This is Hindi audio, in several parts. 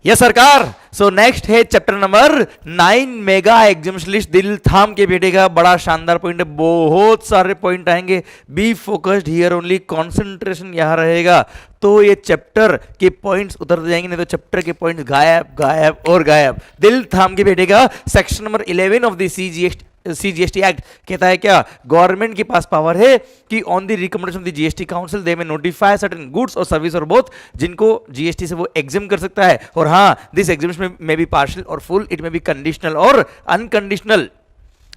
यस सरकार। सो नेक्स्ट है chapter number 9 mega examination list. दिल थाम के बैठेगा, बड़ा शानदार पॉइंट है, बहुत सारे पॉइंट आएंगे। Be focused here only, concentration यहां रहेगा तो ये चैप्टर के पॉइंट्स उतर जाएंगे, नहीं तो चैप्टर के पॉइंट्स गायब गायब और गायब। दिल थाम के बैठेगा। Section number 11 of the CGST act कहता है क्या, गवर्नमेंट के पास पावर है कि on the recommendation of the GST council they may notify certain goods और सर्विस और बोथ, जिनको जीएसटी से वो एग्जाम कर सकता है। और हाँ, this exemption may be partial और full, it may be conditional और अनकंडीशनल।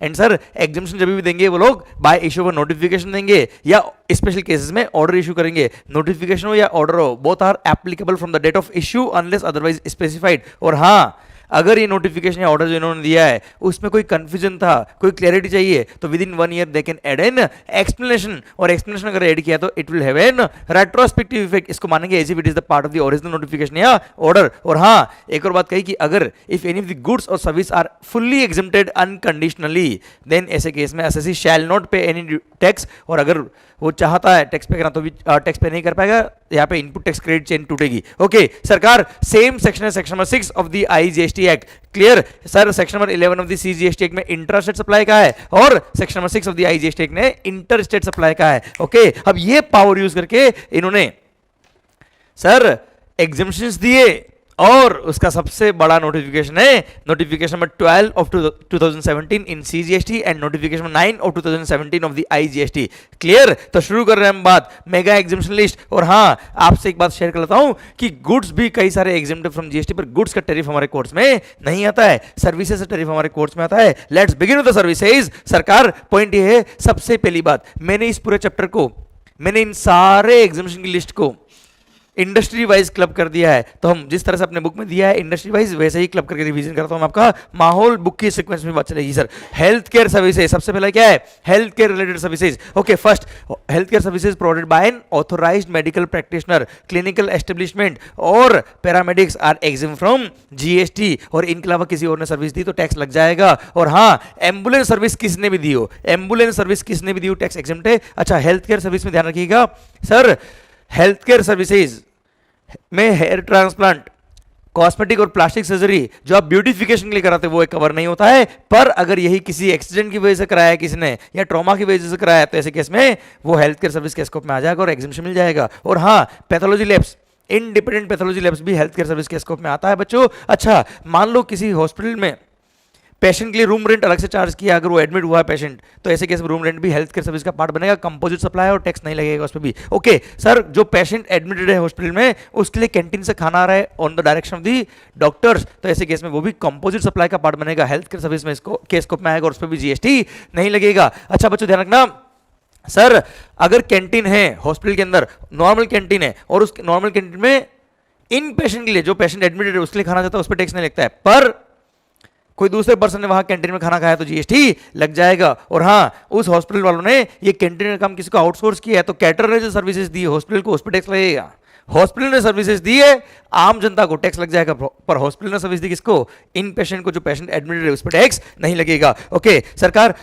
एंड सर एग्जामिनेशन जब भी देंगे वो लोग बाय इशू पर नोटिफिकेशन देंगे या स्पेशल केसेस में ऑर्डर इशू करेंगे। नोटिफिकेशन हो या ऑर्डर हो, both are applicable from the date of issue unless otherwise specified. और हाँ, अगर ये नोटिफिकेशन या ऑर्डर जो इन्होंने दिया है उसमें कोई कंफ्यूजन था, कोई क्लैरिटी चाहिए, तो within 1 year they can add an explanation. और एक्सप्लेनेशन अगर ऐड किया तो it will have an retrospective effect. इसको मानेंगे as if it is the part of the original notification या ऑर्डर। और हाँ, एक और बात कही कि अगर if any of the goods और service are fully exempted unconditionally, then ऐसे केस में SSC shall not pay any tax. और अगर वो चाहता है टैक्स पे करना तो भी टैक्स पे नहीं कर पाएगा, यहाँ पे इनपुट टैक्स क्रेडिट चेन टूटेगी। ओके सरकार, सेम सेक्शन है section number 6 of the IGST act. Clear sir, section number 11 of the CGST act में इंटर स्टेट सप्लाई का है और section number 6 of the IGST act में इंटर स्टेट सप्लाई का है। ओके, अब ये पावर यूज करके इन्होंने सर एग्जामिशंस दिए और उसका सबसे बड़ा नोटिफिकेशन है notification number 12 of 2017 in CGST and notification number 9 of 2017 of the IGST. Clear, तो शुरू कर रहे हैं हम बात मेगा एग्जामिनेशन लिस्ट। और हाँ, आपसे एक बात शेयर कर लेता हूं कि गुड्स भी कई सारे एग्जेम्प्टेड फ्रॉम जीएसटी, पर गुड्स का टैरिफ हमारे कोर्स में नहीं आता है, सर्विसेज का टैरिफ हमारे कोर्स में आता है। Let's begin with the services. सरकार, पॉइंट ये है, सबसे पहली बात, मैंने इस पूरे चैप्टर को, मैंने इन सारे एग्जामिनेशन की लिस्ट को इंडस्ट्री वाइज क्लब कर दिया है। तो हम जिस तरह से अपने बुक में दिया है इंडस्ट्री वाइज, वैसे ही क्लब करके रिवीजन करता हूं। आपका माहौल बुक की सीक्वेंस में बात चलेगी। सर हेल्थ केयर सर्विसेज, सबसे पहले क्या है, health care related services. Okay, first health care services provided by an authorised medical practitioner, clinical establishment और paramedics are exempt from GST. और इनके अलावा किसी और ने सर्विस दी तो टैक्स लग जाएगा। और हाँ, एम्बुलेंस सर्विस किसने भी दी हो, एम्बुलेंस सर्विस किसने भी दी हो, टैक्स एग्जम्प्ट है। अच्छा, हेल्थ केयर सर्विस में ध्यान रखिएगा सर, हेल्थ केयर सर्विसेज में हेयर ट्रांसप्लांट, कॉस्मेटिक और प्लास्टिक सर्जरी जो आप ब्यूटिफिकेशन के लिए कराते हैं वो कवर नहीं होता है। पर अगर यही किसी एक्सीडेंट की वजह से कराया है किसी ने या ट्रॉमा की वजह से कराया है तो ऐसे केस में वो हेल्थ केयर सर्विस के स्कोप में आ जाएगा और एग्जामिशन मिल जाएगा। और हाँ, pathology labs, independent pathology labs भी हेल्थ केयर सर्विस के स्कोप में आता है बच्चों। अच्छा, मान लो किसी हॉस्पिटल में पेशेंट के लिए रूम रेंट अलग से चार्ज किया, अगर वो एडमिट हुआ है पेशेंट, तो ऐसे केस में रूम रेंट भी हेल्थ केयर सर्विस का पार्ट बनेगा, कंपोजिट सप्लाई और टैक्स नहीं लगेगा उस पर भी। ओके सर, जो पेशेंट एडमिटेड है हॉस्पिटल में उसके लिए कैंटीन से खाना आ रहा है on the direction of the doctors, तो ऐसे केस में वो भी कंपोजिट सप्लाई का पार्ट बनेगा, हेल्थ केयर सर्विस में इसको केस स्कोप में आएगा और उस पर भी जीएसटी नहीं लगेगा। अच्छा बच्चों ध्यान रखना सर, अगर कैंटीन है हॉस्पिटल के अंदर, नॉर्मल कैंटीन है और उस नॉर्मल कैंटीन में इन पेशेंट के लिए, जो पेशेंट एडमिटेड है उसके लिए खाना जाता है उस पर टैक्स नहीं लगता है, पर कोई दूसरे पर्सन ने वहां कैंटीन में खाना खाया तो जीएसटी लग जाएगा। और हाँ, उस हॉस्पिटल वालों ने ये कैंटीन का काम किसी को आउटसोर्स किया है तो कैटर ने जो सर्विसेज दी है हॉस्पिटल को, उस पर टैक्स लगेगा। हॉस्पिटल ने सर्विसेज दी है, आम जनता को टैक्स लग जाएगा, पर हॉस्पिटल ने सर्विस दी किसको, इन पेशेंट को, जो पेशेंट एडमिटेड है उस पर टैक्स नहीं लगेगा। ओके सरकार,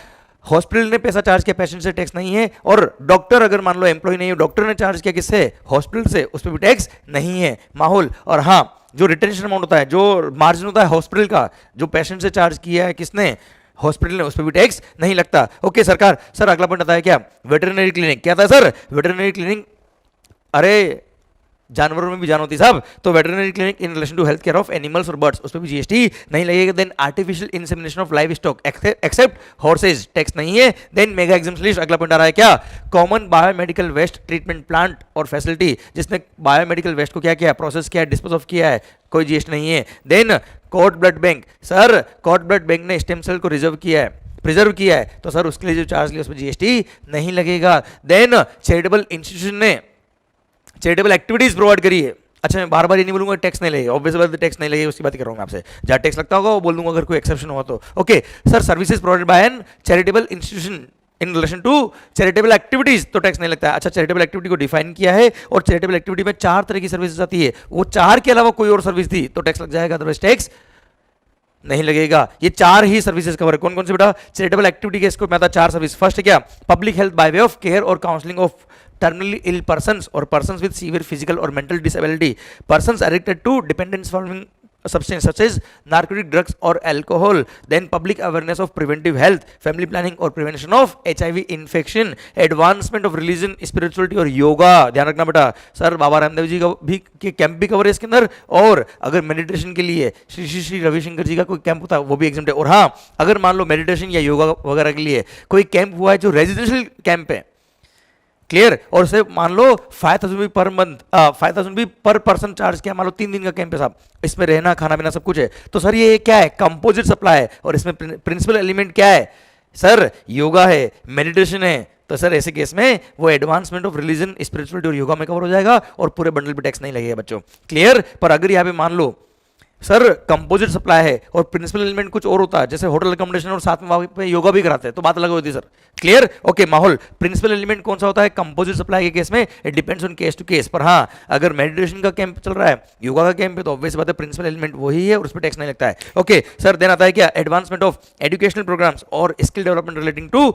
हॉस्पिटल ने पैसा चार्ज किया, पेशेंट से टैक्स नहीं है। और डॉक्टर अगर मान लो एम्प्लॉय नहीं है, डॉक्टर ने चार्ज किया किससे, हॉस्पिटल से, उस पर भी टैक्स नहीं है। माहौल, और हाँ, जो रिटेंशन अमाउंट होता है, जो मार्जिन होता है हॉस्पिटल का, जो पेशेंट से चार्ज किया है किसने, हॉस्पिटल ने, उस पर भी टैक्स नहीं लगता। ओके सरकार, सर अगला पॉइंट आता है क्या, वेटरनरी क्लिनिक। क्या था सर, वेटरनरी क्लिनिक, अरे जानवरों में भी जान होती साहब, तो veterinary clinic in relation to health care of animals और बर्ड्स, उस पर भी जीएसटी नहीं लगेगा। Then artificial insemination of live stock except horses, tax नहीं है। देन मेगा एग्जाम्पशन लिस्ट, अगला पॉइंट आ रहा है क्या, common biomedical waste treatment plant और फैसिलिटी, जिसने बायोमेडिकल वेस्ट को क्या किया, प्रोसेस किया, डिस्पोज ऑफ किया है, कोई जीएसटी नहीं है। Then cord blood bank, sir cord blood bank ने स्टेम सेल को रिजर्व किया है, प्रिजर्व किया है, तो सर उसके लिए जो चार्ज लिया उस पर जीएसटी नहीं लगेगा। देन चैरिटेबल इंस्टीट्यूशन ने चैरिटेबल एक्टिविटीज प्रोवाइड करी है। अच्छा, मैं बार बार ये नहीं बोलूंगा टैक्स नहीं लगेगा, ऑब्वियस बात है टैक्स नहीं लगेगा, उसकी बात कर रहा हूँ आपसे, जहाँ टैक्स लगता होगा वो बोल दूंगा अगर कोई एक्सेप्शन हुआ तो। Okay sir, services provided by an charitable institution in relation to charitable activities, तो टैक्स नहीं लगता है। अच्छा, चैरिटेबल एक्टिविटी को डिफाइन किया है और चैरिटेबल एक्टिविटी में 4 तरह की सर्विसेज आती है, वो 4 के अलावा कोई और सर्विस दी तो टैक्स लग जाएगा, अदरवाइज टैक्स नहीं लगेगा। ये 4 ही सर्विसेज कवर है। कौन कौन से बेटा, चैरिटेबल एक्टिविटी के स्कोप में आता है 4 सर्विस। फर्स्ट क्या, public health by way of care और counselling of terminally ill persons or persons with severe physical or mental disability, persons addicted to dependence following substance such as narcotic drugs or alcohol, then public awareness of preventive health, family planning or prevention of HIV infection, advancement of religion, spirituality और योगा। ध्यान रखना बेटा, सर बाबा रामदेव जी का भी के कैंप भी कवर है इसके अंदर, और अगर मेडिटेशन के लिए श्री श्री श्री रविशंकर जी का कोई कैंप होता है वो भी एग्जाम है। और हाँ, अगर मान लो मेडिटेशन या योगा वगैरह के लिए कोई कैंप हुआ है जो रेजिडेंशियल कैंप है, क्लियर, और उसे मान लो 5,000 भी पर मंथ, 5,000 भी पर पर्सन चार्ज किया, मान लो 3 दिन का कैंप है साहब, इसमें रहना खाना पीना सब कुछ है, तो सर ये क्या है, कंपोजिट सप्लाई है, और इसमें प्रिंसिपल एलिमेंट क्या है सर, योगा है, मेडिटेशन है। तो सर ऐसे केस में वो एडवांसमेंट ऑफ रिलीजन, स्पिरिचुअलिटी और योगा में कवर हो जाएगा और पूरे बंडल पे टैक्स नहीं लगेगा बच्चों, क्लियर। पर अगर यहाँ पे मान लो सर कंपोजिट सप्लाई है और प्रिंसिपल एलिमेंट कुछ और होता है, जैसे होटल अकोमोडेशन और साथ में वहां पे योगा भी कराते हैं, तो बात अलग होती है सर, क्लियर। ओके, माहौल प्रिंसिपल एलिमेंट कौन सा होता है कंपोजिट सप्लाई के केस में, it depends on case to case. पर हाँ, अगर मेडिटेशन का कैंप चल रहा है, योगा का कैंप है, तो ऑब्वियस बात है प्रिंसिपल एलिमेंट वही है और उस पर टैक्स नहीं लगता है। ओके सर, देन आता है क्या, एडवांसमेंट ऑफ एजुकेशनल प्रोग्राम्स और skill development relating to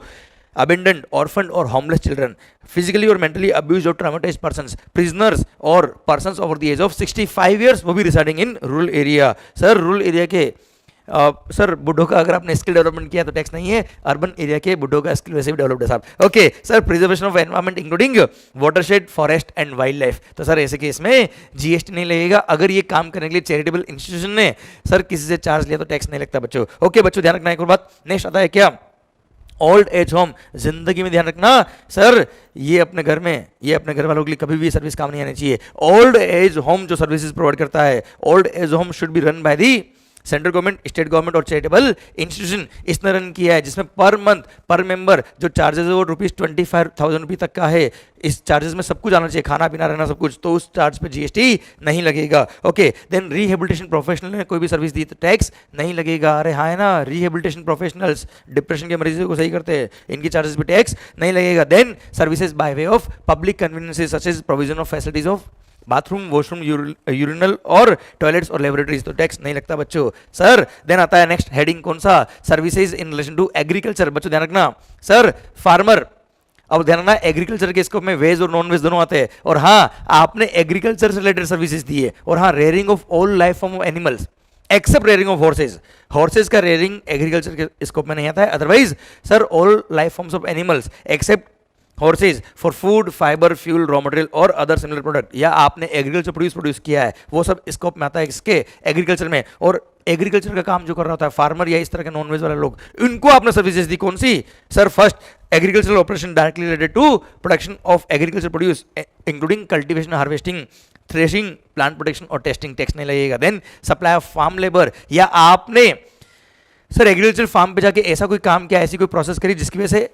abandoned, orphaned or homeless children, physically or mentally abused or traumatized persons, prisoners or persons over the age of 65 years, वो भी residing in rural area। Sir rural area के सर बुड्ढों का अगर आपने स्किल डेवलपमेंट किया तो टैक्स नहीं है, अर्बन एरिया के बुड्ढों का स्किल वैसे भी डेवलप्ड है साहब। Okay sir, preservation of environment including watershed, forest and wild life, तो सर ऐसे केस में जीएसटी नहीं लगेगा। अगर ये काम करने के लिए चैरिटेबल इंस्टीट्यूशन ने सर किसी से चार्ज लिया तो टैक्स नहीं लगता बच्चों। ओके बच्चों, ध्यान रखना एक और बात। नेक्स्ट आता है क्या, ओल्ड एज होम, जिंदगी में ध्यान रखना सर, ये अपने घर में, ये अपने घर वालों के लिए कभी भी सर्विस काम नहीं आनी चाहिए। ओल्ड एज होम जो सर्विसेज प्रोवाइड करता है, old age home should be run by the central government, state government और चैरिटेबल इंस्टीट्यूशन। इसने रन किया है जिसमें पर मंथ पर मेंबर जो चार्जेस है वो ₹25,000 तक का है। इस चार्जेस में सब कुछ आना चाहिए, खाना पीना रहना सब कुछ, तो उस चार्ज पे जीएसटी नहीं लगेगा। ओके, देन रिहेबिलिटेशन प्रोफेशनल ने कोई भी सर्विस दी तो टैक्स नहीं लगेगा। अरे हाँ है ना, रिहेबिलिटेशन प्रोफेशनल्स डिप्रेशन के मरीजों को सही करते हैं, इनकी चार्जेस पे टैक्स नहीं लगेगा। Then services by way of public conveniences such as provision of facilities of bathroom, washroom, urinal और टॉयलेट्स और लेबोरेटरीज, तो टैक्स नहीं लगता बच्चों। सर देन आता है नेक्स्ट हेडिंग कौन सा, services in relation to agriculture. बच्चों ध्यान रखना सर, फार्मर, अब ध्यान रखना एग्रीकल्चर के स्कोप में वेज और नॉन वेज दोनों आते हैं। और हाँ, आपने एग्रीकल्चर से रिलेटेड सर्विसेज दी है। और हाँ, rearing of all life form of animals except rearing of horses, horses का रेयरिंग एग्रीकल्चर के स्कोप में नहीं आता है। Otherwise sir all life forms of animals except horses for food, fibre, fuel, raw material और अदर सिमिलर प्रोडक्ट, या आपने एग्रीकल्चर प्रोड्यूस किया है, वो सब स्कोप में आता है इसके एग्रीकल्चर में। और एग्रीकल्चर का काम जो कर रहा होता है फार्मर या इस तरह के नॉनवेज वाले लोग, इनको आपने सर्विसेज दी कौन सी sir, first agricultural operation directly related to production of agriculture produce including cultivation, harvesting, threshing, plant protection और टेस्टिंग, टैक्स नहीं लगेगा। Then supply of farm labour, या आपने सर एग्रीकल्चर फार्म पे जाके ऐसा कोई काम किया, ऐसी कोई प्रोसेस करी जिसकी वजह से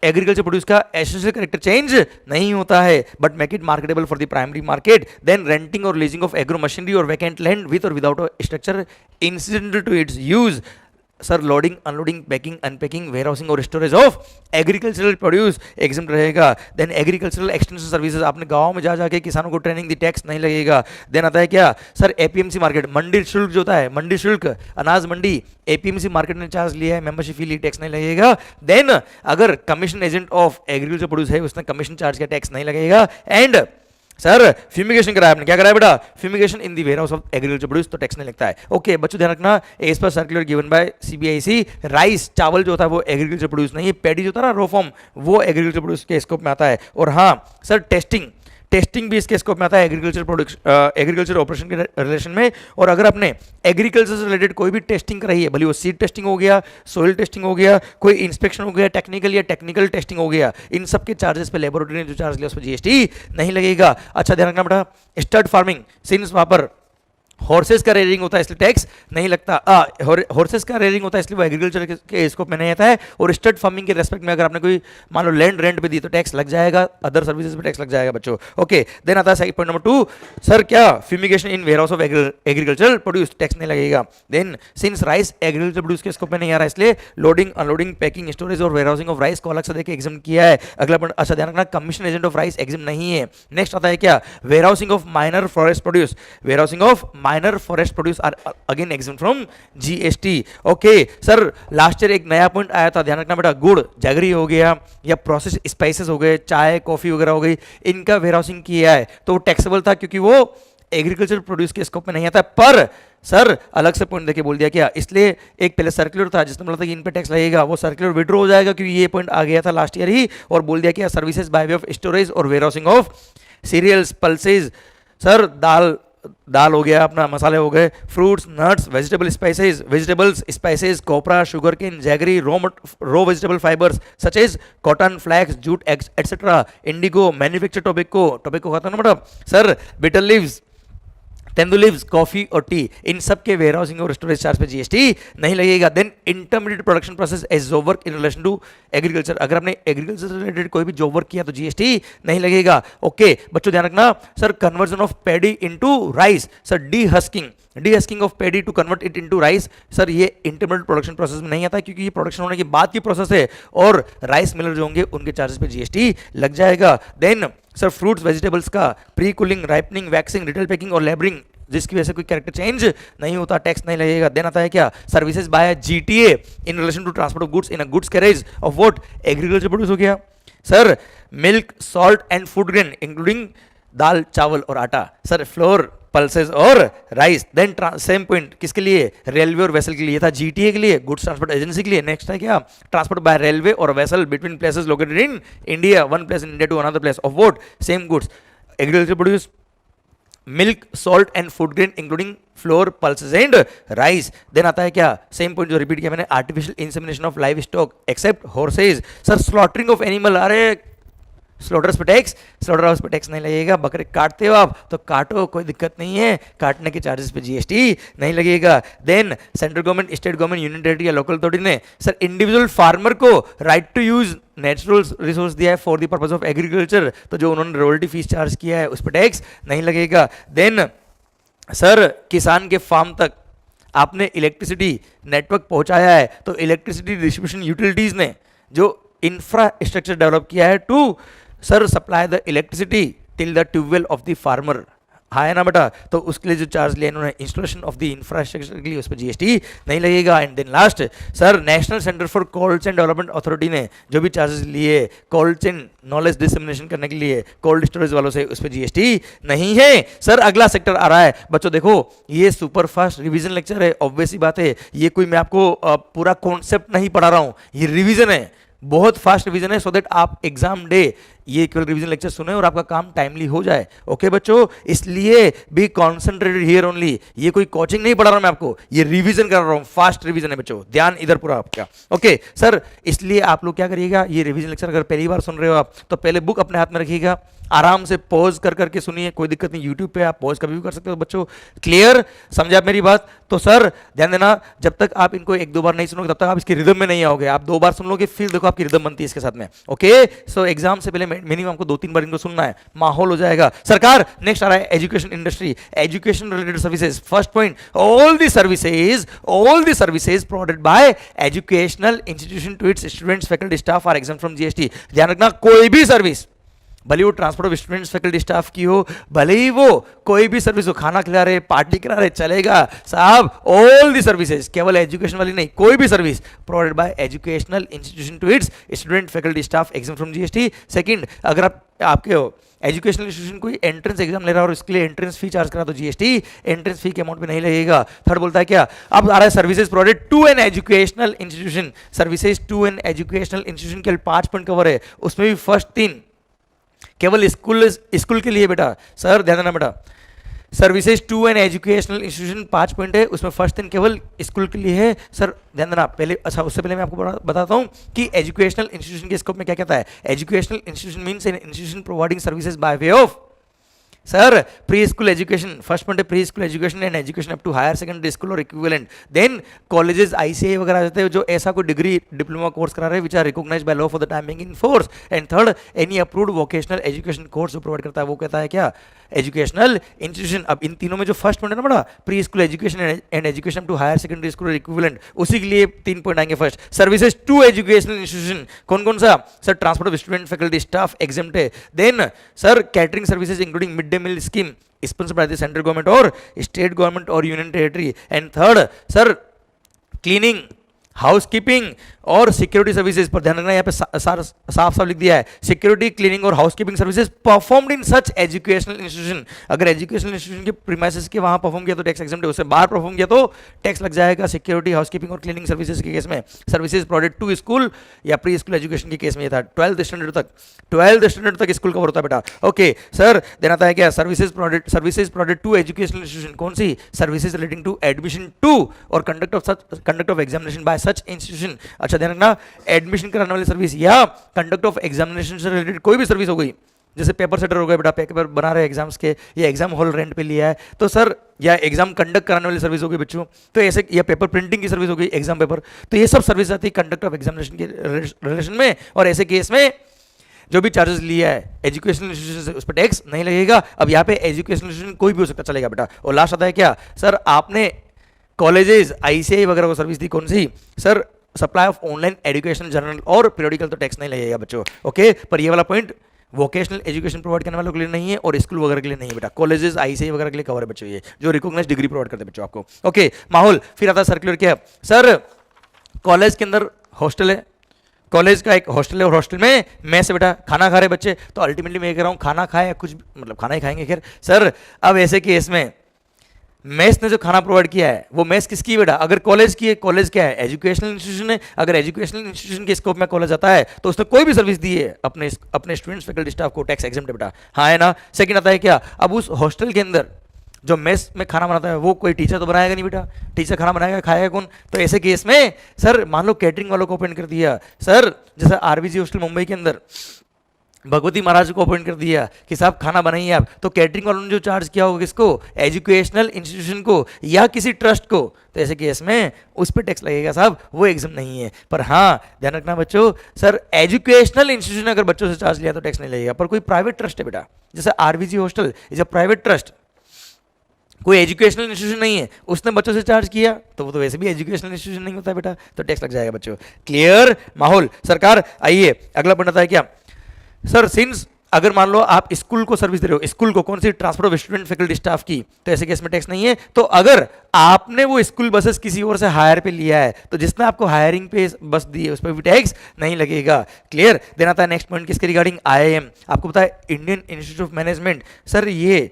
एग्रीकल्चर प्रोड्यूस का एसेंशियल कैरेक्टर चेंज नहीं होता है but make it marketable for the primary market. Then renting और लीजिंग ऑफ एग्रो मशीनरी और वैकेंट लैंड विद और without structure incidental to its use, sir loading, unloading, packing, unpacking, warehousing और storage of agricultural produce exempt रहेगा। देन एग्रीकल्चरल एक्सटेंशन सर्विसेज, आपने गांव में जा जाके किसानों को ट्रेनिंग दी, टैक्स नहीं लगेगा। देन आता है क्या सर, एपीएमसी मार्केट, मंडी शुल्क जो होता है, मंडी शुल्क, अनाज मंडी, एपीएमसी मार्केट ने चार्ज लिया है, मेंबरशिप फी ली, टैक्स नहीं लगेगा। देन अगर commission agent of agriculture produce है, उसने कमीशन चार्ज किया, टैक्स नहीं लगेगा। एंड सर फ्यूमिगेशन कराया आपने, क्या कराया बेटा, fumigation in the warehouse of agriculture produce, तो टैक्स नहीं लगता है। ओके बच्चों ध्यान रखना, as per circular given by CBIC, rice चावल जो होता है वो एग्रीकल्चर प्रोड्यूस नहीं है, पैडी जो होता है ना रो फॉर्म, वो एग्रीकल्चर प्रोड्यूस के स्कोप में आता है। और हाँ सर, टेस्टिंग भी इसके स्कोप में आता है एग्रीकल्चर ऑपरेशन के रिलेशन में। और अगर आपने एग्रीकल्चर से रिलेटेड कोई भी टेस्टिंग कराई है, भले वो सीड टेस्टिंग हो गया, सोइल टेस्टिंग हो गया, कोई इंस्पेक्शन हो गया, टेक्निकल या टेक्निकल टेस्टिंग हो गया, इन सब के चार्जेस पे लेबोरेटरी ने जो चार्ज लिया उस पर जीएसटी नहीं लगेगा। अच्छा ध्यान रखना बेटा, स्टड फार्मिंग, सिंस वहां पर हॉर्सेस का रेयरिंग होता है इसलिए टैक्स नहीं लगता। हॉर्सेस का रेयरिंग होता है इसलिए वो एग्रीकल्चर के स्कोप में नहीं आता है। और स्टड फार्मिंग के रेस्पेक्ट में अगर आपने कोई मान लो लैंड रेंट पे दी तो टैक्स लग जाएगा, अदर सर्विसेज पे टैक्स लग जाएगा बच्चों। ओके देन आता है पॉइंट नंबर 2, सर क्या fumigation in warehouse of agriculture produce, tax नहीं लगेगा। Then since rice agriculture produce के स्कोप में नहीं आ रहा इसलिए लोडिंग, अनलोडिंग, पैकिंग, स्टोरेज और वेयर हाउसिंग ऑफ राइस को अलग से देके एग्जाम किया है। अगला पॉइंट, अच्छा ध्यान रखना, commission agent of rice exempt नहीं है। नेक्स्ट आता है क्या, warehousing of minor forest produce, warehousing of minor forest produce are again exempt from GST. Okay sir, last year एक नया पॉइंट आया था, ध्यान रखना बेटा, गुड़, जैगरी हो गया या प्रोसेस स्पाइसेस हो गए, चाय कॉफी वगैरह हो गई, इनका वेयर हाउसिंग किया है तो वो टैक्सेबल था क्योंकि वो एग्रीकल्चर प्रोड्यूस के स्कोप में नहीं आता है, पर सर अलग से पॉइंट देके बोल दिया क्या, इसलिए एक पहले सर्कुलर था जिसमें बोला था कि इन पे टैक्स लगेगा, वो सर्कुलर विड्रॉ हो जाएगा क्योंकि ये पॉइंट आ गया था लास्ट ईयर ही, और बोल दिया क्या services by way of storage और warehousing of cereals pulses. Sir दाल हो गया अपना, मसाले हो गए, fruits nuts vegetables spices copra sugar cane jaggery raw vegetable fibres such as cotton flax jute etcetera indigo manufacture tobacco खाता ना मतलब sir bitter leaves tendu leaves coffee और टी, इन सब के वेयर हाउसिंग और स्टोरेज चार्ज पे जीएसटी नहीं लगेगा। Then intermediate production process as job work in relation to agriculture, अगर आपने एग्रीकल्चर से रिलेटेड कोई भी जॉब वर्क किया तो जीएसटी नहीं लगेगा। ओके बच्चों ध्यान रखना। Sir conversion of paddy into rice, sir dehusking of paddy to convert it into rice, sir ये इंटरमीडिएट प्रोडक्शन प्रोसेस में नहीं आता क्योंकि ये प्रोडक्शन होने के बाद की प्रोसेस है, और राइस मिलर जो होंगे उनके चार्जेस पे जीएसटी लग जाएगा। देन सर फ्रूट्स वेजिटेबल्स का pre cooling ripening waxing retail packing और लेबरिंग जिसकी वजह से कोई कैरेक्टर चेंज नहीं होता, टैक्स नहीं लगेगा। देन आता है क्या services by GTA in relation to transport of goods in a goods carriage of what agriculture produce हो गया। Sir milk salt and food grain including दाल चावल और आटा, सर फ्लोर पल्सेस और राइस। देन सेम पॉइंट किसके लिए, रेलवे और वेसल के लिए था, जीटीए के लिए गुड्स ट्रांसपोर्ट एजेंसी के लिए। नेक्स्ट है क्या ट्रांसपोर्ट बाय रेलवे और vessel between places located in India, one place in India to another place of what same goods agriculture produce milk salt and food grain including flour pulses and rice. Then आता है क्या सेम पॉइंट जो रिपीट किया मैंने, artificial insemination of live stock except horses. Sir slaughtering of animal, अरे स्लॉटर्स पे टैक्स, स्लॉटर हाउस पे टैक्स नहीं लगेगा। बकरे काटते हो आप तो काटो, कोई दिक्कत नहीं है, काटने के चार्जेस पे जीएसटी नहीं लगेगा। Then central government state government union territory या लोकल अथॉरिटी ने सर इंडिविजुअल फार्मर को right to use natural resource दिया है for the purpose of agriculture, तो जो उन्होंने रॉयल्टी फीस चार्ज किया है उस पर टैक्स नहीं लगेगा। देन सर किसान के फार्म तक आपने इलेक्ट्रिसिटी नेटवर्क पहुंचाया है तो इलेक्ट्रिसिटी डिस्ट्रीब्यूशन यूटिलिटीज ने जो इंफ्रास्ट्रक्चर डेवलप किया है to sir supply the electricity till the tubewell of the farmer, हाँ है ना बेटा, तो उसके लिए जो चार्ज लिया इन्होंने इंस्टॉलेशन ऑफ द इंफ्रास्ट्रक्चर के लिए उस पर जीएसटी नहीं लगेगा। And then last sir national centre for cold chain development authority ने जो भी चार्जेस लिए कोल्ड चेन नॉलेज डिसमिनेशन करने के लिए कोल्ड स्टोरेज वालों से, उस पर जीएसटी नहीं है। सर अगला सेक्टर आ रहा है बच्चों, देखो ये सुपर फास्ट रिवीजन लेक्चर है, ऑब्वियस सी बात है, ये कोई मैं आपको पूरा कॉन्सेप्ट नहीं पढ़ा रहा हूँ, ये रिवीजन है, बहुत फास्ट रिवीजन है, सो दैट आप एग्जाम डे ये केवल रिवीजन लेक्चर सुने और आपका काम टाइमली हो जाए। ओके बच्चों, इसलिए बी कॉन्सेंट्रेटेड हियर ओनली, ये कोई कोचिंग नहीं पढ़ा रहा मैं आपको, ये रिवीजन कर रहा हूं, फास्ट रिवीजन है बच्चों, ध्यान इधर पूरा आपका। ओके सर, इसलिए आप लोग क्या करिएगा, ये रिवीजन लेक्चर अगर पहली बार सुन रहे हो आप तो पहले बुक अपने हाथ में रखिएगा, आराम से पॉज कर करके सुनिए, कोई दिक्कत नहीं, यूट्यूब पे आप पॉज कभी भी कर सकते हो बच्चों। क्लियर, समझे आप मेरी बात? तो सर ध्यान देना, जब तक आप इनको एक दो बार नहीं सुनोगे तब तक आप इसके रिदम में नहीं आओगे, आप दो बार सुन लोगे फिर देखो आपकी रिदम बनती है इसके साथ में। ओके, सो एग्जाम से पहले मिनिमम आपको 2-3 बार इनको सुनना है, माहौल हो जाएगा। सरकार नेक्स्ट आ रहा है education industry, education related services. First point, all the services provided by educational institution to its students faculty staff are exempt from GST. ध्यान रखना, कोई भी सर्विस, भले वो transport of students faculty staff की हो, भले ही वो कोई भी सर्विस हो, खाना खिला रहे, पार्टी करा रहे, चलेगा साहब, ऑल दी सर्विसेज, केवल एजुकेशन वाली नहीं, कोई भी service provided by educational institution to its student faculty staff exempt from GST. Second, अगर आपके एजुकेशनल इंस्टीट्यूशन कोई एंट्रेंस एग्जाम ले रहा है और इसके लिए एंट्रेंस फी चार्ज करा तो जीएसटी एंट्रेंस फी के अमाउंट पे नहीं लगेगा। थर्ड बोलता है क्या, अब आ रहा है services provided to an educational institution, services to an educational institution केवल 5 पॉइंट कवर है, उसमें भी फर्स्ट 3 केवल स्कूल के लिए बेटा। सर ध्यान देना बेटा, services to an educational institution 5 point है, उसमें फर्स्ट 3 केवल स्कूल के लिए है। सर ध्यान देना, पहले अच्छा उससे पहले मैं आपको बताता हूं कि एजुकेशनल इंस्टीट्यूशन के स्कोप में क्या कहता है। Educational institution means an institution providing services by way of sir pre school education, first point है pre school education and education up to higher secondary school और इक्विवेलेंट। देन कॉलेजेस आईसीआई वगैरह आ जाते हैं जो ऐसा कोई डिग्री डिप्लोमा कोर्स करा रहे हैं which are recognized by law for the time being in force. And third, any approved vocational education course जो प्रोवाइड करता है वो कहता है क्या, एजुकेशनल इंस्टीट्यूशन। अब इन तीनों में जो फर्स्ट पॉइंट है ना बड़ा, pre school education and education up to higher secondary school और इक्विवेलेंट, उसी के लिए 3 पॉइंट आएंगे। First, services to educational institution, कौन कौन सा, sir transport of student faculty staff exempt है। Then sir catering services including mid day meal scheme sponsored by the central government और स्टेट गवर्नमेंट और union territory. And third, sir cleaning housekeeping और सिक्योरिटी सर्विसेज पर ध्यान रखना, यहाँ पे साफ साफ लिख दिया है सिक्योरिटी, क्लीनिंग और housekeeping services performed in such educational institution. अगर एजुकेशनल इंस्टीट्यूशन के प्रीमाइसेस के वहां परफॉर्म किया तो टैक्स एग्जम्प्ट है, उससे बाहर परफॉर्म किया तो टैक्स लग जाएगा। सिक्योरिटी, हाउसकीपिंग और क्लीनिंग सर्विसेज के केस में, सर्विसेज प्रोवाइडेड टू स्कूल या प्री स्कूल एजुकेशन के केस में ये था 12th स्टैंडर्ड तक स्कूल कवर होता है बेटा। ओके सर, देना था क्या, services provided to educational institution, कौन सी, services relating to admission to और conduct of examination by such institution. अच्छा ध्यान रखना, एडमिशन कराने वाली सर्विस या कंडक्ट ऑफ एग्जामिनेशन से रिलेटेड कोई भी सर्विस हो गई, जैसे पेपर सेटर हो गया बेटा, पेपर बना रहे एग्जाम्स के, या एग्जाम हॉल रेंट पे लिया है तो सर, या एग्जाम कंडक्ट कराने वाली सर्विस हो गई बच्चों, तो ऐसे, या पेपर प्रिंटिंग की सर्विस हो गई, एग्जाम पेपर, तो ये सब सर्विस आती है कंडक्ट ऑफ एग्जामिनेशन के रिलेशन में। और ऐसे केस में जो भी चार्जेस लिया है एजुकेशनल इंस्टीट्यूशन से उस पर टैक्स नहीं लगेगा। अब यहाँ पे एजुकेशनल इंस्टीट्यूशन कोई भी हो सकता चलेगा बेटा। और लास्ट आता है क्या सर, आपने कॉलेजेस आईसीआई वगैरह को सर्विस दी, कौन सी sir, supply of online education journal और पीरियोडिकल, तो टैक्स नहीं लगेगा बच्चों। ओके, पर ये वाला पॉइंट वोकेशनल एजुकेशन प्रोवाइड करने वालों के लिए नहीं है और स्कूल वगैरह के लिए नहीं है बेटा। कॉलेजेस आईसीआई वगैरह के लिए कवर है बच्चों, ये जो रिकॉग्नाइज्ड डिग्री प्रोवाइड करते हैं बच्चों आपको। ओके माहौल, फिर आता है सर्कुलर क्या सर, कॉलेज के अंदर हॉस्टल है, कॉलेज का एक हॉस्टल है और हॉस्टल में मेस है बेटा, खाना खा रहे बच्चे, तो अल्टीमेटली मैं कह रहा हूँ खाना खाए या कुछ मतलब खाना ही खाएंगे खैर सर। अब ऐसे केस में मेस ने जो खाना प्रोवाइड किया है वो मेस किसकी बेटा, अगर कॉलेज की है, कॉलेज क्या है, एजुकेशनल इंस्टीट्यूशन है, अगर एजुकेशनल इंस्टीट्यूशन के स्कोप में कॉलेज आता है तो उसने कोई भी सर्विस दी है अपने स्टूडेंट्स, फैकल्टी, स्टाफ को, टैक्स एग्जम्प्ट है बेटा। हाँ है ना। सेकंड आता है क्या, अब उस हॉस्टल के अंदर जो मेस में खाना बनाता है वो कोई टीचर तो बनाएगा नहीं बेटा, टीचर खाना बनाएगा, खाएगा कौन, तो ऐसे केस में सर मान लो कैटरिंग वालों को अपॉइंट कर दिया सर, जैसे आरबीजी हॉस्टल मुंबई के अंदर भगवती महाराज को अपॉइंट कर दिया कि साहब खाना बनाइए आप, तो कैटरिंग वालों ने जो चार्ज किया होगा किसको, एजुकेशनल इंस्टीट्यूशन को या किसी ट्रस्ट को, तो ऐसे केस में उस पर टैक्स लगेगा साहब, वो एग्जाम नहीं है। पर हाँ ध्यान रखना बच्चों, सर एजुकेशनल इंस्टीट्यूशन अगर बच्चों से चार्ज लिया तो टैक्स नहीं लगेगा, पर कोई प्राइवेट ट्रस्ट है बेटा, जैसे RBG hostel is a private trust, कोई एजुकेशनल इंस्टीट्यूशन नहीं है, उसने बच्चों से चार्ज किया तो वो तो वैसे भी एजुकेशनल इंस्टीट्यूशन नहीं होता बेटा, तो टैक्स लग जाएगा बच्चों। क्लियर माहौल सरकार। आइए अगला पॉइंट आता है क्या सर, सिंस अगर मान लो आप स्कूल को सर्विस दे रहे हो, स्कूल को कौन सी, transfer of student faculty staff की, तो ऐसे केस में टैक्स नहीं है। तो अगर आपने वो स्कूल बसेस किसी और से हायर पे लिया है तो जिसने आपको हायरिंग पे बस दी है उस पर भी टैक्स नहीं लगेगा। क्लियर। देना था नेक्स्ट पॉइंट किसके रिगार्डिंग, आईआईएम, आपको पता है Indian institute of management, sir ये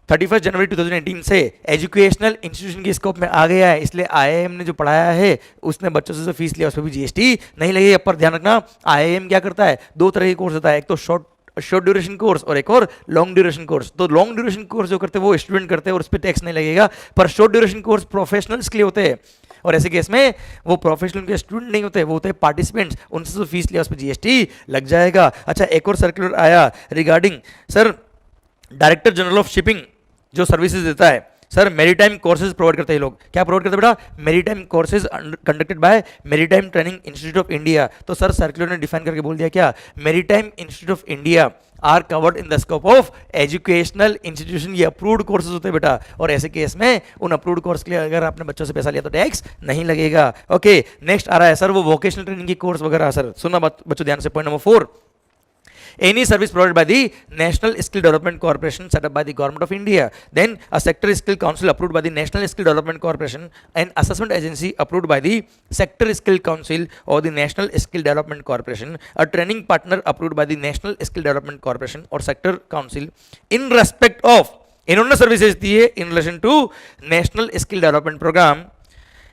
31 जनवरी 2018 से एजुकेशनल इंस्टीट्यूशन के स्कोप में आ गया है, इसलिए आईआईएम ने जो पढ़ाया है उसने बच्चों से जो फीस लिया उस पर भी जीएसटी नहीं लगेगा। पर ध्यान रखना आईआईएम क्या करता है, दो तरह के कोर्स होता है, एक तो शॉर्ट ड्यूरेशन कोर्स और एक और लॉन्ग ड्यूरेशन कोर्स। तो लॉन्ग ड्यूरेशन कोर्स जो करते हैं वो स्टूडेंट करते हैं और उस पर टैक्स नहीं लगेगा, पर शॉर्ट ड्यूरेशन कोर्स प्रोफेशनल्स के लिए होते हैं और ऐसे केस में वो प्रोफेशनल के स्टूडेंट नहीं होते, वो होते हैं पार्टिसिपेंट्स, उनसे जो फीस लिया उस पर जीएसटी लग जाएगा। अच्छा एक और सर्कुलर आया regarding sir director general of shipping जो सर्विसेज देता है सर, मेरीटाइम कोर्सेज प्रोवाइड करते हैं, लोग क्या प्रोवाइड करते हैं बेटा, maritime courses conducted by maritime training institute of India. तो सर सर्कुलर ने डिफाइन करके बोल दिया क्या, maritime institute of India are covered in the scope of educational institution, ये अप्रूव्ड कोर्सेज होते हैं बेटा, और ऐसे केस में उन अप्रूव्ड कोर्स के लिए अगर आपने बच्चों से पैसा लिया तो टैक्स नहीं लगेगा। ओके नेक्स्ट आ रहा है सर वो वोकेशनल ट्रेनिंग की कोर्स वगैरह। सर सुनना बच्चों ध्यान से, point number 4, any service provided by the National Skill Development Corporation set up by the Government of India, then a sector skill council approved by the National Skill Development Corporation, an assessment agency approved by the sector skill council or the National Skill Development Corporation, a training partner approved by the National Skill Development Corporation or sector council in respect of इन्होंने सर्विसेज दी है in relation to national skill development program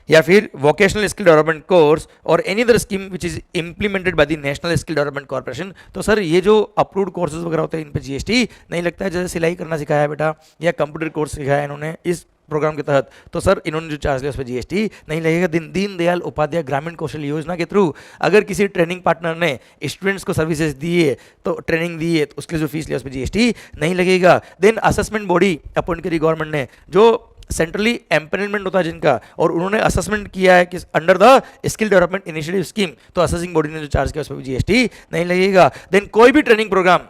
या फिर वोकेशनल स्किल डेवलपमेंट कोर्स और any other scheme which is implemented by the national skill development corporation. तो सर ये जो अप्रूव्ड कोर्सेज वगैरह होते हैं इन पे जीएसटी नहीं लगता है, जैसे सिलाई करना सिखाया है बेटा या कंप्यूटर कोर्स सिखाया है इन्होंने इस प्रोग्राम के तहत, तो सर इन्होंने जो चार्ज लिया उस पर जीएसटी नहीं लगेगा। दीन दयाल उपाध्याय ग्रामीण कौशल योजना के थ्रू अगर किसी ट्रेनिंग पार्टनर ने स्टूडेंट्स को सर्विसेज दी है तो ट्रेनिंग दी है तो उसके जो फीस लिया उस पर जीएसटी नहीं लगेगा। देन असेसमेंट बॉडी अपॉइंट करी गवर्नमेंट ने जो सेंट्रली एम्पनलमेंट होता है जिनका, और उन्होंने असेसमेंट किया है कि under the skill development initiative scheme, तो असेसिंग बॉडी ने जो चार्ज किया उस पर भी जीएसटी नहीं लगेगा। देन कोई भी ट्रेनिंग प्रोग्राम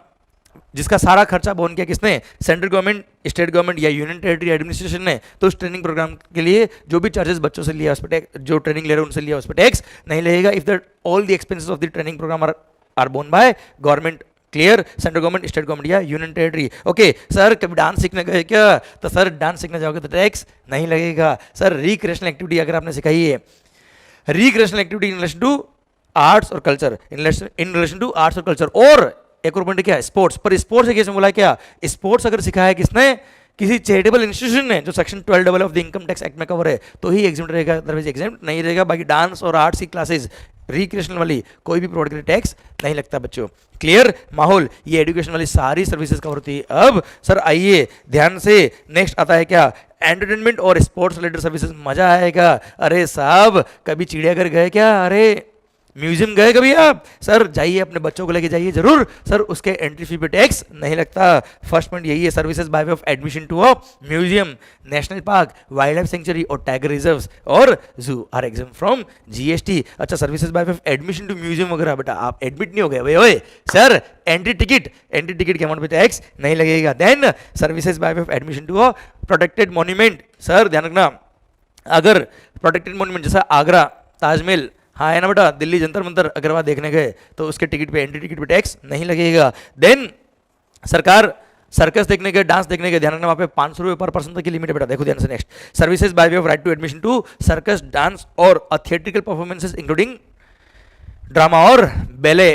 जिसका सारा खर्चा बोन किया किसने, सेंट्रल गवर्नमेंट, स्टेट गवर्नमेंट या यूनियन टेरिटरी एडमिनिस्ट्रेशन ने, तो उस ट्रेनिंग प्रोग्राम के लिए जो भी चार्जेस बच्चों से लिया उस पर टैक्स, जो ट्रेनिंग ले रहे हैं उनसे लिया उस पर टैक्स नहीं लगेगा if the all the expenses of the training program are borne by government. Clear. Central government, state government या यूनियन टेरिटरी। ओके सर कभी डांस सीखने गए क्या, तो सर डांस सीखने जाओगे तो टैक्स नहीं लगेगा। सर रिक्रिएशनल एक्टिविटी अगर आपने सिखाई है recreational activity in relation to arts और culture, in relation to arts और कल्चर। और एक और पॉइंट क्या है, स्पोर्ट्स। पर स्पोर्ट्स केस में बोला क्या, स्पोर्ट्स अगर सिखाया किसने, किसी चैरिटेबल इंस्टीट्यूशन ने जो section 12 of the income tax act में कवर है, तो ही एग्जाम रहेगा, अदरवाइज एग्जाम नहीं रहेगा। बाकी डांस और आर्ट्स की क्लासेस रिक्रिएशनल वाली कोई भी प्रोवाइड करे टैक्स नहीं लगता बच्चों। क्लियर माहौल, ये एजुकेशन वाली सारी सर्विसेज कवर होती है। अब सर आइए ध्यान से, नेक्स्ट आता है क्या, एंटरटेनमेंट और स्पोर्ट्स रिलेटेड सर्विसेज। मजा आएगा। अरे साहब कभी चिड़ियाघर गए क्या, अरे म्यूजियम गए कभी आप, सर जाइए अपने बच्चों को लेके जाइए जरूर सर, उसके एंट्री फी पे टैक्स नहीं लगता। फर्स्ट पॉइंट यही है, services by way of admission to a museum, national park, wild life sanctuary और टाइगर रिजर्व्स और zoo are exempt from GST. अच्छा services by way of admission to museum वगैरह, बेटा आप एडमिट नहीं हो गए भाई, ओए सर एंट्री टिकट के अमाउंट पे टैक्स नहीं लगेगा। Then services by way of admission to a protected monument, sir ध्यान रखना, अगर प्रोटेक्टेड मॉन्यूमेंट जैसा आगरा ताजमहल, हाँ है ना बेटा, दिल्ली जंतर मंतर अगर वहाँ देखने गए तो उसके टिकट पे, एंट्री टिकट पे टैक्स नहीं लगेगा। देन सरकार सर्कस देखने के, डांस देखने के, ध्यान रखना वहाँ पे 500 रुपये पर पर्सन तक की लिमिट है बेटा, देखो ध्यान से। Next services by way of right to admission to circus, dance और थिएट्रिकल परफॉर्मेंसेज इंक्लूडिंग ड्रामा और ballet.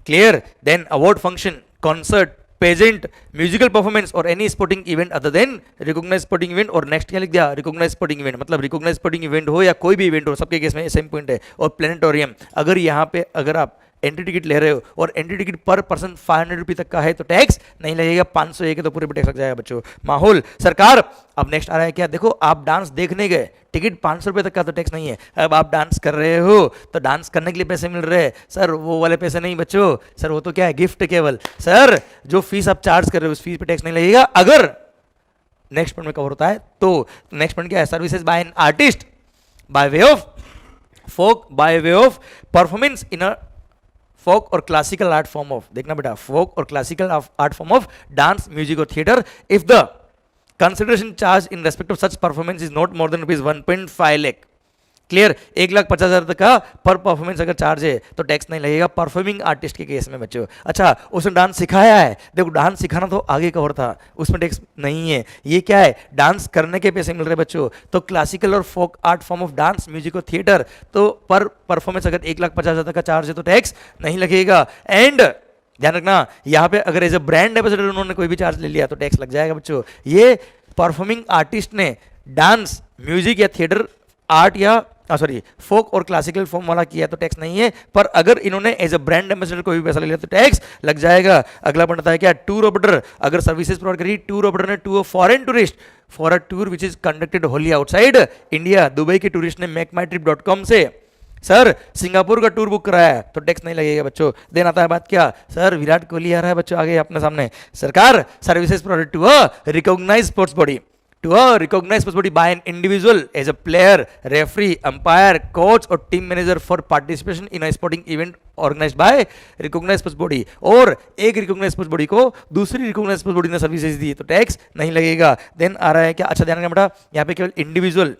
Clear. Then award function, concert, pageant, musical performance और any sporting event other than recognise sporting event. और नेक्स्ट क्या लिख दिया, रिकॉग्नाइज स्पोर्टिंग इवेंट, मतलब रिकॉग्नाइज स्पोर्टिंग इवेंट हो या कोई भी इवेंट हो, सबके केस में सेम पॉइंट है। और प्लेनेटोरियम, अगर यहाँ पे अगर आप एंट्री टिकट ले रहे हो और एंट्री टिकट पर पर्सन 500 रुपये तक का है तो टैक्स नहीं लगेगा, 501 है तो पूरे पे टैक्स लग जाएगा बच्चों। माहौल सरकार, अब नेक्स्ट आ रहा है क्या, देखो आप डांस देखने गए, टिकट 500 रुपये तक का तो टैक्स नहीं है। अब आप डांस कर रहे हो तो डांस करने के लिए पैसे मिल रहे हैं, सर वो वाले पैसे नहीं बच्चों, सर वो तो क्या है, गिफ्ट केवल। सर जो फीस आप चार्ज कर रहे हो उस फीस पे टैक्स नहीं लगेगा अगर नेक्स्ट पॉइंट में कवर होता है तो। नेक्स्ट पॉइंट क्या है, services by an artist by way of folk, by way of performance in a folk और क्लासिकल आर्ट फॉर्म ऑफ, देखना बेटा, फोक और classical art form of dance, music और theatre, if the consideration charge in respect of such performance is not more than ₹1.5 lakh. Clear, 1,50,000 तक का पर परफॉर्मेंस अगर चार्ज है तो टैक्स नहीं लगेगा परफॉर्मिंग आर्टिस्ट के केस में बच्चों। अच्छा उसने डांस सिखाया है, देखो डांस सिखाना तो आगे कवर था, उसमें टैक्स नहीं है। ये क्या है, डांस करने के पैसे मिल रहे बच्चों, तो क्लासिकल और folk art form of dance, music और थिएटर, तो पर परफॉर्मेंस अगर 1,50,000 तक का चार्ज है तो टैक्स नहीं लगेगा। एंड ध्यान रखना यहाँ पे अगर एज ए ब्रांड एम्बेसडर उन्होंने कोई भी चार्ज ले लिया तो टैक्स लग जाएगा बच्चों। ये परफॉर्मिंग आर्टिस्ट ने डांस, म्यूजिक या थिएटर आर्ट या सॉरी फोक और क्लासिकल फॉर्म वाला किया तो टैक्स नहीं है, पर अगर इन्होंने एज अ ब्रांड एम्बेसडर कोई भी पैसा ले लिया तो टैक्स लग जाएगा। अगला पॉइंट है क्या, टूर ऑपरेटर, अगर सर्विसेज प्रोवाइड करी टूर ऑपरेटर ने to a foreign tourist for a tour which is conducted wholly outside India, Dubai के टूरिस्ट ने मेकमाईट्रिप.com से सर सिंगापुर का टूर बुक कराया है तो टैक्स नहीं लगेगा बच्चों। देन आता है बात क्या, सर विराट कोहली आ रहा है बच्चों आगे अपने सामने, सरकार services provided to a recognized sports body, to a recognized sports body by an individual as a player, referee, umpire, coach or team manager for participation in a sporting event organized by recognized sports body। और एक recognized sports body को दूसरी recognized sports body ने सर्विसेज दी तो टैक्स नहीं लगेगा। देन आ रहा है क्या, अच्छा ध्यान रखना बेटा, यहाँ पे केवल individual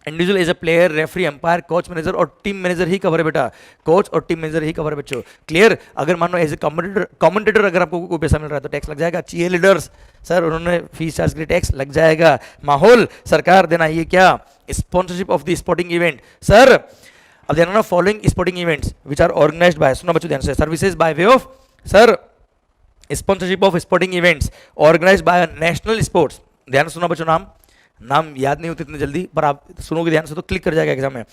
as a player, referee, umpire, coach, manager और टीम मैनेजर ही कवर है बेटा, कोच और टीम मैनेजर ही कवर है बच्चों। क्लियर, अगर मान लो एज ए कमेंटेटर अगर आपको कोई पैसा मिल रहा है तो टैक्स लग जाएगा। चीयर लीडर्स सर उन्होंने फीस चार्ज के लिए टैक्स लग जाएगा। माहौल सरकार देना ये क्या, sponsorship of the sporting event, sir अब ध्यान रखना following sporting events which are organized by, सुनो बच्चों ध्यान से, services by way of sir sponsorship of sporting events organized by national sports, ध्यान सुना बच्चों, नाम याद नहीं होते इतने जल्दी पर आप सुनोगे ध्यान से तो क्लिक कर जाएगा एग्जाम में,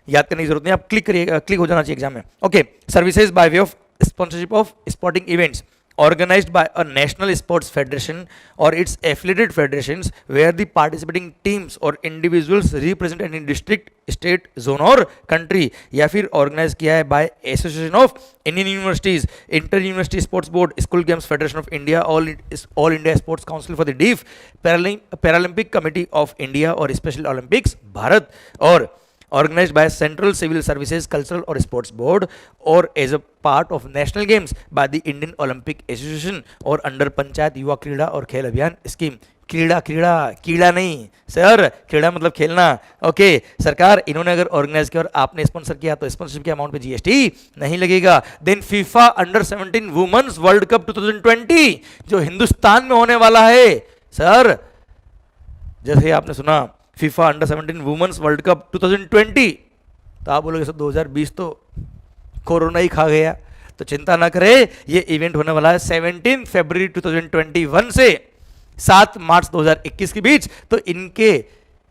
याद करने की जरूरत नहीं, आप क्लिक करिएगा, क्लिक हो जाना चाहिए एग्जाम में। Okay, services by way of sponsorship of sporting events organized by a national sports federation or its affiliated federations where the participating teams or individuals represent any district, state, zone और country, या फिर organize किया है by association of Indian universities, inter university sports board, school games federation of India, all India sports council for the deaf, Paralympic committee of India और special olympics भारत, और organized by Central Civil Services Cultural और Sports Board और as a part of National Games by the Indian Olympic Association और under पंचायत युवा क्रीड़ा और खेल अभियान स्कीम। कीड़ा नहीं सर, क्रीड़ा मतलब खेलना। ओके सरकार इन्होंने अगर ऑर्गेनाइज किया और आपने स्पॉन्सर किया तो स्पॉन्सरशिप के अमाउंट पे जीएसटी नहीं लगेगा। Then FIFA under 17 women's world cup 2020 जो हिंदुस्तान में होने वाला है, सर जैसे आपने सुना FIFA under 17 women's world cup 2020 तो आप बोलोगे सर 2020 तो कोरोना ही खा गया, तो चिंता ना करें, ये इवेंट होने वाला है 17 फरवरी 2021 से 7 मार्च 2021 के बीच। तो इनके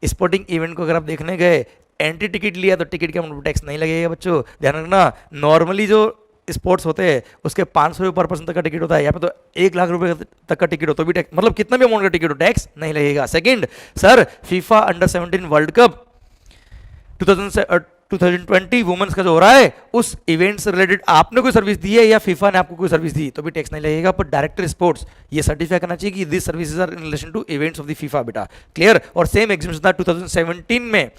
स्पोर्टिंग इवेंट को अगर आप देखने गए, एंट्री टिकट लिया तो टिकट का टैक्स नहीं लगेगा बच्चों, ध्यान रखना। नॉर्मली जो स्पोर्ट्स होते हैं उसके 500 पर पर्सन तक का टिकट होता है, यहाँ पे तो 1 लाख रुपए तक का टिकट हो तो भी टैक्स, मतलब कितना भी अमाउंट का टिकट हो टैक्स नहीं लगेगा। Second sir, FIFA under 17 world cup 2020 women's का जो हो रहा है, उस इवेंट से रिलेटेड आपने कोई सर्विस दी है या फीफा ने आपको कोई सर्विस दी तो भी टैक्स नहीं लगेगा। पर डायरेक्टर स्पोर्ट्स ये सर्टिफाई करना चाहिए कि this services are in relation to events of the FIFA, बेटा क्लियर। और सेम एग्जीबिशन था 2017 में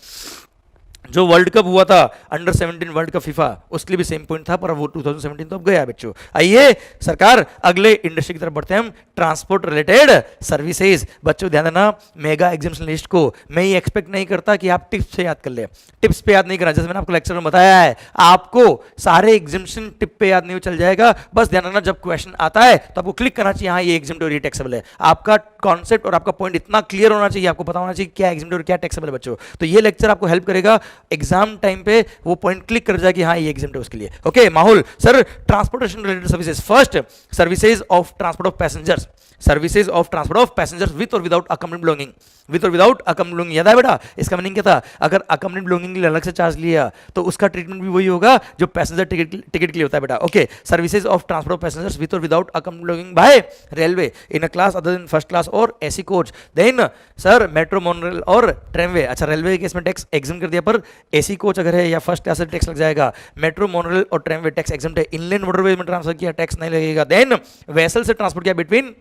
जो वर्ल्ड कप हुआ था, अंडर 17 वर्ल्ड कप फीफा, उसके लिए भी सेम पॉइंट था, पर वो 2017 तो अब गया बच्चों। आइए सरकार अगले इंडस्ट्री की तरफ बढ़ते हैं हम, ट्रांसपोर्ट रिलेटेड सर्विसेज। बच्चों ध्यान देना, मेगा एग्जामिनेशन लिस्ट को मैं ये एक्सपेक्ट नहीं करता कि आप टिप्स से याद कर ले, टिप्स पे याद नहीं करना, जैसे मैंने आपको लेक्चर में बताया है, आपको सारे एग्जामिनेशन टिप पे याद नहीं चल जाएगा। बस ध्यान रखना, जब क्वेश्चन आता है तो आपको क्लिक करना चाहिए, हाँ ये एग्जाम और ये टैक्सेबल है। आपका कॉन्सेप्ट और आपका पॉइंट इतना क्लियर होना चाहिए, आपको पता होना चाहिए क्या एग्जाम और क्या टैक्सेबल है बच्चों। तो ये लेक्चर आपको हेल्प करेगा एग्जाम टाइम पे वो पॉइंट क्लिक कर जाए कि हाँ ये एग्जाम है उसके लिए। ओके माहौल sir, transportation related services. First, services of transport of passengers, services of transport of passengers with और विदाउट अकम्पनीड बिलोंगिंग, विद और विदाउट अकम्पनीड बिलोंगिंग। याद है बेटा इसका मीनिंग क्या था? अगर अकम्पनीड बिलोंगिंग के लिए अलग से चार्ज लिया तो उसका ट्रीटमेंट भी वही होगा जो पैसेंजर टिकट के लिए होता है बेटा। Okay, services of transport of passengers with और without accompanied belonging by railway in a class other than first class और AC coach. Then sir, metro, monorail और ट्रेनवे। अच्छा, रेलवे के केस में टैक्स एग्जाम कर दिया, पर एसी कोच अगर है या फर्स्ट क्लास से टैक्स लग जाएगा। मेट्रो, मोनोरेल और ट्रेनवे टैक्स एग्जाम है। इनलैंड वाटरवेज में ट्रांसफर किया टैक्स नहीं लगेगा। देन वेसल से ट्रांसपोर्ट किया between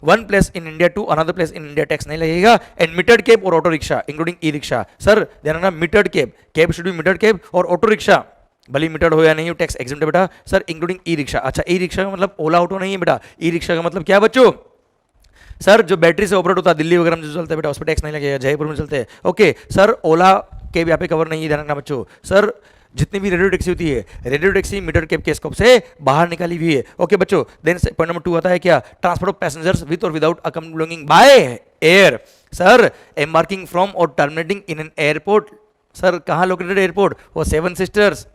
one place in India to another place in India, tax नहीं लगेगा। एंड मीटर्ड कैब और auto rickshaw including e rickshaw. Sir ध्यान रखना, metered cab, cab should be metered cab, और ऑटो रिक्शा भले मीटर्ड हो या नहीं हो टैक्स एग्जाम्प्ट है बेटा। Sir including e rickshaw. अच्छा, ई रिक्शा का मतलब ओला ऑटो नहीं है बेटा, ई रिक्शा का मतलब क्या है बच्चों? सर जो बैटरी से ऑपरेट होता है, दिल्ली वगैरह में जो चलता है बेटा, उस पर टैक्स नहीं लगेगा, जयपुर में चलते हैं। ओके सर, ओला कैब यहाँ पे कवर नहीं है, ध्यान रखना बच्चों। सर जितनी भी रेडियो टैक्सी होती है, रेडियो टैक्सी मीटर कैब के स्कोप से बाहर निकाली हुई है। ओके बच्चों, देन पॉइंट नंबर 2 आता है क्या? ट्रांसपोर्ट ऑफ पैसेंजर्स विद और without accompanied belonging by air. Sir embarking from और terminating in an airport. Sir कहाँ लोकेटेड एयरपोर्ट? वो सेवन सिस्टर्स,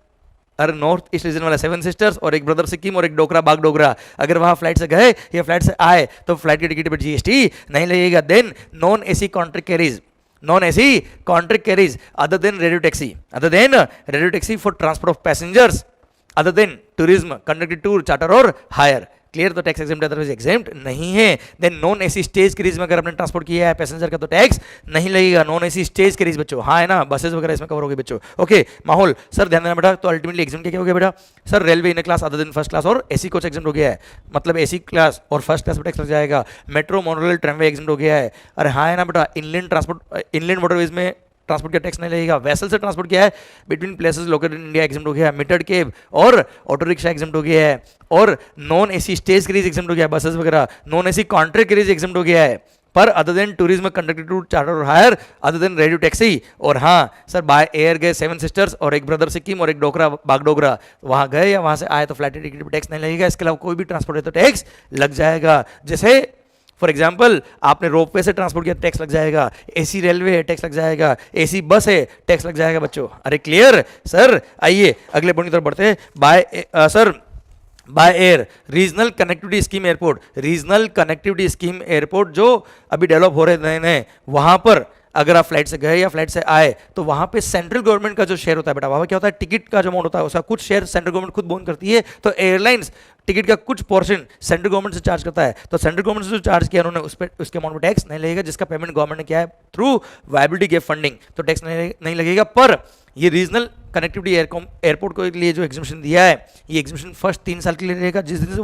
अरे नॉर्थ ईस्ट रीजन वाला सेवन सिस्टर्स, और एक ब्रदर सिक्किम और एक डोकरा बाग डोगरा। अगर वहां फ्लाइट से गए या फ्लाइट से आए तो फ्लाइट की टिकट पर जीएसटी नहीं लगेगा। Then non AC contract carriage, non AC contract carriage other than radio taxi, other than radio taxi for transport of passengers other than tourism, conducted tour, charter और हायर। क्लियर, तो टैक्स एग्जाम्प्ट अदरवाइज एग्जाम्प्ट नहीं है। Then non AC stage carriage में अगर आपने ट्रांसपोर्ट किया है पैसेंजर का तो टैक्स नहीं लगेगा। नॉन एसी स्टेज क्रीज बच्चों, हाँ है ना, बसेस वगैरह इसमें कवर हो गए बच्चों। ओके माहौल सर ध्यान देना बेटा, तो अल्टीमेटली एग्जाम क्या हो गया बेटा? Sir railway in class other than first class और एसी कोच एग्जाम हो गया है, मतलब एसी क्लास और फर्स्ट क्लास में टैक्स लग जाएगा। मेट्रो, मोनोरेल, ट्रेनवे एग्जाम हो गया है। अरे हाँ है ना बेटा, इनलैंड ट्रांसपोर्ट, इनलैंड वाटरवेज में ट्रांसपोर्ट का टैक्स नहीं लगेगा। वेसल से ट्रांसपोर्ट किया है between places located in India exempt हो गया है। मीटर्ड केब और ऑटो रिक्शा एग्जाम्प्ट हो गया है, और non AC stage carriage exempt हो गया है, बसेस वगैरह। Non AC contract carriage exempt हो गया है, पर other than tourism, conducted tour, charter और hire other than radio taxi. और हाँ सर, बाय एयर गए सेवन सिस्टर्स और एक ब्रदर सिक्किम और एक डोकरा बागडोगरा, वहाँ गए या वहाँ से आए तो फ्लाइट टिकट पर टैक्स नहीं लगेगा। इसके अलावा कोई भी ट्रांसपोर्ट है तो टैक्स लग जाएगा। जैसे फॉर एग्जाम्पल आपने रोपवे से ट्रांसपोर्ट किया टैक्स लग जाएगा, एसी रेलवे है टैक्स लग जाएगा, एसी बस है टैक्स लग जाएगा बच्चों। अरे क्लियर सर, आइए अगले पॉइंट की तरफ बढ़ते हैं। By air regional connectivity scheme airport, regional connectivity scheme airport जो अभी डेवलप हो रहे नए नए, वहां पर अगर आप फ्लाइट से गए या फ्लाइट से आए तो वहां पे सेंट्रल गवर्नमेंट का जो शेयर होता है बेटा, वहां क्या होता है, टिकट का जो अमाउंट होता है उसका कुछ शेयर सेंट्रल गवर्नमेंट खुद बोन करती है। तो एयरलाइंस टिकट का कुछ पोर्शन सेंट्रल गवर्नमेंट से चार्ज करता है, तो सेंट्रल गवर्नमेंट से जो चार्ज किया उन्होंने उस पर उसके अमाउंट में टैक्स नहीं लगेगा, जिसका पेमेंट गवर्नमेंट ने किया है थ्रू वायबिलिटी गैप फंडिंग, तो टैक्स नहीं लगेगा। पर ये रीजनल कनेक्टिविटी एयरपोर्ट को लिए जो एग्जीबिशन दिया है, ये एग्जीबिशन फर्स्ट 3 साल के लिए रहेगा। जिस दिन से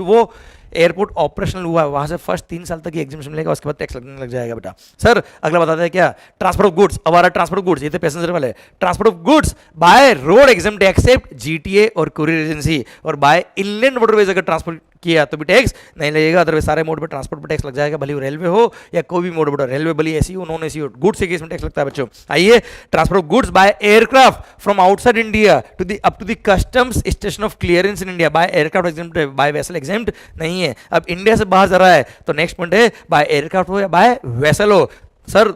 वो एयरपोर्ट ऑपरेशनल हुआ है वहां से फर्स्ट 3 साल तक ये एग्जीबिशन मिलेगा, उसके बाद टैक्स लगने लग जाएगा बेटा। सर अगला बताते हैं क्या? Transport of goods. अब आ रहा ट्रांसपोर्ट ऑफ गुड्स, ये तो पैसेंजर वाले। Transport of goods by road exempt except GTA और कुरियर एजेंसी, और बाय इनलैंड वाटरवेज अगर ट्रांसपोर्ट किया तो भी टैक्स नहीं लगेगा। अदरवाइज सारे मोड पे ट्रांसपोर्ट पे टैक्स लग जाएगा, भले वो रेलवे हो या कोई भी मोड, रेलवे भले एसी हो नॉन एसी हो, गुड्स के केस में टैक्स लगता है बच्चों। आइए, transport of goods by aircraft from outside India to the up to the customs station of clearance in India, by aircraft exempt, by vessel exempt नहीं है। अब इंडिया से बाहर जा रहा है तो नेक्स्ट पॉइंट है बाय एयरक्राफ्ट हो या बाय वेसल हो। सर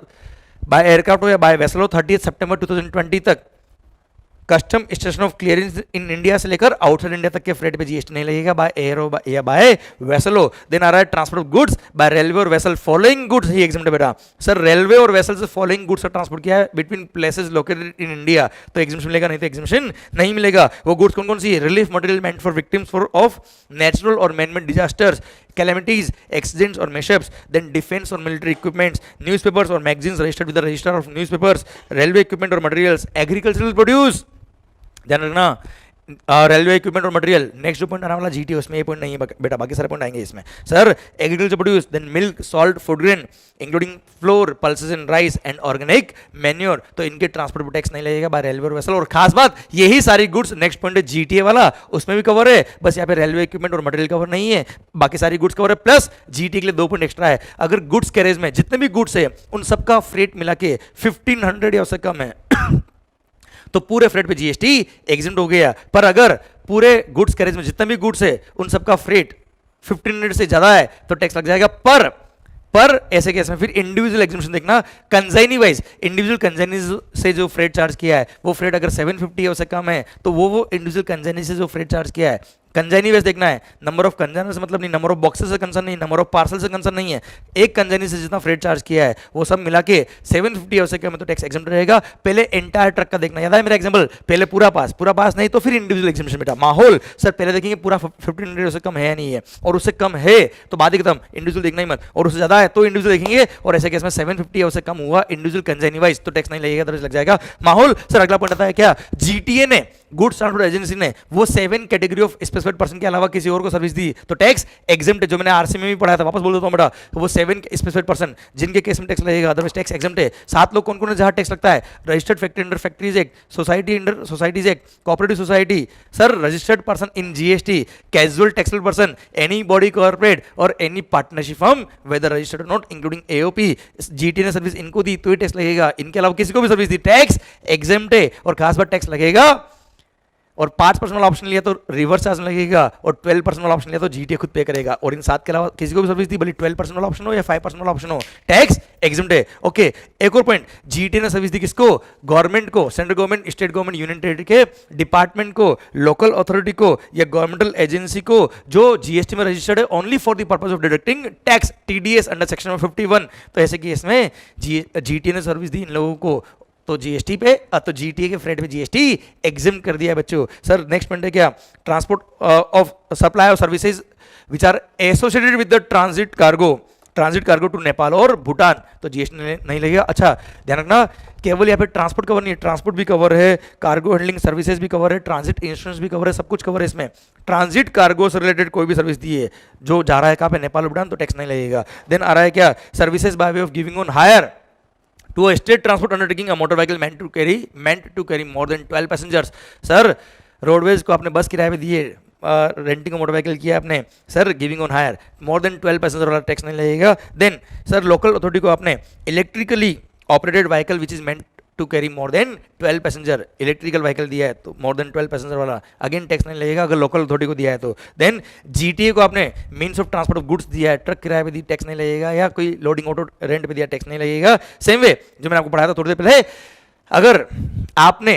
बाय एयरक्राफ्ट हो या बाय वेसल हो 30 सितंबर 2020 तक custom station of clearance in India से लेकर आउटसाइड इंडिया तक के फ्रेट पे जीएसटी नहीं लगेगा, बाय एयर हो या बाय वेसल हो। देन आ रहा है transport of goods bye railway और वेसल फॉलोइंग गुड्स ही एग्जाम है बेटा। सर रेलवे और वेसल से फॉलोइंग गुड्स का ट्रांसपोर्ट किया है between places located in India, तो एग्जाम मिलेगा, नहीं तो एग्जाम नहीं मिलेगा। वो गुड्स कौन कौन सी है? Relief material meant for victims for of नेचुरल और man made disasters, calamities, accidents or mishaps, then defense or military equipments, newspapers or magazines registered with the register of newspapers, railway equipment or materials, agricultural produce, ध्यान रखना, रेलवे इक्विपमेंट और मटेरियल। नेक्स्ट जो पॉइंट आने वाला जीटी उसमें ये पॉइंट नहीं है बेटा, बाकी सारे पॉइंट आएंगे इसमें। Sir agriculture produce, then milk, salt, food grain including flour, pulses and rice and organic manure, तो इनके ट्रांसपोर्ट पर टैक्स नहीं लगेगा बाय रेलवे और वेसल। और खास बात यही सारी गुड्स, नेक्स्ट पॉइंट है जीटीए वाला, उसमें भी कवर है, बस यहाँ पे रेलवे इक्विपमेंट और मटेरियल कवर नहीं है, बाकी सारी गुड्स कवर है। प्लस जीटीए के लिए 2 पॉइंट एक्स्ट्रा है, अगर गुड्स कैरेज में जितने भी गुड्स है उन सबका फ्रेट मिला के 1500 या उससे कम है तो पूरे फ्रेट पे जीएसटी एग्जिम्ट हो गया। पर अगर पूरे गुड्स कैरेज में जितने भी गुड्स है उन सबका फ्रेट 1500 से ज्यादा है तो टैक्स लग जाएगा। पर ऐसे केस में फिर इंडिविजुअल एग्जिबिशन देखना, कंजाइनी वाइज इंडिविजुअल कंजाइनी से जो फ्रेट चार्ज किया है वो फ्रेट अगर 750 या उससे कम है तो वो इंडिविजुअल कंजाइनी से जो फ्रेट चार्ज किया है, कंजाइनी वेज देखना है, नंबर ऑफ कंजाइनर से मतलब नहीं, नंबर ऑफ बॉक्सेस से कंसर्न नहीं, नंबर ऑफ पार्सल से कंसर्न नहीं है, एक कंजाइनी से जितना फ्रेट चार्ज किया है वो सब मिला के 750 या उससे कम है तो टैक्स एग्जम्प्ट रहेगा। पहले एंटायर ट्रक का देखना, याद है मेरा एग्जांपल, पहले पूरा पास नहीं तो फिर इंडिविजुअल एग्जामिनेशन बेटा। माहौल सर पहले देखेंगे पूरा 1500 उससे कम है या नहीं है, और उससे कम है तो बात एकदम इंडिविजुअल देखना ही मत, और उससे ज्यादा है तो इंडिविजुअल देखेंगे, और ऐसे केस में 750 या उससे कम हुआ इंडिविजुअल कंजाइनी वाइज तो टैक्स नहीं लगेगा, तो लग जाएगा। माहौल सर अगला पॉइंट आता है क्या, जीटीए ने, गुड्स ट्रांसपोर्ट एजेंसी ने वो 7 कैटेगरी ऑफ स्पेसिफाइड पर्सन के अलावा किसी और को सर्विस दी तो टैक्स एग्जम्प्ट है। जो मैंने आरसी में भी पढ़ाया था, वापस बोल देता हूं बेटा, तो वो 7 स्पेसिफाइड पर्सन जिनके केस में टैक्स लगेगा, अदरवाइज टैक्स एग्जम्प्ट है। 7 लोग कौन कौन है जहां टैक्स लगता है, registered factory under factories act, society under societies act, cooperative society, sir registered person in GST, casual taxable person, any body corporate और any partnership firm whether registered not including AOP. GT ने सर्विस इनको दी तो ही टैक्स लगेगा, इनके अलावा किसी को भी सर्विस दी टैक्स एग्जम्प्ट है, और खास बात टैक्स लगेगा। और 5% वाला ऑप्शन लिया तो रिवर्स चार्ज लगेगा, और 12% वाला ऑप्शन लिया तो जीटीए खुद पे करेगा, और इन 7 के अलावा किसी को भी सर्विस दी, भले 12% वाला ऑप्शन हो या 5% वाला ऑप्शन हो, टैक्स एग्जम्प्ट है। ओके, एक और पॉइंट, जीटीए ने सर्विस दी किसको, गवर्नमेंट को, central government, state government, union territory के डिपार्टमेंट को, लोकल अथॉरिटी को या गवर्नमेंटल एजेंसी को जो जीएसटी में रजिस्टर्ड है only for the purpose of deducting tax TDS under section 51। तो ऐसे केस में जीटीए ने सर्विस दी इन लोगों को तो जीएसटी पे, तो जीटीए के फ्रेट पे जीएसटी एग्जिम्ट कर दिया बच्चों। सर नेक्स्ट पॉइंट है क्या, transport of supply of services which are associated with the transit cargo to Nepal और भूटान, तो जीएसटी नहीं लगेगा। अच्छा ध्यान रखना, केवल यहाँ पे ट्रांसपोर्ट कवर नहीं है, ट्रांसपोर्ट भी कवर है, कार्गो हैंडलिंग सर्विसेज भी कवर है, ट्रांजिट इंश्योरेंस भी कवर है, सब कुछ कवर है इसमें। ट्रांजिट कार्गो से रिलेटेड कोई भी सर्विस दी है जो जा रहा है कहाँ पे, नेपाल भूटान, तो टैक्स नहीं लगेगा। देन आ रहा है क्या, services by way of giving on hire to a state transport undertaking a motor vehicle meant to carry more than 12 passengers। Sir roadways को आपने बस किराए पे दिए, रेंटिंग मोटर व्हीकल किया आपने, sir giving on hire more than 12 passenger वाला टैक्स नहीं लगेगा। देन सर लोकल अथॉरिटी को आपने electrically operated vehicle which is meant to carry more than 12 passenger, electrical vehicle दिया है तो मोर देन 12 पैसेंजर वाला अगेन टैक्स नहीं लगेगा अगर लोकल अथॉरिटी को दिया है तो। देन जीटीए को आपने means of transport of goods दिया है, ट्रक किराए पे दी टैक्स नहीं लगेगा, या कोई लोडिंग ऑटो रेंट पे दिया टैक्स नहीं लगेगा। सेम वे जो मैंने आपको पढ़ाया था थोड़ी देर पहले, अगर आपने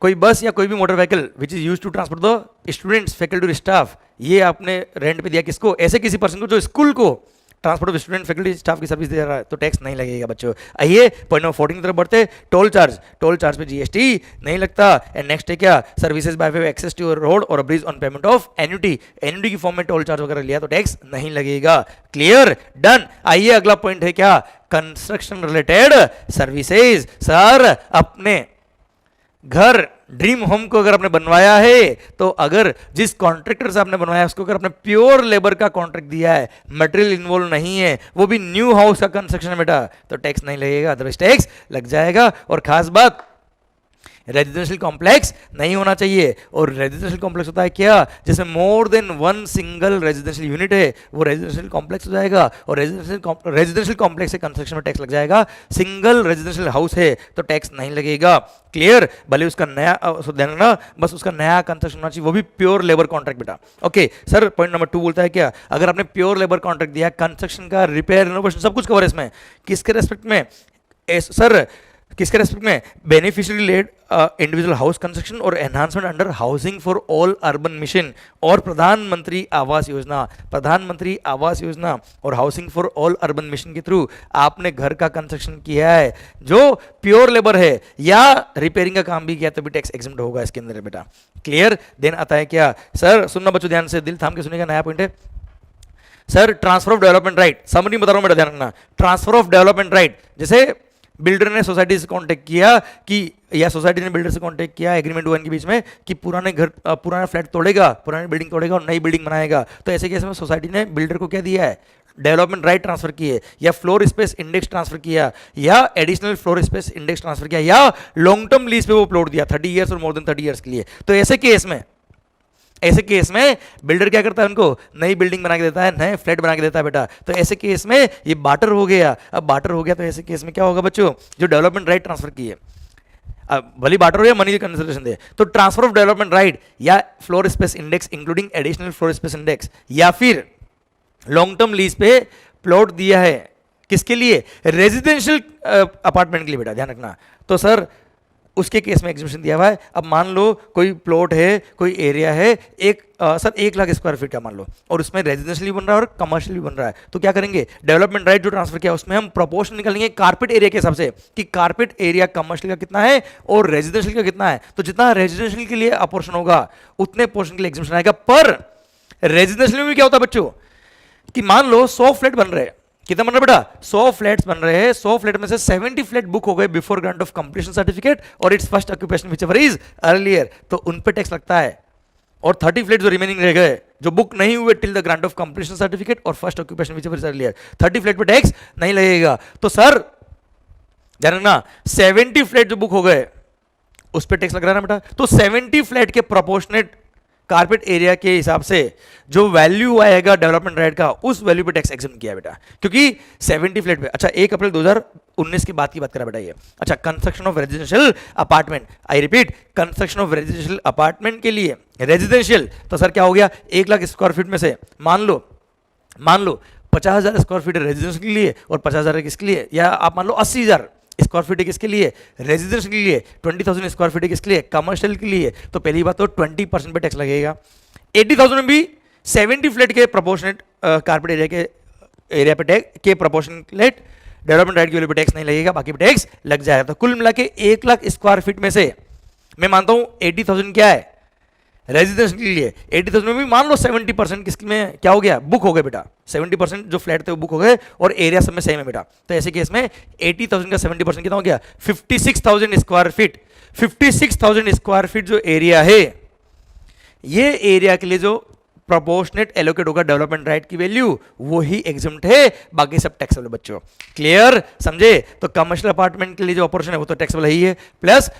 कोई बस या कोई भी motor vehicle which is use to transport the students, faculty और स्टाफ, ये आपने रेंट पे दिया किसको, ऐसे किसी पर्सन को जो स्कूल को transport of student faculty staff की सर्विस दे रहा है तो टैक्स नहीं लगेगा बच्चों। आइए पॉइंट नंबर 14 की तरफ बढ़ते, टोल चार्ज पे जीएसटी नहीं लगता। एंड नेक्स्ट है क्या, services by way access to road और bridge on payment of annuity की फॉर्म में टोल चार्ज वगैरह लिया तो टैक्स नहीं लगेगा। Clear, done. आइए अगला पॉइंट है क्या, कंस्ट्रक्शन रिलेटेड सर्विसेज। सर अपने घर ड्रीम होम को अगर आपने बनवाया है तो अगर जिस कॉन्ट्रैक्टर से आपने बनवाया उसको अगर आपने प्योर लेबर का कॉन्ट्रैक्ट दिया है, मटेरियल इन्वॉल्व नहीं है, वो भी न्यू हाउस का कंस्ट्रक्शन है बेटा, तो टैक्स नहीं लगेगा, अदरवाइज टैक्स लग जाएगा। और खास बात, रेजिडेंशियल कॉम्प्लेक्स नहीं होना चाहिए, और रेजिडेंशियल कॉम्प्लेक्स होता है क्या, जैसे more than one single residential unit है वो रेजिडेंशियल कॉम्प्लेक्स हो जाएगा, और रेजिडेंशियल कॉम्प्लेक्स से कंस्ट्रक्शन में टैक्स लग जाएगा। सिंगल रेजिडेंशियल हाउस है तो टैक्स नहीं लगेगा। क्लियर, भले उसका नया देना, बस उसका नया कंस्ट्रक्शन होना चाहिए, वो भी प्योर लेबर कॉन्ट्रैक्ट बेटा। ओके सर, पॉइंट नंबर 2 बोलता है क्या, अगर आपने प्योर लेबर कॉन्ट्रैक्ट दिया, कंस्ट्रक्शन का रिपेयर रिनोवेशन सब कुछ कवर है इसमें, किसके रेस्पेक्ट में, सर किसके रेस्पेक्ट में? Beneficiary led individual house construction और enhancement under housing for all urban mission और प्रधानमंत्री आवास योजना। प्रधानमंत्री आवास योजना और housing for all urban mission के थ्रू आपने घर का कंस्ट्रक्शन किया है जो प्योर लेबर है या रिपेयरिंग का काम भी किया तो भी टैक्स एग्जम्प्ट होगा इसके अंदर बेटा। क्लियर? देन आता है क्या सर, सुनना बच्चों ध्यान से, दिल थाम के सुनिएगा, नया पॉइंट है sir. Transfer of development right, summary बता रहा हूं बेटा, ध्यान रखना। ट्रांसफर ऑफ डेवलपमेंट राइट, जैसे बिल्डर ने सोसाइटी से कांटेक्ट किया कि, या सोसाइटी ने बिल्डर से कांटेक्ट किया, एग्रीमेंट हुआ इनके बीच में कि पुराने घर पुराना फ्लैट तोड़ेगा, पुरानी बिल्डिंग तोड़ेगा और नई बिल्डिंग बनाएगा, तो ऐसे केस में सोसाइटी ने बिल्डर को क्या दिया है? डेवलपमेंट राइट ट्रांसफर किए, या फ्लोर स्पेस इंडेक्स ट्रांसफर किया, या additional floor space index transfer किया, या लॉन्ग टर्म लीज पे वो प्लॉट दिया 30 ईयर्स और मोर देन 30 ईयर्स के लिए। तो ऐसे केस में बिल्डर क्या करता है? उनको नई बिल्डिंग बना के देता है, नए फ्लैट बना के देता है बेटा। तो ऐसे केस में ये बार्टर हो गया। अब बार्टर हो गया तो ऐसे केस में क्या होगा बच्चों? जो डेवलपमेंट राइट ट्रांसफर किए, अब भली बार्टर हो या मनी की कंसिडरेशन दे, तो ट्रांसफर ऑफ डेवलपमेंट राइट या floor space index including additional floor space index, या फिर लॉन्ग टर्म लीज पे प्लॉट दिया है, किसके लिए? रेजिडेंशियल अपार्टमेंट के लिए बेटा, ध्यान रखना। तो सर उसके केस में एग्जीबिशन दिया हुआ है। अब मान लो कोई प्लॉट है, कोई एरिया है, सर 1 लाख स्क्वायर फीट का मान लो, और उसमें रेजिडेंशियल भी बन रहा है और कमर्शियल भी बन रहा है, तो क्या करेंगे? डेवलपमेंट राइट जो ट्रांसफर किया उसमें हम प्रोपोर्शन निकालेंगे कारपेट एरिया के हिसाब से कि कारपेट एरिया कमर्शियल का कितना है और रेजिडेंशियल का कितना है। तो जितना रेजिडेंशियल के लिए अपोर्शन होगा उतने पोर्शन के लिए एग्जीबिशन आएगा। पर रेजिडेंशियल में भी क्या होता है बच्चों कि मान लो 100 फ्लैट बन रहे हैं, कितना बन रहा है बेटा? 100 फ्लैट्स बन रहे हैं। 100 फ्लैट में से 70 फ्लैट बुक हो गए before grant of completion certificate और its first occupation whichever is earlier, तो उन पे टैक्स लगता है। और 30 फ्लैट जो रिमेनिंग रह गए, जो बुक नहीं हुए till the grant of completion certificate और first occupation whichever is earlier, 30 flat पे टैक्स नहीं लगेगा। तो सर ध्यान रखना, 70 फ्लैट जो बुक हो गए उस पर टैक्स लग रहा है ना बेटा। तो 70 फ्लैट के प्रोपोर्शनेट कारपेट एरिया के हिसाब से जो वैल्यू आएगा डेवलपमेंट राइट का, उस वैल्यू पे टैक्स एग्जम्प्ट किया बेटा, क्योंकि 70 फ्लैट पे। अच्छा 1 अप्रैल 2019 की बात करा बेटा ये। अच्छा construction of residential apartment, I repeat, construction of residential apartment के लिए रेजिडेंशियल, तो सर क्या हो गया? 1 लाख स्क्वायर फीट में से मान लो 50,000 स्क्वायर फीट रेजिडेंशियल के लिए और 50,000 किसके लिए, या आप मान लो 80,000 स्क्वायर फीट किसके लिए? रेजिडेंशियल के लिए। 20,000 स्क्वायर फीट किसके लिए? कमर्शियल के लिए। तो पहली बात तो 20% पे टैक्स लगेगा। 80,000 में भी 70 फ्लैट के प्रोपोर्शनेट कारपेट एरिया के एरिया पे टैक्स के प्रोपोर्शनेट डेवलपमेंट राइट की वैल्यू पे टैक्स नहीं लगेगा, बाकी पे टैक्स लग जाएगा। तो कुल मिला के 1 लाख स्क्वायर फीट में से मैं मानता हूं 80,000 क्या है? रेजिडेंशियल के लिए। 80,000 में भी मान लो 70% किसकी में क्या हो गया? बुक हो गए बेटा। 70% जो फ्लैट थे वो बुक हो गए और एरिया सब में सेम है बेटा। तो ऐसे केस में 80,000 का 70% कितना हो गया? 56,000 स्क्वायर फीट। 56,000 स्क्वायर फीट जो एरिया है, ये एरिया के लिए जो प्रोपोर्शनेट एलोकेट होगा डेवलपमेंट राइट की वैल्यू, वो ही एग्जम्प्ट है, बाकी सब टैक्सेबल बच्चों। क्लियर? समझे? तो कमर्शियल अपार्टमेंट के लिए जो अपोर्शन है वो तो टैक्सेबल ही है, प्लस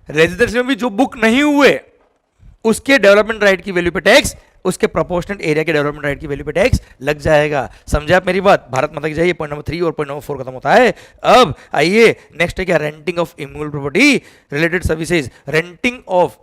रेजिडेंशियल में भी जो बुक नहीं हुए उसके डेवलपमेंट राइट की वैल्यू पे टैक्स, उसके प्रोपोर्शनेट एरिया के डेवलपमेंट राइट की वैल्यू पे टैक्स लग जाएगा। समझे आप मेरी बात? भारत माता की जय। पॉइंट नंबर 3 और पॉइंट नंबर 4 खत्म होता है। अब आइए नेक्स्ट है क्या? Renting of immovable property related services. Renting of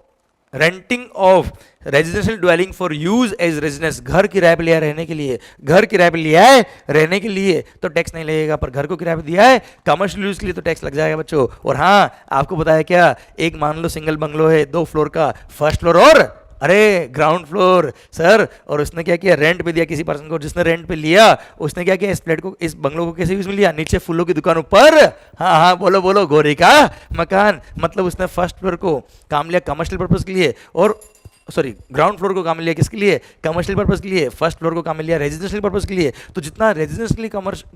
residential dwelling for use as residence, घर किराए पे लिया रहने के लिए, घर किराए पे लिया है रहने के लिए तो टैक्स नहीं लगेगा, पर घर को किराए पे दिया है कमर्शियल यूज के लिए तो टैक्स लग जाएगा बच्चों। और हाँ आपको बताया क्या, एक मान लो सिंगल बंगलो है 2 फ्लोर का, फर्स्ट फ्लोर और ग्राउंड फ्लोर सर, और उसने क्या किया? रेंट पे दिया किसी पर्सन को। जिसने रेंट पे लिया उसने क्या किया? इस फ्लैट को, इस बंगलो को कैसे यूज में लिया? नीचे फूलों की दुकान, ऊपर हाँ बोलो गोरी का मकान। मतलब उसने फर्स्ट फ्लोर को काम लिया कमर्शियल पर्पज के लिए, और सॉरी ग्राउंड फ्लोर को काम लिया किसके लिए? कमर्शियल पर्पज के लिए। फर्स्ट फ्लोर को काम लिया रेजिडेंशियल पर्पज के लिए। तो जितना रेजिडेंशियल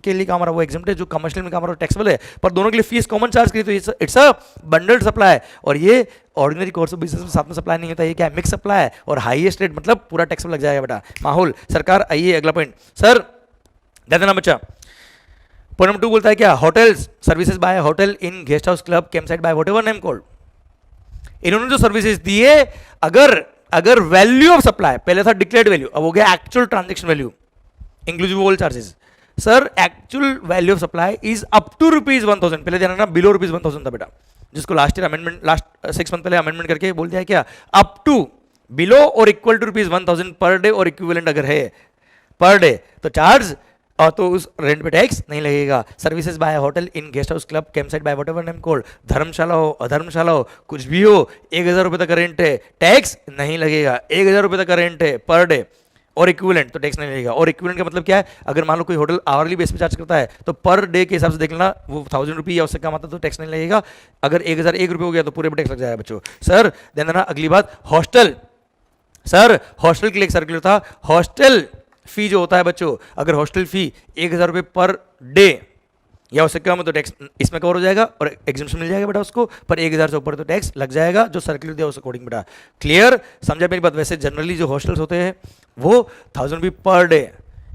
के लिए काम रहा वो एग्जम्प्ट है, जो कमर्शियल में काम रहा वो टैक्सेबल है, पर दोनों के लिए फीस कॉमन चार्ज करी, तो इट्स अ बंडल्ड सप्लाई। और ये ऑर्डिनरी कोर्स ऑफ बिजनेस में साथ में सप्लाई नहीं होता, ये क्या? मिक्स सप्लाई है, और हाईएस्ट रेट मतलब पूरा टैक्सेबल लग जाएगा बेटा। माहौल सरकार। आइए अगला पॉइंट सर, ध्यान देना बच्चा। पॉइंट नंबर 2 बोलता है क्या? Hotels services by hotel in guest house club camp site bye whatever name called. इन्होंने जो सर्विसेज दी है, अगर वैल्यू ऑफ सप्लाई, पहले था डिक्लेयर्ड वैल्यू, अब हो गया actual transaction value inclusive all charges. Sir actual value of supply is up to ₹1,000। पहले ध्यान रखना बिलो ₹1,000 था बेटा, जिसको last year amendment, last 6 month पहले अमेंडमेंट करके बोल दिया है क्या? अप टू बिलो और इक्वल टू ₹1,000 पर डे और इक्विवेलेंट अगर है पर डे तो चार्ज तो उस रेंट पे टैक्स नहीं लगेगा। Services by hotel in guest house club camp site by whatever name code, dharamshala हो अधर्मशाला हो कुछ भी हो, 1,000 रुपये तक का रेंट है, टैक्स नहीं लगेगा। 1,000 रुपये तक का रेंट है पर डे और इक्विवेलेंट, तो टैक्स नहीं लगेगा। और इक्विवेलेंट का मतलब क्या है, अगर मान लो कोई होटल आवरली बेस पे चार्ज करता है तो पर डे के हिसाब से देख लेना, वो 1,000 रुपये या उससे कम आता तो टैक्स नहीं लगेगा। अगर 1,001 रुपये हो गया तो पूरे पे टैक्स लग जाएगा बच्चों। सर ध्यान देना, अगली बात हॉस्टल। सर हॉस्टल के लिए एक सर्कुलर था, हॉस्टल फी जो होता है बच्चों, अगर हॉस्टल फी 1,000 रुपये पर डे या उससे कम है तो टैक्स इसमें कवर हो जाएगा और एग्जेम्पशन मिल जाएगा बेटा उसको, पर 1,000 से ऊपर तो टैक्स लग जाएगा जो सर्कुलर दिया उस अकॉर्डिंग बेटा। क्लियर, समझा मेरी बात। वैसे जनरली जो हॉस्टल्स होते हैं वो 1,000 रुपये पर डे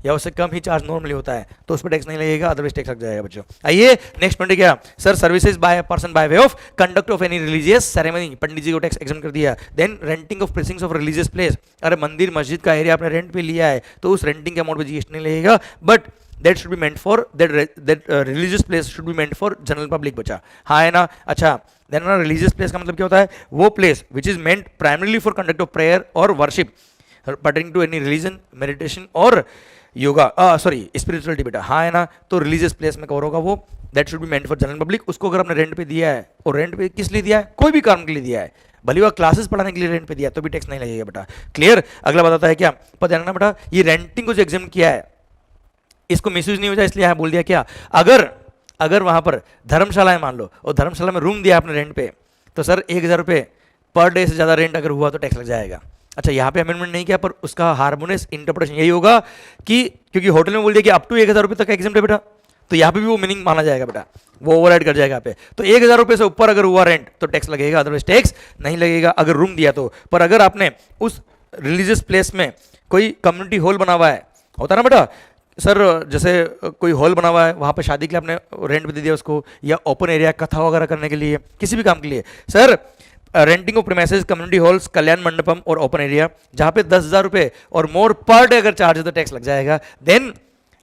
या उससे कम ही चार्ज नॉर्मली होता है, तो उस पर टैक्स नहीं लगेगा, अदरवाइज टैक्स लग जाएगा बच्चों। आइए नेक्स्ट पॉइंट क्या, sir services by person by way of conduct of any religious ceremony, pandit ji को टैक्स एग्जम्प्ट कर दिया। Then renting of precincts of religious place, अरे मंदिर मस्जिद का एरिया आपने रेंट पे लिया है तो उस रेंटिंग के अमाउंट पे जीएसटी नहीं लगेगा, but that should be meant for that religious place should be meant for general public बचा। हाँ है ना। अच्छा देन ना, रिलीजियस प्लेस का मतलब क्या होता है, वो place which is meant primarily for conduct of prayer और worship pertaining to any religion meditation और योगा, सॉरी स्पिरिचुअलिटी बेटा। हाँ है ना, तो रिलीजियस प्लेस में कवर होगा वो, that should be meant for general public. उसको अगर आपने रेंट पे दिया है, और रेंट पे किस लिए दिया है, कोई भी कारण के लिए दिया है, भले वह क्लासेस पढ़ाने के लिए रेंट पे दिया तो भी टैक्स नहीं लगेगा बेटा। क्लियर। अगला बताता है क्या, पर जानना बेटा, ये रेंटिंग को जो एग्जाम किया है इसको मिसयूज नहीं हो जाए इसलिए यहाँ बोल दिया क्या, अगर वहां पर धर्मशाला है मान लो और धर्मशाला में रूम दिया आपने रेंट पे, तो सर 1,000 रुपये पर डे से ज़्यादा रेंट अगर हुआ तो टैक्स लग जाएगा। अच्छा यहाँ पे अमेंडमेंट नहीं किया, पर उसका हार्मोनियस इंटरप्रिटेशन यही होगा कि क्योंकि होटल में बोल दिया कि अप टू 1,000 रुपये तक एग्जाम है बेटा, तो यहाँ पे भी वो मीनिंग माना जाएगा बेटा, वो ओवरराइड कर जाएगा यहाँ पे। तो 1,000 रुपये से ऊपर अगर हुआ रेंट तो टैक्स लगेगा, अदरवाइज टैक्स नहीं लगेगा अगर रूम दिया तो। पर अगर आपने उस रिलीजियस प्लेस में कोई कम्युनिटी हॉल बना हुआ है, होता ना बेटा, सर जैसे कोई हॉल बना हुआ है वहाँ पे शादी के लिए आपने रेंट पे दे दिया उसको, या ओपन एरिया कथा वगैरह करने के लिए, किसी भी काम के लिए, sir renting of premises community halls kalyana mandapam और ओपन एरिया जहाँ पे 10,000 रुपये और मोर पर डे अगर चार्ज है तो टैक्स लग जाएगा। देन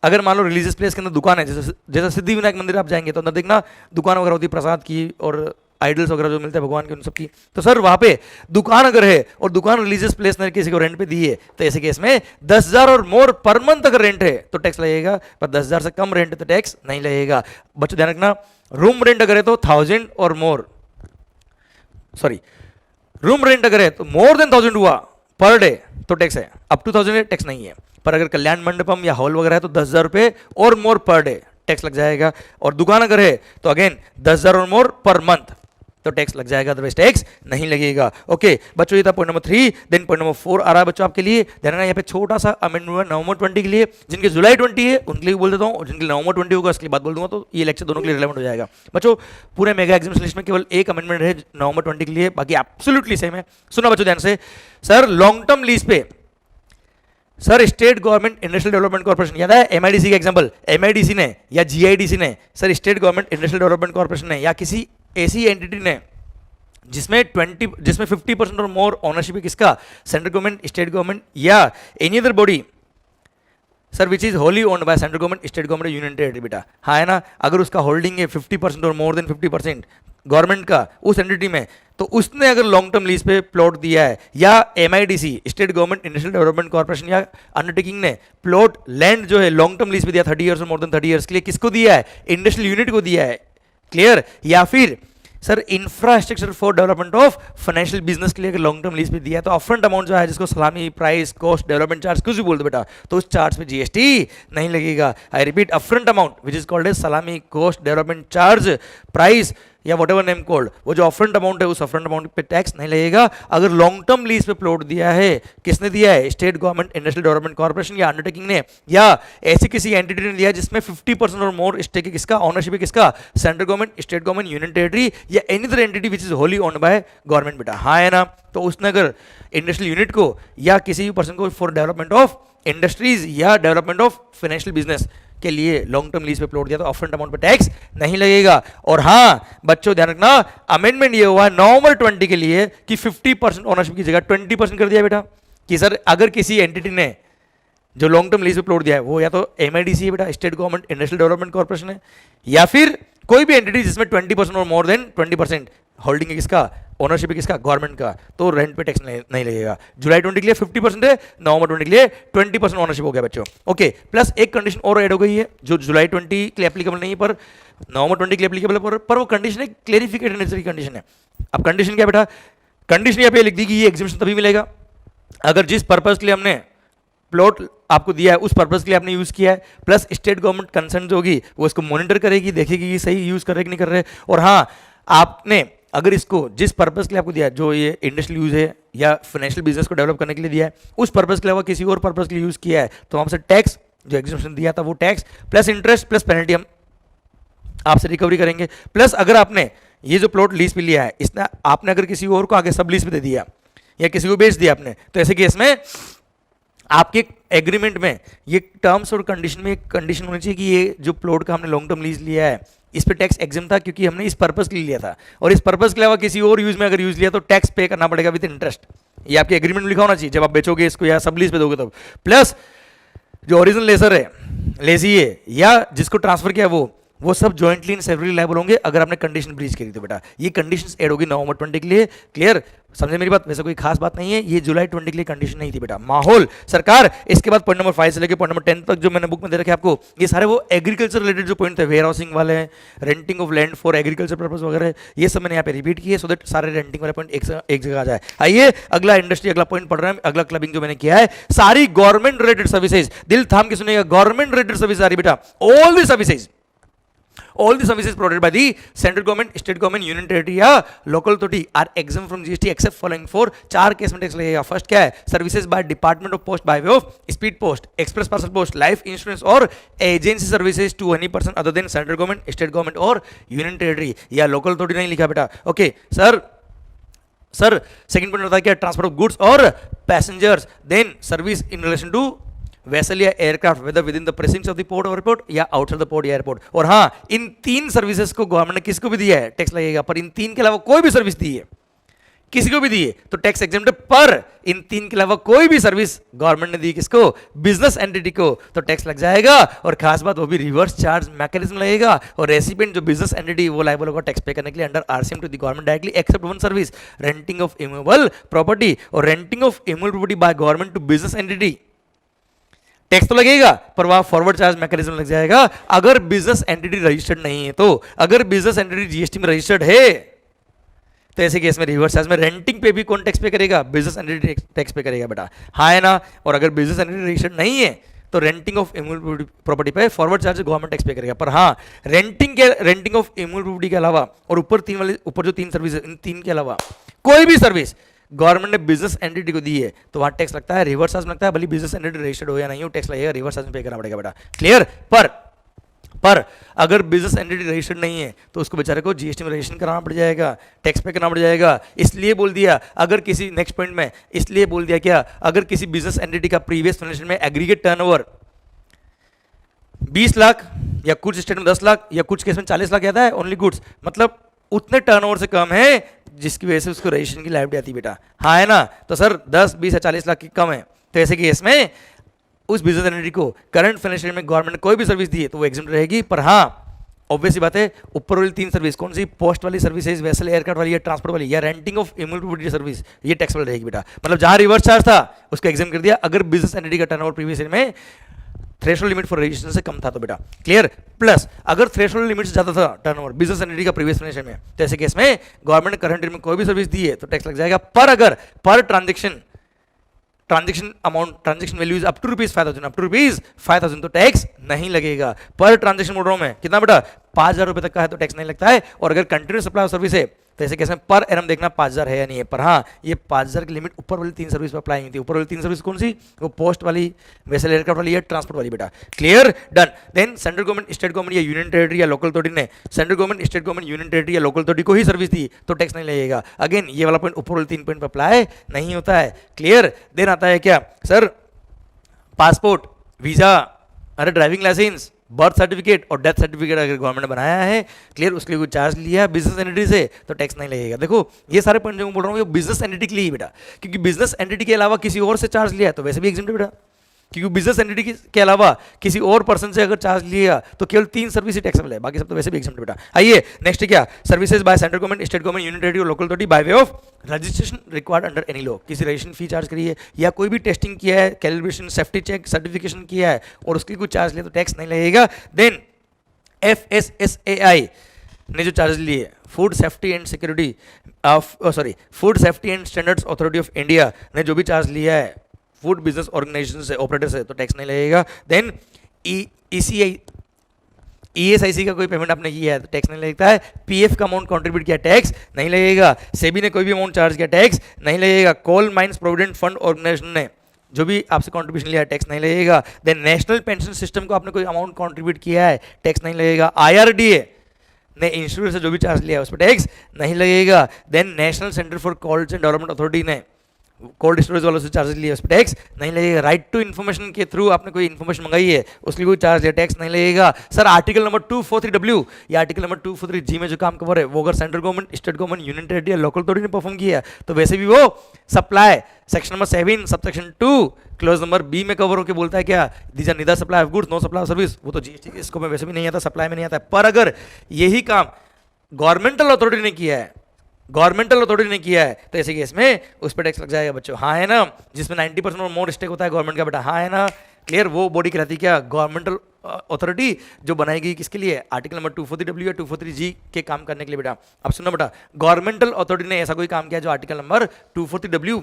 अगर मान लो रिलीजियस प्लेस के अंदर दुकान है, जैसे सिद्धि विनायक मंदिर आप जाएंगे तो अंदर देखना दुकान वगैरह होती है प्रसाद की और आइडल्स वगैरह जो मिलते हैं भगवान के उन सब की, तो सर वहाँ पे दुकान अगर है और दुकान रिलीजियस प्लेस ने किसी को रेंट पे दी है तो ऐसे केस में 10,000 और मोर पर मंथ अगर रेंट है तो टैक्स लगेगा, पर 10,000 से कम रेंट है तो टैक्स नहीं लगेगा। बच्चों ध्यान रखना, रूम रेंट अगर है तो 1,000 और मोर, सॉरी रूम रेंट अगर है तो मोर देन 1,000 हुआ पर डे तो टैक्स है, अप टू 1,000 टैक्स नहीं है। पर अगर कल्याण मंडपम या हॉल वगैरह है तो 10,000 रुपये और मोर पर डे टैक्स लग जाएगा, और दुकान अगर है तो अगेन 10,000 और मोर पर मंथ तो टैक्स लग जाएगा, अदरवाइज टैक्स नहीं लगेगा। ओके बच्चों, ये था point number 3। Then point number 4 आ रहा है बच्चों आपके लिए, ध्यान रखना यहाँ पे छोटा सा अमेंडमेंट हुआ नवंबर 20 के लिए, जिनके जुलाई 20 है उनके लिए बोल देता हूँ, और जिनके नवंबर 20 होगा उसके बाद बोल दूंगा, तो ये लेक्चर दोनों के लिए रिलेवेंट हो जाएगा। बच्चों पूरे मेगा एग्जामिनेशन लिस्ट में केवल एक अमेंडमेंट है नवंबर 20 के लिए, बाकी एब्सोल्युटली सेम है। सुना बच्चों ध्यान से, सर लॉन्ग टर्म लीज पे sir state government industrial development corporation, याद है एमआईडीसी का एग्जांपल, एमआईडीसी ने या जीआईडीसी ने, sir state government industrial development corporation ने या किसी ऐसी एंटिटी ने जिसमें 50% और मोर ओनरशिप है किसका, सेंट्रल गवर्नमेंट, स्टेट गवर्नमेंट या any other body sir which is wholly owned bye central government, state government, union territory बेटा। हाँ है ना, अगर उसका होल्डिंग है 50% और मोर देन 50% गवर्नमेंट का उस एंटिटी में, तो उसने अगर लॉन्ग टर्म लीज पे प्लॉट दिया है, या MIDC state government industrial development corporation या अंडरटेकिंग ने प्लॉट लैंड जो है लॉन्ग टर्म लीज पे दिया 30 ईयर्स और मोर देन 30 ईयर्स के लिए, किसको दिया है, इंडस्ट्रियल यूनिट को दिया है। क्लियर। या फिर sir infrastructure for development of financial business के लिए अगर लॉन्ग टर्म लीज पे दिया है, तो अपफ्रंट अमाउंट जो है जिसको सलामी, प्राइस, कॉस्ट, डेवलपमेंट चार्ज कुछ भी बोल दो बेटा, तो उस चार्ज पे जीएसटी नहीं लगेगा। I repeat, upfront amount which is called as सलामी, कॉस्ट, डेवलपमेंट चार्ज, प्राइस या वट एवर नेम कॉल्ड, वो जो अपफ्रंट अमाउंट है उस अपफ्रंट अमाउंट पे टैक्स नहीं लगेगा। अगर लॉन्ग टर्म लीज पे प्लॉट दिया है, किसने दिया है, state government industrial development corporation या अंडरटेकिंग ने, या ऐसी किसी एंटिटी ने लिया जिसमें 50% और मोर स्टेक है किसका, ओनरशिप है किसका, central government, state government, union territory या any other entity which is wholly owned by government बेटा। हाँ है ना, तो उसने अगर इंडस्ट्रियल यूनिट को या किसी भी पर्सन को फॉर डेवलपमेंट ऑफ इंडस्ट्रीज या डेवलपमेंट ऑफ फाइनेंशियल बिजनेस के लिए लॉन्ग टर्म लीज पे प्लॉट दिया तो अपफ्रंट अमाउंट पे टैक्स नहीं लगेगा। और हाँ बच्चों ध्यान रखना, अमेंडमेंट ये हुआ नवंबर 20 के लिए कि 50% ओनरशिप की जगह 20% कर दिया बेटा, कि सर अगर किसी एंटिटी ने जो लॉन्ग टर्म लीज पे प्लॉट दिया है वो या तो एमआईडीसी है बेटा, state government industrial development corporation है, या फिर कोई भी एंटिटी जिसमें 20% और मोर देन 20% होल्डिंग है किसका, ओनरशिप है किसका, गवर्नमेंट का, तो रेंट पे टैक्स नहीं लगेगा। जुलाई 20 के लिए 50% है, नवंबर 20 के लिए 20% ओनरशिप हो गया बच्चों। ओके, प्लस एक कंडीशन और ऐड हो गई है जो जुलाई 20 के लिए एप्लीकेबल नहीं है पर नवंबर 20 के लिए एप्लीकेबल है, पर वो कंडीशन है क्लेरिफिकेशन नेचर की कंडीशन है। अब कंडीशन क्या बेटा, कंडीशन यहाँ पे लिख दी कि ये एग्जीबिशन तभी मिलेगा अगर जिस पर्पज के लिए हमने प्लॉट आपको दिया है उस पर्पज के लिए आपने यूज किया है, प्लस स्टेट गवर्नमेंट कंसर्न होगी वो इसको मॉनिटर करेगी, देखेगी कि सही यूज कर रहे कि नहीं कर रहे। और हाँ, आपने अगर इसको जिस पर्पज के लिए आपको दिया है, जो ये इंडस्ट्रियल यूज है या फाइनेंशियल बिजनेस को डेवलप करने के लिए दिया है, उस पर्पज के अलावा किसी और पर्पज के लिए यूज किया है, तो हमसे टैक्स जो एग्जीबिशन दिया था वो tax plus interest plus penalty हम आपसे रिकवरी करेंगे। प्लस अगर आपने ये जो प्लॉट लीज पे लिया है इसने आपने अगर किसी और को आगे सब लीज पे दे दिया या किसी को बेच दिया आपने, तो ऐसे केस में आपके एग्रीमेंट में ये टर्म्स और कंडीशन में एक कंडीशन होनी चाहिए कि ये जो प्लॉट का हमने लॉन्ग टर्म लीज लिया है इस पे टैक्स एग्जाम था क्योंकि हमने इस पर्पस के लिए लिया था, और इस पर्पस के अलावा किसी और यूज में अगर यूज लिया तो टैक्स पे करना पड़ेगा विद इंटरेस्ट। ये आपके एग्रीमेंट में लिखा होना चाहिए जब आप बेचोगे इसको या सब लीज पे दोगे तब। प्लस जो ओरिजिनल लेसर है, लेजी है या जिसको ट्रांसफर किया वो सब जॉइंटली एंड सेवरली लायबल होंगे अगर आपने कंडीशन ब्रीच करी तो बेटा ये कंडीशंस ऐड होगी नवंबर 20 के लिए। क्लियर, समझे मेरी बात? वैसे कोई खास बात नहीं है, ये जुलाई 20 के लिए कंडीशन नहीं थी बेटा। माहौल सरकार, इसके बाद पॉइंट नंबर 5 से लेकर पॉइंट नंबर 10 तक जो मैंने बुक में दे रखे आपको, ये सारे वो एग्रीकल्चर रिलेटेड जो पॉइंट थे, वेयर हाउसिंग वाले, renting of land for agriculture purpose वगैरह, ये सब मैंने यहाँ पे रिपीट किए सो दैट सारे रेंटिंग वाले पॉइंट एक जगह आ जाए। आइए अगला इंडस्ट्री, अगला पॉइंट पढ़ रहे हैं। अगला क्लबिंग जो मैंने किया है, सारी गवर्नमेंट रिलेटेड सर्विसेज, दिल थाम के सुनिएगा, गवर्नमेंट रिलेटेड सर्विस आ रही बेटा। All the services, all the services provided by the central government, state government, union territory या local authority are exempt from GST except following for। 4 case में टैक्स लगेगा। फर्स्ट क्या है, services by department of post by way of speed post, express parcel post, life insurance और agency services to any person other than central government, state government और यूनियन टेरिटरी या लोकल अथॉरिटी नहीं लिखा बेटा। ओके सर, सेकंड पॉइंट होता है क्या, ट्रांसपोर्ट ऑफ गुड्स और passengers, then service in relation to vessel या aircraft whether with in the precincts of the port और एयरपोर्ट या आउटसाइड द पोर्ट या एयरपोर्ट। और हाँ, इन 3 सर्विसेज को गवर्नमेंट ने किसको भी दिया है टैक्स लगेगा, पर इन 3 के अलावा कोई भी सर्विस दी है, किसी को भी दी है तो टैक्स एग्जेम्प्ट। पर इन 3 के अलावा कोई भी सर्विस गवर्नमेंट ने दी किसको, बिजनेस एंटिटी को, तो टैक्स लग जाएगा। और खास बात वो भी रिवर्स चार्ज मैकेनिज्म लगेगा, और रेसिपिएंट जो बिजनेस एंटिटी वो लायबल होगा टैक्स पे करने के लिए under RCM to the government directly except one service, renting of immovable property. और renting of immovable property by government to business entity tax तो लगेगा पर वहां फॉरवर्ड चार्ज मैकेनिज्म लग जाएगा अगर बिजनेस एंटिटी रजिस्टर्ड नहीं है। तो अगर बिजनेस एंटिटी जीएसटी में रजिस्टर्ड है तो ऐसे केस में रिवर्स चार्ज में रेंटिंग पे भी कौन टैक्स पे करेगा, बिजनेस एंटिटी टैक्स पे करेगा बेटा, हाँ है ना। और अगर बिजनेस एंटिटी रजिस्टर्ड नहीं है तो रेंटिंग ऑफ इमूवेबल प्रॉपर्टी पे फॉरवर्ड चार्ज गवर्नमेंट टैक्स पे करेगा। पर हाँ, रेंटिंग ऑफ इमूवेबल प्रॉपर्टी के अलावा और ऊपर जो 3 सर्विस, इन 3 के अलावा कोई भी सर्विस गवर्नमेंट ने बिजनेस एंटिटी को दी है तो वहां टैक्स लगता है, रिवर्स चार्ज लगता है, भले बिजनेस एंटिटी रजिस्टर्ड हो या नहीं हो टैक्स लगेगा, रिवर्स चार्ज पे करना पड़ेगा बेटा। क्लियर। पर अगर बिजनेस एंटिटी रजिस्टर्ड नहीं है तो उसको बेचारे को जीएसटी में रजिस्ट्रेशन कराना पड़ जाएगा, टैक्स पे करना पड़ जाएगा। इसलिए बोल दिया अगर किसी, नेक्स्ट पॉइंट में इसलिए बोल दिया क्या, अगर किसी बिजनेस एंटिटी का प्रीवियस फाइनेंशियल में एग्रीगेट टर्नओवर 20 लाख या कुछ स्टेट में 10 लाख या कुछ केस में 40 लाख आता है ओनली गुड्स, मतलब उतने टर्नओवर से कम है जिसकी वजह से उसको रजिस्ट्रेशन की लायबिलिटी आती है बेटा, हाँ है ना। तो सर 10, 20 या 40 लाख की कम है तो ऐसे केस में उस बिजनेस एंटिटी को करंट फाइनेंशियल में गवर्नमेंट ने कोई भी सर्विस दी है तो वो एग्जम्प्ट रहेगी। पर हाँ, ऑब्वियस सी बात है, ऊपर वाली 3 सर्विस कौन सी, पोस्ट वाली सर्विसेज, वेसल एयरक्राफ्ट वाली या ट्रांसपोर्ट वाली या renting of immovable property service, ये टैक्स वाली रहेगी बेटा। मतलब जहां रिवर्स चार्ज था उसको एग्जाम कर दिया अगर बिजनेस एंटिटी का टर्नओवर प्रीवियस ईयर में थ्रेशोल्ड लिमिट फॉर रजिस्ट्रेशन से कम था तो बेटा। क्लियर। प्लस अगर थ्रेशोल्ड लिमिट से ज्यादा था टर्नओवर बिजनेस एंटिटी का प्रीवियस फाइनेंशियल में तो ऐसे केस में गवर्नमेंट ने करंट ईयर में कोई भी सर्विस दी है तो टैक्स लग जाएगा। पर अगर पर transaction amount, transaction value is up to ₹5,000 तो टैक्स नहीं लगेगा। पर ट्रांजेक्शन बोल रहा हूं मैं, कितना बेटा, 5,000 रुपए तक का है तो टैक्स नहीं लगता है। और अगर कंटिन्यूस सप्लाई ऑफ सर्विस है तो ऐसे केस में पर एनम देखना 5,000 है या नहीं है। पर हाँ, ये 5,000 की लिमिट ऊपर वाली 3 सर्विस पर अप्लाई हुई थी। ऊपर वाली 3 सर्विस कौन सी, वो पोस्ट वाली, वेसल एयरक्राफ्ट वाली या ट्रांसपोर्ट वाली बेटा। Clear, done. Then central government, state government या यूनियन टेरिटरी या लोकल अथॉरिटी ने, central government, state government, union territory या लोकल अथॉरिटी को ही सर्विस दी तो टैक्स नहीं लगेगा। अगेन ये वाला पॉइंट ऊपर वाले 3 पॉइंट पर अप्लाई नहीं होता है। क्लियर। देन आता है क्या सर, पासपोर्ट, वीजा, अरे ड्राइविंग लाइसेंस, बर्थ सर्टिफिकेट और डेथ सर्टिफिकेट अगर गवर्नमेंट ने बनाया है, क्लियर, उसके लिए कोई चार्ज लिया बिजनेस एंटिटी से तो टैक्स नहीं लगेगा। देखो ये सारे पॉइंट जो मैं बोल रहा हूँ ये बिजनेस एंटिटी के लिए ही बेटा, क्योंकि बिजनेस एंटिटी के अलावा किसी और से चार्ज लिया है तो वैसे भी एग्जम्प्ट है बेटा। क्योंकि बिजनेस एंटिटी के अलावा किसी और पर्सन से अगर चार्ज लिया तो केवल 3 सर्विस ही टैक्सेबल है, बाकी सब तो वैसे भी एग्जम्प्ट बेटा। आइए नेक्स्ट क्या, services by central government, state government, union territory और local authority by way of registration required under any law. किसी रजिस्ट्रेशन फी चार्ज करी है या कोई भी टेस्टिंग किया है, कैलिब्रेशन, सेफ्टी चेक, सर्टिफिकेशन किया है और उसके कुछ चार्ज लिया तो टैक्स नहीं लगेगा। देन FSSAI ने जो चार्ज लिए, food safety and security food safety and standards authority of India ने जो भी चार्ज लिया है फूड बिजनेस ऑर्गेनाइजेशन से, ऑपरेटर से, तो टैक्स नहीं लगेगा। देन ESIC का कोई पेमेंट आपने किया है तो टैक्स नहीं लगता है। PF का अमाउंट कंट्रीब्यूट किया, टैक्स नहीं लगेगा। सेबी ने कोई भी अमाउंट चार्ज किया, टैक्स नहीं लगेगा। Coal mines provident fund organisation ने जो भी आपसे कंट्रीब्यूशन लिया, टैक्स नहीं लगेगा। देन नेशनल पेंशन सिस्टम को आपने कोई अमाउंट कंट्रीब्यूट किया है, टैक्स नहीं लगेगा। IRDA ने इंश्योरेंस से जो भी चार्ज लिया है उस पर टैक्स नहीं लगेगा। Then national centre for cold chain development authority ने कोल्ड स्टोरेज वालों से चार्जेस लिए, उस पर टैक्स नहीं लगेगा। राइट टू इन्फॉर्मेशन के थ्रू आपने कोई इन्फॉर्मेशन मंगाई है, उसके लिए कोई चार्ज लिया, टैक्स नहीं लगेगा। सर आर्टिकल नंबर 243W या आर्टिकल नंबर 243G में जो काम कवर है वो अगर central government, state government, union territory या लोकल अथॉरिटी ने परफॉर्म किया तो वैसे भी वो supply section number 7 subsection 2 clause number B में कवर होकर बोलता है क्या, these are neither supply of goods no supply of service. वो तो GST के स्कोप में वैसे भी नहीं आता, सप्लाई में नहीं आता है। पर अगर यही काम गवर्नमेंटल अथॉरिटी ने किया है, गवर्नमेंटल अथॉरिटी ने किया है तो ऐसे केस में उस पर टैक्स लग जाएगा बच्चों। हाँ है ना, जिसमें 90% और मोर स्टेक होता है गवर्नमेंट का बेटा, हाँ है ना, क्लियर। वो बॉडी कहलाती है क्या, गवर्नमेंटल अथॉरिटी, जो बनाई गई किसके लिए, आर्टिकल नंबर 243W या 243G के काम करने के लिए बेटा। अब सुनो बेटा, गवर्नमेंटल अथॉरिटी ने ऐसा कोई काम किया जो आर्टिकल नंबर 243W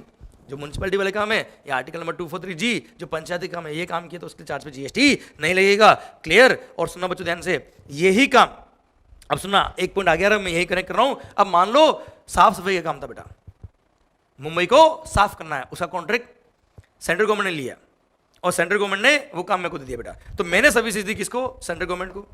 जो म्यूनसिपैलिटी वाले काम है या आर्टिकल नंबर 243G जो पंचायती काम है, ये काम किया तो उसके चार्ज पे GST नहीं लगेगा, क्लियर। और सुनना बच्चों ध्यान से, यही काम, अब सुनना एक पॉइंट आ गया, मैं यही कनेक्ट कर रहा हूं। अब मान लो साफ सफाई का काम था बेटा, मुंबई को साफ करना है, उसका कॉन्ट्रैक्ट सेंट्रल गवर्नमेंट ने लिया और सेंट्रल गवर्नमेंट ने वो काम मेरे को दे दिया बेटा, तो मैंने सर्विसेज दी किसको, सेंट्रल गवर्नमेंट को।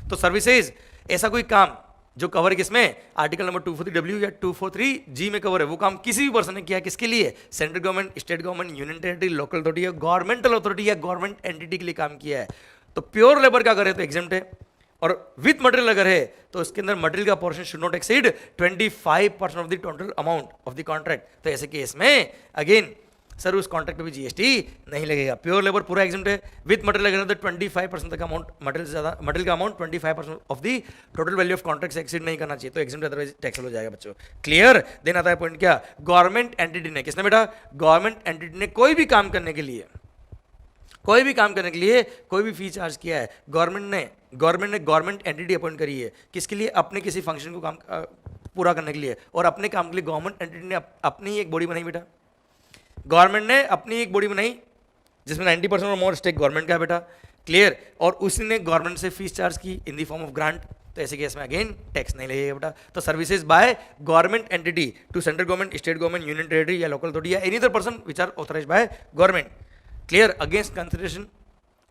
तो सर्विसेज ऐसा कोई काम जो कवर है किसमें, आर्टिकल नंबर 243W या 243G में कवर है, वो काम किसी भी पर्सन ने किया, किसके लिए, central government, state government, union territory, local authority या गवर्नमेंटल अथॉरिटी या गवर्नमेंट एंटिटी के लिए काम किया है। तो प्योर लेबर का अगर है तो एग्जेम्प्ट है, और विथ मटेरियल अगर है तो इसके अंदर मटेरियल का portion should not exceed 25% of the total amount of the contract. तो ऐसे केस में अगेन सर उस कॉन्ट्रैक्ट पे भी GST नहीं लगेगा। प्योर लेबर पूरा एग्जेम्प्ट है, विथ मटेरियल अगर तो 25% तक अमाउंट, मटेरियल से ज़्यादा, मटेरियल का amount 25% of the total value of contract से एक्सीड नहीं करना चाहिए, तो एग्जेम्प्ट, अदरवाइज टैक्सेबल हो जाएगा बच्चों, क्लियर। देन आता है पॉइंट क्या, गवर्नमेंट एंटिटी ने, किसने बेटा, गवर्नमेंट एंटिटी ने कोई भी काम करने के लिए, कोई भी काम करने के लिए कोई भी फी चार्ज किया है, गवर्नमेंट ने गवर्नमेंट एंटिटी अपॉइंट करी है, किसके लिए, अपने किसी फंक्शन को काम पूरा करने के लिए, और अपने काम के लिए गवर्नमेंट एंटिटी ने अपनी ही एक बॉडी बनाई बेटा, गवर्नमेंट ने अपनी एक बॉडी बनाई जिसमें 90% और मोर स्टेक गवर्नमेंट का है बेटा, क्लियर। और उसी ने गवर्नमेंट से फीस चार्ज की इन द फॉर्म ऑफ ग्रांट, तो ऐसे केस में अगेन टैक्स नहीं लगेगा बेटा। तो services by government entity to central government, state government, union territory या लोकल अथॉरिटी या any other person which are authorised by government, clear, against consideration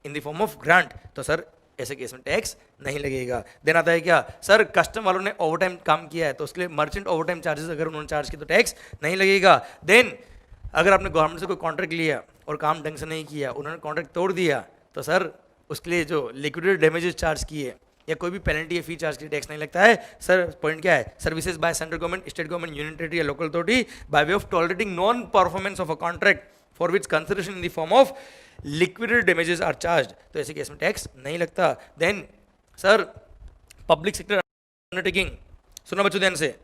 in the form of grant, तो सर ऐसे केस में टैक्स नहीं लगेगा। देन आता है क्या, सर कस्टम वालों ने ओवरटाइम काम किया है तो उसके लिए मर्चेंट ओवरटाइम चार्जेस अगर उन्होंने चार्ज किया तो टैक्स नहीं लगेगा। देन अगर आपने गवर्नमेंट से कोई कॉन्ट्रैक्ट लिया और काम ढंग से नहीं किया, उन्होंने कॉन्ट्रैक्ट तोड़ दिया, तो सर उसके लिए जो लिक्विडेटेड डैमेजेस चार्ज किए या कोई भी पेनल्टी या फी चार्ज की टैक्स नहीं लगता है। सर पॉइंट क्या है, services by central government, state government, union territory या local authority by way of tolerating non performance of a contract for which consideration in the form of liquidated damages are charge, तो ऐसे केस में टैक्स नहीं लगता। Then sir public sector undertaking, सुना बच्चों ध्यान से,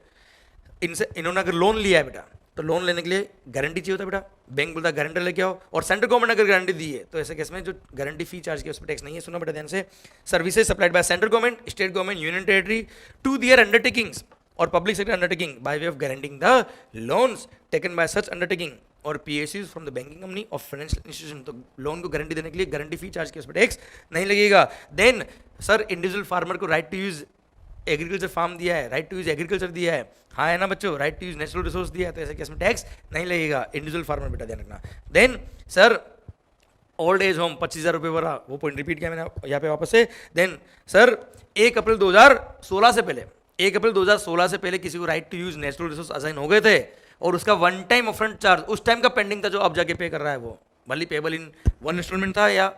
इनसे इन्होंने अगर लोन लिया है बेटा तो लोन लेने के लिए गारंटी चाहिए होता है बेटा, बैंक बोलता है गारंटर लेके आओ, और सेंट्रल गवर्नमेंट अगर गारंटी दी है तो ऐसे केस में जो गारंटी फी चार्ज की उस पर टैक्स नहीं है। सुना बेटा ध्यान से, services supplied by central government, state government, union territory to their undertakings और public sector undertaking by way of guaranteeing the loans taken by such undertaking और PSUs from the banking company of financial institution, तो लोन को गारंटी देने के लिए गारंटी फी चार्ज की उस पर टैक्स नहीं लगेगा। देन सर इंडिविजुअल फार्मर को right to use agriculture farm दिया है, राइट टू यूज एग्रीकल्चर दिया है, हाँ है ना बच्चों, right to use natural resource दिया है, तो ऐसे केस में टैक्स नहीं लगेगा, इंडिविजुअल फार्मर बेटा ध्यान रखना। Then sir old age home 25,000 रुपये वाला, वो पॉइंट रिपीट किया मैंने यहाँ पे वापस से। देन सर 1 अप्रैल 2016 से पहले, 1 अप्रैल 2016 से पहले किसी को right to use natural resource assign हो गए थे और उसका वन टाइम अपफ्रंट चार्ज उस टाइम का पेंडिंग था जो अब जाके पे कर रहा है, वो भले पेबल इन वन इंस्टॉलमेंट था या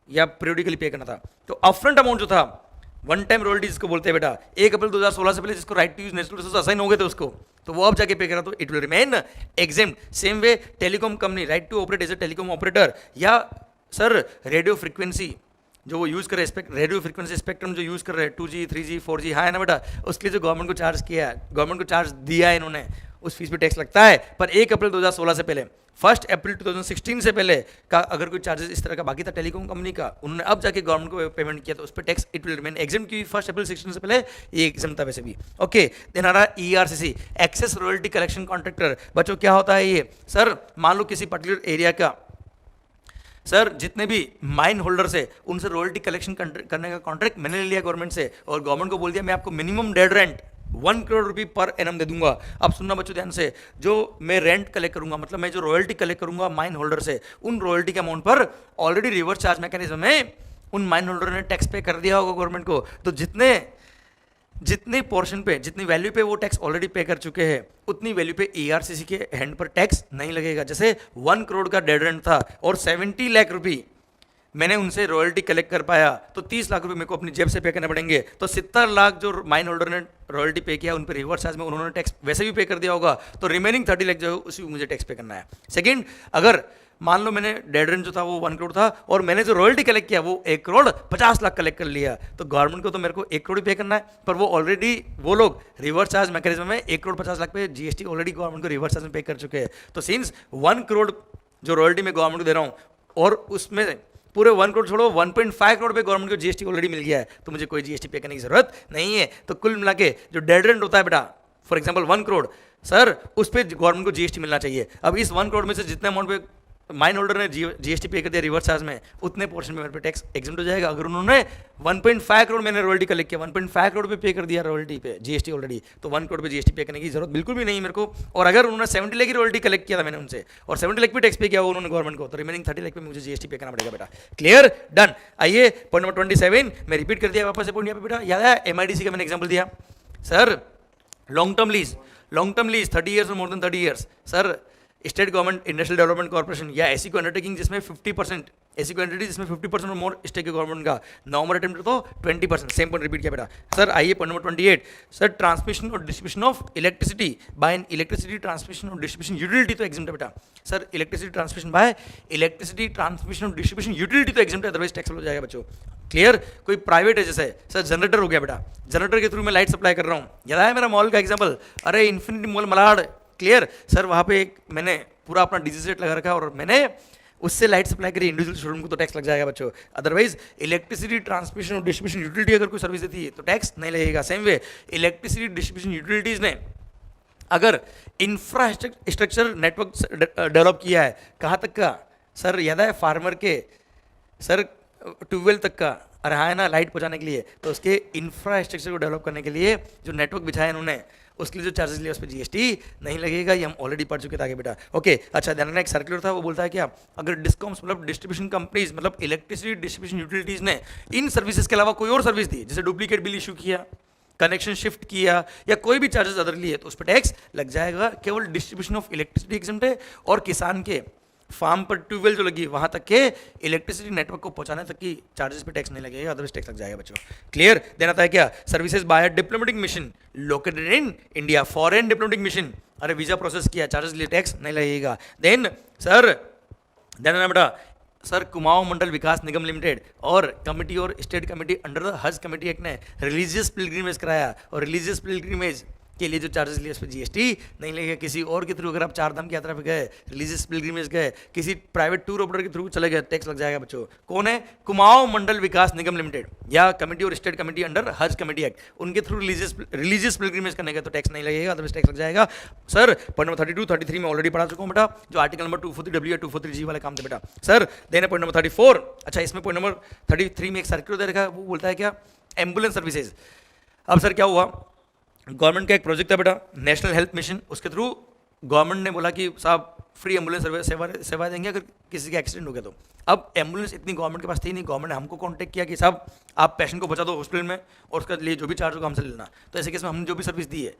पीरियडिकली पे करना था, तो अपफ्रंट अमाउंट जो था वन टाइम रॉयल्टी जिसको बोलते हैं बेटा, 1 अप्रैल 2016 से पहले जिसको right to use natural resource assign हो गए थे उसको, तो वो अब जाके पे करा, तो it will remain exempt. Same way telecom company right to operate as a telecom operator या सर रेडियो फ्रीक्वेंसी जो वो यूज़ कर रहे हैं, रेडियो फ्रीक्वेंसी स्पेक्ट्रम जो यूज़ कर रहे हैं 2G 3G 4G, हाँ है ना बेटा, उसके लिए जो गवर्नमेंट को चार्ज किया है, गवर्नमेंट को चार्ज दिया है इन्होंने, उस फीस पे टैक्स लगता है। पर 1 अप्रैल 2016 से पहले, 1 अप्रैल 2016 से पहले का अगर कोई चार्जेस इस तरह का बाकी था टेलीकॉम कंपनी का, उन्होंने अब जाके गवर्नमेंट को पेमेंट किया तो उस पर tax it will remain exam, की 1 अप्रैल 16 से पहले ये एग्जाम था वैसे भी। ओके, देन आ रहा ERCC, excess royalty collection contractor. बच्चों क्या होता है ये? सर मान लो किसी पर्टिकुलर एरिया का, सर जितने भी माइन होल्डर्स है उनसे रॉयल्टी कलेक्शन करने का कॉन्ट्रैक्ट मैंने ले लिया गवर्नमेंट से, और गवर्नमेंट को बोल दिया मैं आपको मिनिमम डेड रेंट 1 करोड़ रुपये पर एनम दे दूंगा। अब सुनना बच्चों ध्यान से, जो मैं रेंट कलेक्ट करूंगा, मतलब मैं जो रॉयल्टी कलेक्ट करूंगा माइन होल्डर से, उन रॉयल्टी के अमाउंट पर ऑलरेडी रिवर्स चार्ज मैकेनिज्म में उन माइन होल्डर ने टैक्स पे कर दिया होगा गवर्नमेंट को, तो जितने पोर्शन पे, जितनी वैल्यू पे वो टैक्स ऑलरेडी पे कर चुके हैं, उतनी वैल्यू पे ERCC के हैंड पर टैक्स नहीं लगेगा। जैसे 1 करोड़ का डेड रेंट था और 70 लाख रुपये मैंने उनसे रॉयल्टी कलेक्ट कर पाया, तो 30 लाख रुपए मेरे को अपनी जेब से पे करने पड़ेंगे। तो 70 लाख जो माइन होल्डर ने रॉयल्टी पे किया, उन पर रिवर्स चार्ज में उन्होंने टैक्स वैसे भी पे कर दिया होगा, तो रिमेनिंग 30 लाख जो है उसी मुझे टैक्स पे करना है। सेकंड, अगर मान लो मैंने डेड रेंट जो था वो 1 करोड़ था और मैंने जो रॉयल्टी कलेक्ट किया वो 1 करोड़ 50 लाख कलेक्ट कर लिया, तो गवर्नमेंट को तो मेरे को 1 करोड़ पे करना है, पर वो ऑलरेडी वो लोग रिवर्स चार्ज मैकेनिज्म में 1 करोड़ 50 लाख पे GST ऑलरेडी गवर्नमेंट को रिवर्स चार्ज में पे कर चुके हैं। तो सिंस 1 करोड़ जो रॉयल्टी मैं गवर्नमेंट को दे रहा हूँ और उसमें पूरे 1 करोड़ छोड़ो 1.5 करोड़ पे गवर्नमेंट को GST ऑलरेडी मिल गया है, तो मुझे कोई GST पे करने की जरूरत नहीं है। तो कुल मिला के जो डेड रेंट होता है बेटा, फॉर एग्जांपल 1 करोड़, सर उस पर गवर्नमेंट को GST मिलना चाहिए। अब इस 1 करोड़ में से जितने अमाउंट पे माइन होल्डर ने GST पे कर दिया रिवर्स चार्ज में, उतने पोर्शन में मेरे पे टैक्स एग्जम्प्ट हो जाएगा। अगर उन्होंने 1.5 करोड़ मैंने रॉयल्टी कलेक्ट किया, 1.5 करोड़ पे कर दिया रॉयल्टी पे GST ऑलरेडी, तो 1 करोड़ पे GST पे करने की जरूरत बिल्कुल भी नहीं मेरे को। और अगर उन्होंने 70 लाख की रॉयल्टी कलेक्ट किया था मैंने उनसे और 70 लाख पे टैक्स पे किया उन्होंने गवर्नमेंट को, तो रिमेनिंग 30 लाख पे मुझे GST पे करना पड़ेगा बेटा। Clear, done. आइए पॉइंट नंबर 27 मैं रिपीट कर दिया वापस से पॉइंट यहाँ पे बेटा, याद है MIDC का मैंने एग्जाम्पल दिया। Sir long term lease 30 years और more than 30 years, sir state government industrial development corporation या ऐसी कोई अंडरटेकिंग जिसमें 50%, ऐसी कोई एंटिटी जिसमें 50% और मोर स्टेक है गवर्नमेंट का, नॉर्मल अटेम्प्ट तो 20%, सेम पॉइंट रिपीट किया बेटा। सर आइए पॉइंट नंबर 28, सर ट्रांसमिशन और distribution of electricity bye N electricity transmission और डिस्ट्रीब्यूशन यूटिलिटी तो एग्जाम्प्ट है बेटा। Sir electricity transmission bye electricity transmission और डिस्ट्रीब्यूशन यूटिलिटी तो एग्जाम्प्ट है, अदरवाइज टैक्स हो जाएगा बच्चों। क्लियर, कोई प्राइवेट है जैसे सर जनरेटर हो गया बेटा, जनरेटर के थ्रू मैं लाइट सप्लाई कर रहा हूँ, याद है मेरा मॉल का एग्जाम्पल, अरे infinity mall Malad. Clear, sir वहाँ पे एक मैंने पूरा अपना डीजी रेट लगा रखा है और मैंने उससे लाइट सप्लाई करी इंडिविजुअल शोरूम को, तो टैक्स लग जाएगा बच्चों। अदरवाइज इलेक्ट्रिसिटी ट्रांसमिशन और डिस्ट्रीब्यूशन यूटिलिटी अगर कोई सर्विस देती है तो टैक्स नहीं लगेगा। Same way electricity distribution utilities ने अगर इंफ्रास्ट्रक्चर नेटवर्क डेवलप किया है, कहाँ तक का सर, याद है फार्मर के सर ट्यूबवेल तक का, अरे हाँ है ना, लाइट पहुँचाने के लिए, तो उसके इंफ्रास्ट्रक्चर को डेवलप करने के लिए जो नेटवर्क बिछाया उन्होंने, उसके लिए जो चार्जेस लिया उस पर GST नहीं लगेगा, ये हम ऑलरेडी पढ़ चुके थे आगे बेटा। ओके अच्छा, ध्यान रखना एक सर्कुलर था, वो बोलता है क्या, अगर डिस्कॉम्स मतलब डिस्ट्रीब्यूशन कंपनीज मतलब इलेक्ट्रिसिटी डिस्ट्रीब्यूशन यूटिलिटीज ने इन सर्विसेज के अलावा कोई और सर्विस दी, जैसे डुप्लीकेट बिल इशू किया, कनेक्शन शिफ्ट किया या कोई भी चार्जेस अदर लिए, तो उस पर टैक्स लग जाएगा। केवल डिस्ट्रीब्यूशन ऑफ इलेक्ट्रिसिटी एग्जम्प्ट है और किसान के फार्म पर ट्यूबवेल जो लगी वहां तक के इलेक्ट्रिसिटी नेटवर्क को पहुंचाने तक की चार्जेस पे टैक्स नहीं लगेगा, अदरवाइज टैक्स लग जाएगा बच्चों। क्लियर, देना था क्या, services bye diplomatic mission located in India, foreign diplomatic mission, अरे वीजा प्रोसेस किया, चार्जेस लिए टैक्स नहीं लगेगा। देन सर देना बेटा, सर कुमाऊं मंडल विकास निगम लिमिटेड और कमिटी और स्टेट कमेटी अंडर द हज कमेटी एक्ट ने रिलीजियस पिलग्रिमेज कराया, और रिलीजियस पिलग्रिमेज के लिए जो चार्जेस लिए उस पर GST नहीं लगेगा। किसी और के थ्रू अगर आप 4 धाम की यात्रा पे गए, रिलीजियस पिलग्रिमेज गए, किसी प्राइवेट टूर ऑपरेटर के थ्रू चले गए, टैक्स लग जाएगा बच्चों। कौन है, कुमाऊं मंडल विकास निगम लिमिटेड या कमेटी और स्टेट कमेटी अंडर हज कमेटी एक्ट, उनके थ्रू रिलीजियस पिलग्रिमेज करने का तो टैक्स नहीं लगेगा, अदरवाइज टैक्स लग जाएगा। सर पॉइंट नंबर 32 33 में ऑलरेडी पढ़ा चुका हूँ बेटा, जो आर्टिकल नंबर 243W या 243G वाले काम थे बेटा। सर देने पॉइंट नंबर 34, अच्छा इसमें पॉइंट नंबर 33 में एक सर्कुलर दे रखा है, वो बोलता है क्या, एम्बुलेंस सर्विसेज। अब सर क्या हुआ, गवर्नमेंट का एक प्रोजेक्ट था बेटा नेशनल हेल्थ मिशन, उसके थ्रू गवर्नमेंट ने बोला कि साहब फ्री एम्बुलेंस सेवा देंगे अगर किसी का एक्सीडेंट हो गया तो। अब एम्बुलेंस इतनी गवर्नमेंट के पास थी नहीं, गवर्नमेंट ने हमको कांटेक्ट किया कि साहब आप पेशेंट को बचा दो हॉस्पिटल में और उसका लिए जो भी चार्ज होगा हमसे लेना। तो ऐसे केस में हमने जो भी सर्विस दी है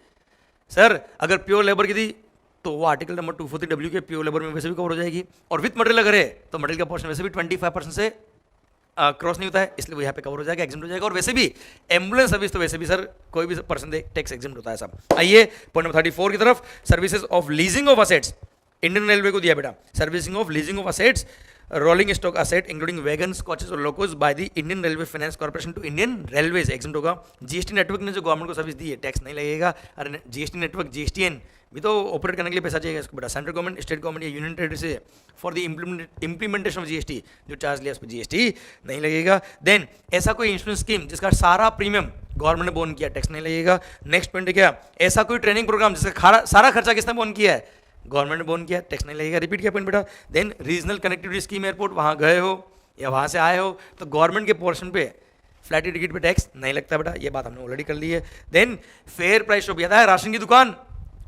सर, अगर प्योर लेबर की दी तो वो आर्टिकल नंबर 243W के प्योर लेबर में वैसे भी कवर हो जाएगी, और विथ मटेरियल अगर है तो मटेरियल का पोर्शन वैसे भी 25% से क्रॉस नहीं होता है, इसलिए वो यहाँ पे कवर हो जाएगा, एग्जाम हो जाएगा। और वैसे भी एम्बुलेंस सर्विस तो वैसे भी सर कोई भी पर्सन दे टैक्स एग्जाम होता है सब। आइए पॉइंट नंबर 34 की तरफ, services of leasing of assets, Indian railway को दिया बेटा, servicing of leasing of assets rolling stock asset including wagons, coaches और locos by the Indian railway finance corporation to Indian railways exempt होगा। जीएसटी नेटवर्क ने जो गवर्नमेंट को सर्विस दी है टैक्स नहीं लगेगा। अरे जीएसटी नेटवर्क जीएसटीएन भी तो ऑपरेट करने के लिए पैसा चाहिए इसको बेटा। सेंट्रल गवर्नमेंट, स्टेट गवर्नमेंट या यूनियन टेरिटरी से for the implementation of GST जो चार्ज लिया उस पर जीएसटी नहीं लगेगा। देन ऐसा कोई इंश्योरेंस स्कीम जिसका सारा प्रीमियम गवर्नमेंट ने बोन किया, टैक्स नहीं लगेगा। नेक्स्ट पॉइंट क्या, ऐसा कोई ट्रेनिंग प्रोग्राम जिसका सारा खर्चा किसने बोन किया है, गवर्नमेंट ने बोन किया, टैक्स नहीं लगेगा। रिपीट किया पॉइंट बेटा। Then regional connectivity scheme airport, वहाँ गए हो या वहाँ से आए हो तो गवर्नमेंट के पोर्शन पे फ्लाइट टिकट पे टैक्स नहीं लगता बेटा, ये बात हमने ऑलरेडी कर ली है। देन फेयर प्राइस शॉप, याद है राशन की दुकान,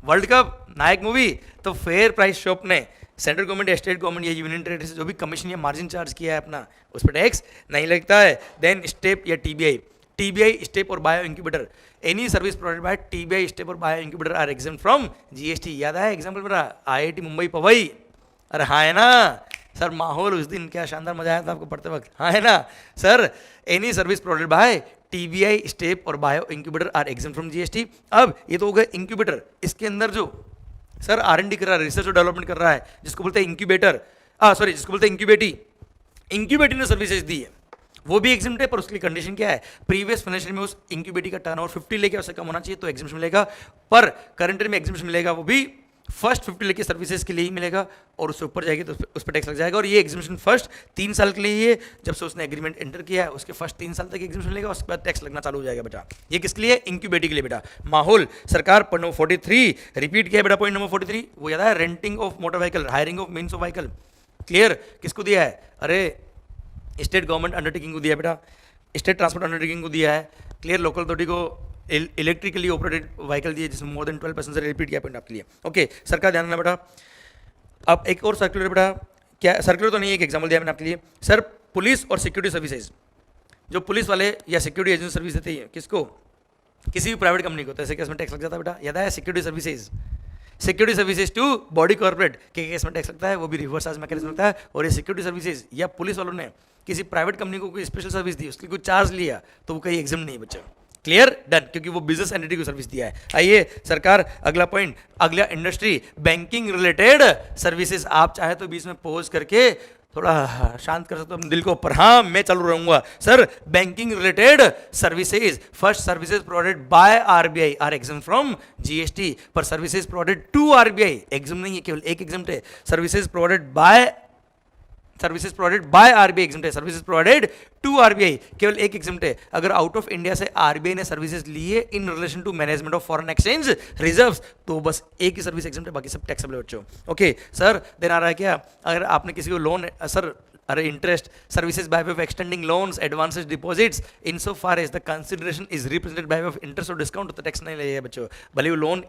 वर्ल्ड कप, नायक मूवी, तो फेयर प्राइस शॉप ने सेंट्रल गवर्नमेंट या स्टेट गवर्नमेंट या यूनियन टेरिटरी से जो भी कमीशन या मार्जिन चार्ज किया है अपना, उस पर टैक्स नहीं लगता है। देन स्टेप या टीबीआई स्टेप और bio incubator, any service provided by TBI STEP और bio incubator are exempt from GST. याद है एग्जाम्पल मेरा आईआईटी मुंबई पवई, अरे हाँ है ना सर, माहौल उस दिन क्या शानदार मजा आया था आपको पढ़ते वक्त, हाँ है ना sir. Any service provided by TBI STEP और bio incubator are exempt from GST. अब ये तो हो गया इंक्यूबेटर, इसके अंदर जो सर R&D कर रहा है, रिसर्च और डेवलपमेंट कर रहा है, जिसको बोलते हैं इंक्यूबेटर, जिसको बोलते हैं इंक्यूबेटी ने सर्विसेज दी है, वो भी एग्जाम्प्ट है। पर उसके लिए कंडीशन क्या है, प्रीवियस फाइनेंशियल में उस इंक्यूबेटी का टर्नओवर 50 लेके उससे कम होना चाहिए तो एग्जाम्प्शन मिलेगा। पर करंट में एग्जाम्प्शन मिलेगा वो भी फर्स्ट 50 लेके सर्विसेज के लिए ही मिलेगा, और उससे ऊपर जाएगी तो उस पर टैक्स लग जाएगा। और ये एग्जाम्प्शन फर्स्ट 3 साल के लिए ही है, जब से उसने एग्रीमेंट एंटर किया है उसके फर्स्ट 3 साल तक एग्जाम्प्शन मिलेगा, उसके बाद टैक्स लगना चालू हो जाएगा बेटा। ये किसके लिए, इंक्यूबेटी के लिए बेटा। माहौल सरकार पॉइंट नंबर 43 रिपीट किया बेटा, पॉइंट नंबर 43 वो याद है, renting of motor vehicle, hiring of means of vehicle, clear किसको दिया है, अरे स्टेट गवर्नमेंट अंडरटेकिंग को दिया बेटा, स्टेट ट्रांसपोर्ट अंडरटेकिंग को दिया है, क्लियर लोकल अथॉरिटी को इलेक्ट्रिकली ऑपरेटेड व्हीकल दिए जिसमें मोर देन 12 पैसेंजर, रिपीट किया पॉइंट आपके लिए। ओके सरकार ध्यान रखना बेटा। अब एक और सर्कुलर बेटा, क्या सर्कुलर तो नहीं, एक एग्जाम्पल दिया मैंने आपके लिए। सर पुलिस और सिक्योरिटी सर्विसेज, जो पुलिस वाले या सिक्योरिटी एजेंसी सर्विस देते हैं किसको, किसी भी प्राइवेट कंपनी को, तो ऐसे केस में टैक्स लग जाता है बेटा। याद है security services to body corporate के केस में टैक्स लगता है, वो भी रिवर्स चार्ज मैकेनिज्म लगता है। और ये सिक्योरिटी सर्विसेज या पुलिस वालों ने किसी प्राइवेट कंपनी को कोई स्पेशल सर्विस दी, उसके कोई चार्ज लिया तो वो कहीं एग्जाम नहीं बचा, क्लियर डन, क्योंकि वो बिजनेस एंटिटी को सर्विस दिया है। आइए सरकार अगला पॉइंट, अगला इंडस्ट्री बैंकिंग रिलेटेड सर्विसेज। आप चाहे तो बीच में पॉज करके थोड़ा शांत कर सकते हो अपने दिल को, पर हाँ मैं चालू रहूंगा। Sir banking related services, first services provided by RBI are exempt from GST, पर services provided to RBI exempt नहीं है, केवल एक एग्जाम्प्ट है। Services provided by RBI exempt है, सर्विसेज प्रोवाइडेड टू आरबीआई केवल एक एग्जाम्प्ट है। अगर आउट ऑफ इंडिया से आरबीआई ने सर्विसेज लिए in relation to management of foreign exchange reserves, तो बस एक ही सर्विस एग्जाम्प्ट है, बाकी सब टैक्सेबल है बच्चों। ओके सर देन आ रहा है क्या, अगर आपने किसी को लोन, सर अरे interest services by way of extending loans advances deposits in so far as the consideration is represented by way of interest और डिस्काउंट, तो टैक्स नहीं लगेगा बच्चों। भले वो लोन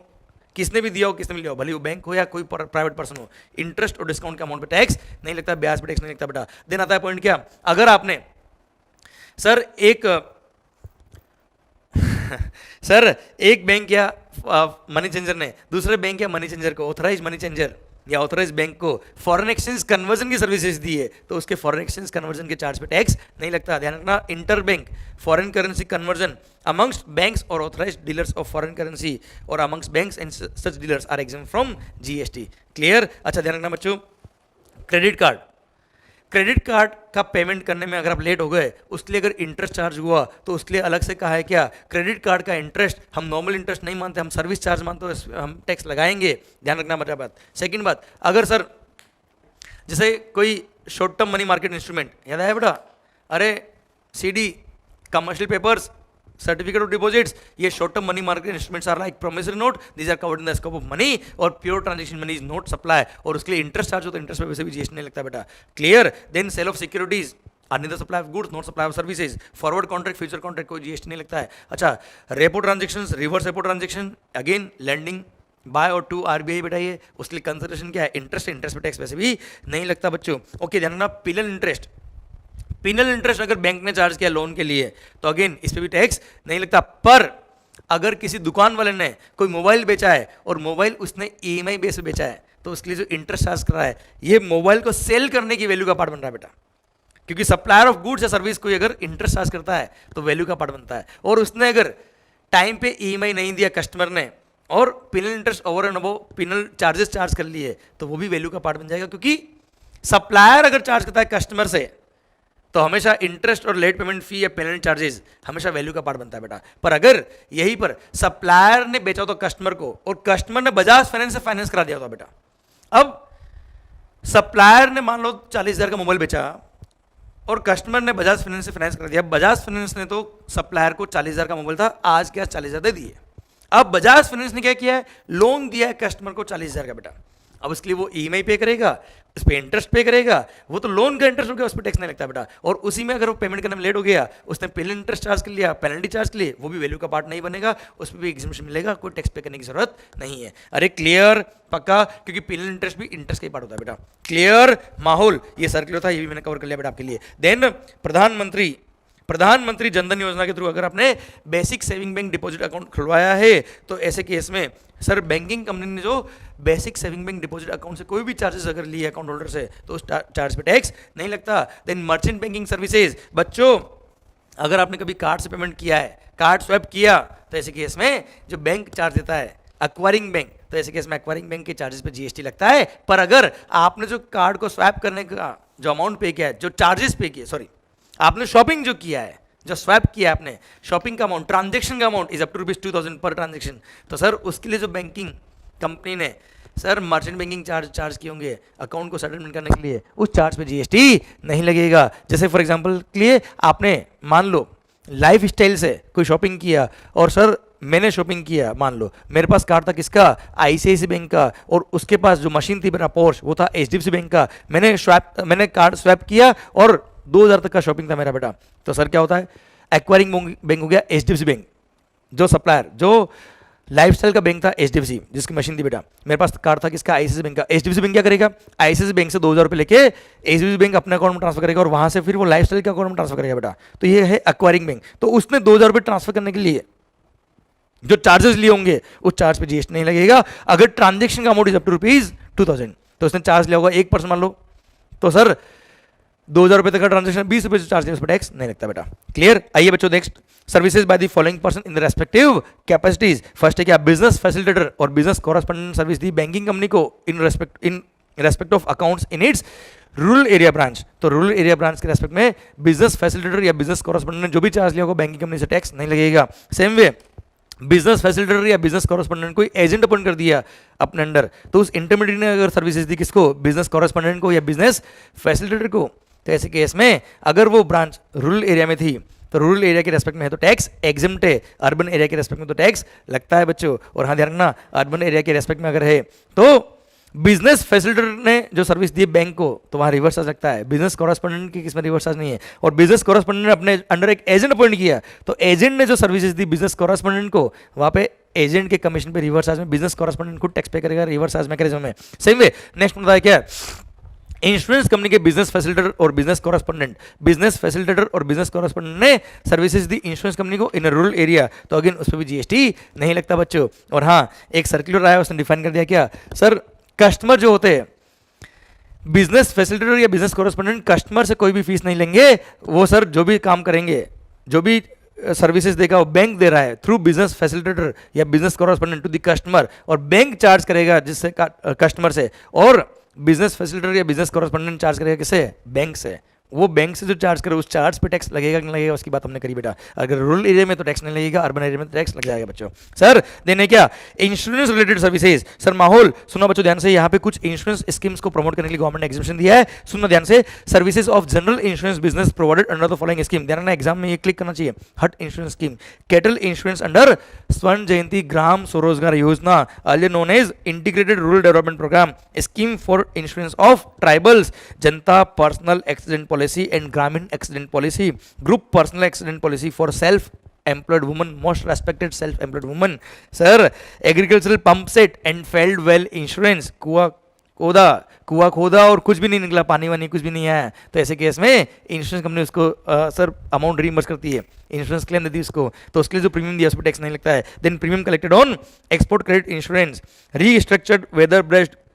किसने भी दिया हो, किसने भी लिया हो, भले वो बैंक हो या कोई प्राइवेट पर्सन हो, इंटरेस्ट और डिस्काउंट के अमाउंट पे टैक्स नहीं लगता, ब्याज पे टैक्स नहीं लगता बेटा। देन आता है पॉइंट क्या, अगर आपने सर एक बैंक या मनी चेंजर ने दूसरे बैंक या मनी चेंजर को, ऑथराइज मनी चेंजर या ऑथराइज बैंक को फॉरेन एक्सचेंज कन्वर्जन की सर्विसेज दी है, तो उसके फॉरेन एक्सचेंज कन्वर्जन के चार्ज पे टैक्स नहीं लगता। ध्यान रखना, inter bank foreign currency conversion amongst banks or authorized dealers of foreign currency or amongst banks and such dealers are exempt from GST, clear. अच्छा ध्यान रखना बच्चों, क्रेडिट कार्ड का पेमेंट करने में अगर आप लेट हो गए, उसके लिए अगर इंटरेस्ट चार्ज हुआ तो उसके लिए अलग से कहा है क्या, क्रेडिट कार्ड का इंटरेस्ट हम नॉर्मल इंटरेस्ट नहीं मानते, हम सर्विस चार्ज मानते हैं, हम टैक्स लगाएंगे। ध्यान रखना बेटा बात। सेकंड बात, अगर सर जैसे कोई short term money market instrument, याद है बेटा, अरे CD, commercial papers, certificate of deposits, ये short term money market instruments are like promissory note, these are covered in the scope of money, और pure transaction money is not supply, और उसके लिए इंटरेस्ट चार्ज हो तो इंटरेस्ट पे वैसे भी जीएसटी नहीं लगता बेटा, clear. Then sale of securities are neither supply of goods not supply of services, forward contract future contract कोई जीएसटी नहीं लगता है। अच्छा repo transaction, reverse repo transaction, again lending by और टू आरबीआई बेटा, ये उसके लिए कंसिडरेशन क्या है, इंटरेस्ट पे टैक्स वैसे भी नहीं लगता बच्चों। ओके ध्यान रखना, पिनल इंटरेस्ट अगर बैंक ने चार्ज किया लोन के लिए तो अगेन इस पे भी टैक्स नहीं लगता। पर अगर किसी दुकान वाले ने कोई मोबाइल बेचा है और मोबाइल उसने ईएमआई बेस पे बेचा है, तो उसके लिए जो इंटरेस्ट चार्ज कर रहा है, ये मोबाइल को सेल करने की वैल्यू का पार्ट बन रहा है बेटा, क्योंकि सप्लायर ऑफ गुड्स या सर्विस कोई अगर इंटरेस्ट चार्ज करता है तो वैल्यू का पार्ट बनता है। और उसने अगर टाइम पे ईएमआई नहीं दिया कस्टमर ने और penal interest over and above penal charges charge कर लिए, तो वो भी वैल्यू का पार्ट बन जाएगा, क्योंकि सप्लायर अगर चार्ज करता है कस्टमर से तो हमेशा इंटरेस्ट और लेट पेमेंट फी या पेनल्टी चार्जेस हमेशा वैल्यू का पार्ट बनता है बेटा। पर अगर यहीं पर सप्लायर ने बेचा तो कस्टमर को और कस्टमर ने बजाज फाइनेंस से फाइनेंस करा दिया होता बेटा, अब सप्लायर ने मान लो 40,000 का मोबाइल बेचा और कस्टमर ने बजाज फाइनेंस से फाइनेंस कर दिया। बजाज फाइनेंस ने तो सप्लायर को 40,000 का मोबाइल था, आज क्या 40,000 दे दिए। अब बजाज फाइनेंस ने क्या किया है, लोन दिया है कस्टमर को 40,000 का बेटा। अब उसके लिए वो ईएमआई पे करेगा, उस पर इंटरेस्ट पे करेगा, वो तो लोन का इंटरेस्ट हो गया, उस पर टैक्स नहीं लगता बेटा। और उसी में अगर वो पेमेंट करने में लेट हो गया, उसने पहले इंटरेस्ट चार्ज कर लिया, पेनल्टी चार्ज कर लिए, वो भी वैल्यू का पार्ट नहीं बनेगा, उस पर भी एग्जिबिशन मिलेगा, कोई टैक्स पे करने की जरूरत नहीं है। अरे क्लियर पक्का, क्योंकि पेनल इंटरेस्ट भी इंटरेस्ट का ही पार्ट होता है बेटा। क्लियर माहौल, ये सर्कुलर था, ये भी मैंने कवर कर लिया बेटा आपके लिए। देन प्रधानमंत्री जनधन योजना के थ्रू अगर आपने basic saving bank deposit account खुलवाया है तो ऐसे केस में सर बैंकिंग कंपनी ने जो basic saving bank deposit account से कोई भी चार्जेस अगर लिए अकाउंट होल्डर से तो उस चार्ज पे टैक्स नहीं लगता। देन मर्चेंट बैंकिंग सर्विसेज, बच्चों अगर आपने कभी कार्ड से पेमेंट किया है, कार्ड स्वैप किया, तो ऐसे केस में जो बैंक चार्ज देता है एक्वायरिंग बैंक, तो ऐसे केस में एक्वायरिंग बैंक के चार्जेस पे जीएसटी लगता है। पर अगर आपने जो कार्ड को स्वैप करने का जो अमाउंट पे किया है, जो चार्जेस पे किए, सॉरी आपने शॉपिंग जो किया है, जो स्वैप किया आपने, शॉपिंग का अमाउंट, ट्रांजेक्शन का amount is up to ₹2,000 per transaction, तो सर उसके लिए जो बैंकिंग कंपनी ने सर मर्चेंट बैंकिंग चार्ज किए होंगे अकाउंट को सेटलमेंट करने के लिए, उस चार्ज पे जीएसटी नहीं लगेगा। जैसे फॉर एग्जांपल के लिए आपने मान लो लाइफ स्टाइल से कोई शॉपिंग किया और सर मैंने शॉपिंग किया, मान लो मेरे पास कार्ड था किसका, आईसीआईसी बैंक का, और उसके पास जो मशीन थी मेरा पोर्श वो था एचडीएफसी बैंक का, मैंने कार्ड स्वैप किया और 2,000 तक का शॉपिंग था मेरा बेटा, तो सर क्या होता है, एक्वायरिंग बैंक हो गया एचडीएफसी बैंक, जो सप्लायर जो लाइफस्टाइल का बैंक था एचडीएफसी जिसकी मशीन थी बेटा, मेरे पास कार्ड था किसका, आईसीआईसी बैंक का। एचडीएफसी बैंक क्या करेगा, आईसीआईसी बैंक से 2,000 रुपये लेके एचडीएफसी बैंक अपने अकाउंट में ट्रांसफर करेगा और वहां से फिर वो लाइफस्टाइल के अकाउंट में ट्रांसफर करेगा बेटा, तो ये है एक्वायरिंग बैंक। तो उसने 2,000 रुपये ट्रांसफर करने के लिए जो चार्जेस लिए होंगे उस चार्ज पे जीएसटी नहीं लगेगा। अगर ट्रांजेक्शन का अमाउंट इज अप टू ₹2,000 तो उसने चार्ज लिया होगा 1% मान लो, तो सर 2,000 रुपये तक का ट्रांजेक्शन 20 रुपये चार्ज लिया, उस पर टैक्स नहीं लगता बेटा। क्लियर। आइए बच्चों next, services by the following person in the respective capacities. First है क्या, बिजनेस फैसिलिटेटर और बिजनेस कॉरेस्पोंडेंट सर्विस दी बैंकिंग कंपनी को इन respect of accounts in its rural area branch, तो रूरल एरिया ब्रांच के रेस्पेक्ट में बिजनेस फैसिलिटेटर या बिजनेस कॉरेस्पोंडेंट ने जो भी चार्ज लिया होगा बैंकिंग कंपनी से टैक्स नहीं लगेगा। सेम वे बिजनेस फैसिलिटेटर या बिजनेस कॉरेस्पोंडेंट कोई एजेंट अपॉइंट कर दिया अपने अंडर, तो उस इंटरमीडिएट ने अगर सर्विसेज दी किसको, बिजनेस कॉरेस्पोंडेंट को या बिजनेस फैसिलिटेटर को, तो ऐसे केस में अगर वो ब्रांच रूरल एरिया में थी तो रूरल एरिया के रेस्पेक्ट में है तो टैक्स एग्जिम्प्ट है, अर्बन एरिया के रेस्पेक्ट में तो टैक्स लगता है बच्चों। और हाँ ध्यान रखना, अर्बन एरिया के रेस्पेक्ट में अगर है तो बिजनेस फैसिलिटेटर ने जो सर्विस दी बैंक को तो वहां रिवर्स चार्ज लगता है, बिजनेस कॉरेस्पोंडेंट की किसमें रिवर्स चार्ज नहीं है। और बिजनेस कॉरेस्पोंडेंट ने अपने अंडर एक एजेंट अपॉइंट किया तो एजेंट ने जो सर्विसेज दी बिजनेस कॉरेस्पोंडेंट को, वहां पे एजेंट के कमीशन पे रिवर्स चार्ज में बिजनेस कॉरेस्पोंडेंट को टैक्स पे करेगा रिवर्स चार्ज मैकेनिज्म में। सेम वे नेक्स्ट होता है क्या, इंश्योरेंस कंपनी के बिजनेस फैसिलिटेटर और बिजनेस कॉरेस्पोंडेंट, बिजनेस फैसिलिटेटर और बिजनेस कॉरेस्पोंडेंट ने सर्विसेज दी इंश्योरेंस कंपनी को इन रूरल एरिया, तो अगेन उस पर भी जीएसटी नहीं लगता बच्चों। और हाँ एक सर्कुलर आया उसने डिफाइन कर दिया क्या, सर कस्टमर जो होते हैं बिजनेस फैसिलिटेटर या बिजनेस कॉरेस्पोंडेंट कस्टमर से कोई भी फीस नहीं लेंगे, वो सर जो भी काम करेंगे, जो भी सर्विसेज देगा वो बैंक दे रहा है थ्रू बिजनेस फैसिलिटेटर या business correspondent to the customer, और बैंक चार्ज करेगा जिससे कस्टमर से, और बिजनेस फैसिलिटेटर या बिजनेस कॉरेस्पोंडेंट चार्ज करेगा किसे, बैंक से। वो बैंक से जो चार्ज करे उस चार्ज पे टैक्स लगेगा कि नहीं लगेगा उसकी बात हमने करी बेटा। अगर रूरल एरिया में तो टैक्स नहीं लगेगा, अर्बन एरिया में तो टैक्स लग जाएगा बच्चों। सर देने क्या, इंश्योरेंस रिलेटेड सर्विसेज। सर माहौल सुना बच्चों ध्यान से, यहाँ पे कुछ इंश्योरेंस स्कीम्स को प्रमोट करने के लिए गवर्नमेंट ने एग्जिबिशन दिया है, सुनना ध्यान से। Services of general insurance business provided under the following scheme, ध्यान रखना एग्जाम में ये क्लिक करना चाहिए, hut insurance scheme, cattle insurance under Swarna Jayanti Gram Swarozgar Yojana earlier known as integrated rural development programme, scheme for insurance of tribals, Janata personal accident policy and Gramin accident policy, group personal accident policy for self employed women, most respected self employed women. Sir, agricultural pump set and felt well insurance, कुआ खोदा और कुछ भी नहीं निकला, पानी वानी कुछ भी नहीं आया, तो ऐसे केस में इंश्योरेंस कंपनी उसको सर अमाउंट रीइंबर्स करती है, इंश्योरेंस क्लेम देती है उसको, तो उसके लिए जो प्रीमियम दिया उस पर टैक्स नहीं लगता है। Then premium collected on export credit insurance, restructured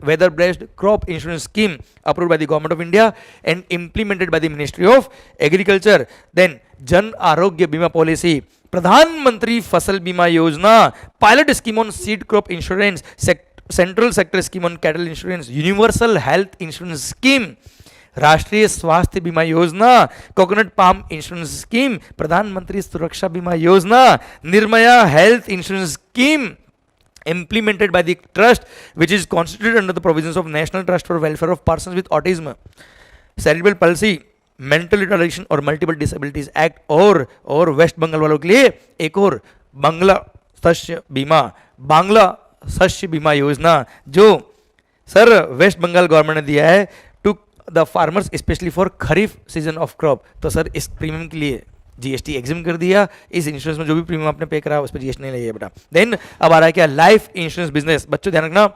weather based crop insurance scheme approved by the government of India and implemented by the Ministry of Agriculture. Then Jan Arogya बीमा पॉलिसी, प्रधानमंत्री फसल बीमा योजना, pilot scheme on seed crop insurance, central sector scheme on cattle insurance, universal health insurance scheme, राष्ट्रीय स्वास्थ्य बीमा योजना, कोकोनट पाम इंश्योरेंस स्कीम, प्रधानमंत्री सुरक्षा बीमा योजना, Nirbhaya health insurance scheme implemented by the trust which is constituted under the provisions of National Trust for Welfare of Persons with Autism, Cerebral Palsy, Mental Retardation और Multiple Disabilities Act, और वेस्ट बंगाल वालों के लिए एक और बांग्ला शस्य बीमा योजना जो सर वेस्ट बंगाल गवर्नमेंट ने दिया है to the farmers specially for kharif season of crop. तो सर इस प्रीमियम के लिए जीएसटी एग्जिम कर दिया, इस इंश्योरेंस में जो भी प्रीमियम आपने पे करा उस पर जीएसटी नहीं लगेगा बेटा। देन अब आ रहा है क्या, लाइफ इंश्योरेंस बिजनेस। बच्चों ध्यान रखना,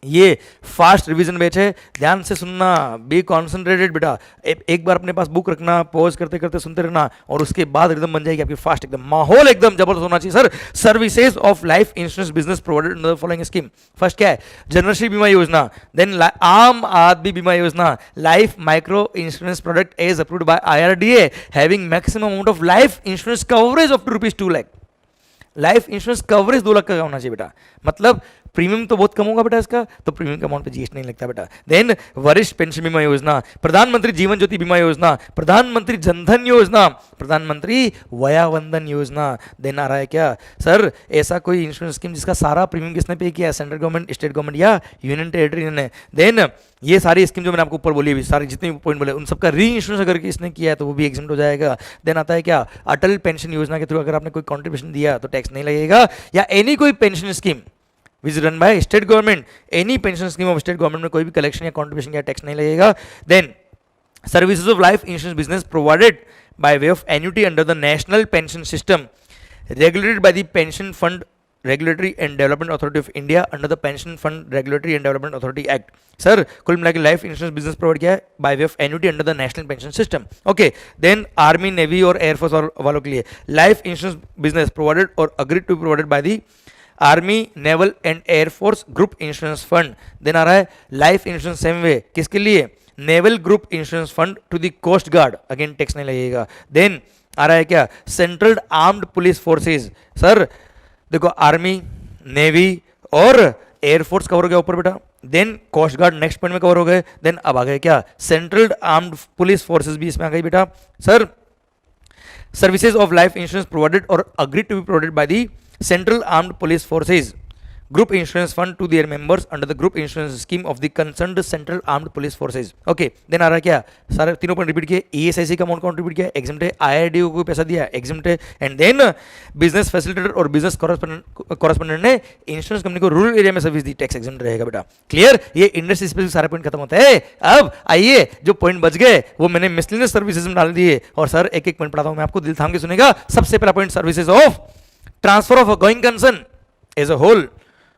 ये फास्ट रिवीजन बैच है, ध्यान से सुनना, बी कॉन्सेंट्रेटेड बेटा। एक बार अपने पास बुक रखना, पॉज करते करते सुनते रहना और उसके बाद एकदम बन जाएगी आपकी फास्ट, एकदम माहौल एकदम जबरदस्त होना चाहिए। Sir services of life insurance business provided under the following scheme. First क्या है, जनरल बीमा योजना, देन आम Aadmi Bima Yojana, life micro insurance product as approved by IRDA having maximum amount of life insurance coverage of ₹2 lakh. Life insurance coverage 2 lakh का होना चाहिए बेटा, मतलब प्रीमियम तो बहुत कम होगा बेटा इसका, तो प्रीमियम के अमाउंट पे जीएसटी नहीं लगता बेटा। देन वरिष्ठ पेंशन बीमा योजना, प्रधानमंत्री जीवन ज्योति बीमा योजना, प्रधानमंत्री जनधन योजना, प्रधानमंत्री वया वंदन योजना। देन आ रहा है क्या सर, ऐसा कोई इंश्योरेंस स्कीम जिसका सारा प्रीमियम किसने पे किया है, सेंट्रल गवर्नमेंट, स्टेट गवर्नमेंट या यूनियन टेरिटरी ने। देन ये सारी स्कीम जो मैंने आपको ऊपर बोली अभी, सारे जितने पॉइंट बोले उन सबका री इंश्योरेंस अगर किसने किया है तो वो भी एग्जिम्ट हो जाएगा। देन आता है क्या, अटल पेंशन योजना के थ्रू अगर आपने कोई कॉन्ट्रीब्यूशन दिया तो टैक्स नहीं लगेगा, या एनी कोई pension scheme which run by state government, any pension scheme of state government में कोई भी कलेक्शन या कॉन्ट्रीब्यूशन या टैक्स नहीं लगेगा। Then services of life insurance business provided by way of annuity under the national pension system regulated by the Pension Fund Regulatory and Development Authority of India under the Pension Fund Regulatory and Development Authority Act. Sir कुल मिला के लाइफ इंश्योरेंस बिजनेस प्रोवाइड किया है by way of annuity under the national pension system. Okay, then army, navy और एयरफोर्स वालों के लिए लाइफ इंश्योरेंस बिजनेस प्रोवाइडेड और agreed to provided by the army, naval and air force group insurance fund. Then आ रहा है लाइफ इंश्योरेंस सेम वे, किसके लिए, naval group insurance fund to the coast guard, again tax नहीं लगेगा। देन आ रहा है क्या, central armed police forces. Sir देखो आर्मी, नेवी और एयरफोर्स कवर हो गया ऊपर बेटा, then coast guard next point में कवर हो गए। देन अब आ गए क्या, सेंट्रल आर्म्ड पुलिस फोर्सेज भी इसमें आ गई बेटा। Sir services of life insurance provided और agreed to be provided by the central armed police forces group insurance fund to their members under the group insurance scheme of the concerned central armed police forces. Okay, then आ रहा है क्या, सारे तीनों पॉइंट रिपीट किए। ESIC का अमाउंट कंट्रीब्यूट किया, एग्जिम्ट है। IRDO को पैसा दिया, एग्जिम्ट है। एंड देन बिजनेस फैसिलिटेटर और बिजनेस कॉरेस्पोंडेंट ने इंश्योरेंस कंपनी को रूरल एरिया में सर्विस दी, टैक्स एग्जिम्ट रहेगा बेटा। क्लियर, ये इंडस्ट्री स्पेसिफिक सारे पॉइंट खत्म होता है। अब आइए जो पॉइंट बच गए वो मैंने मिसलेनियस सर्विसेज में डाल दिए, और सर एक एक पॉइंट पढ़ाता हूं मैं आपको, दिल थाम के सुनेगा। सबसे पहला point, services of transfer of going concern as a whole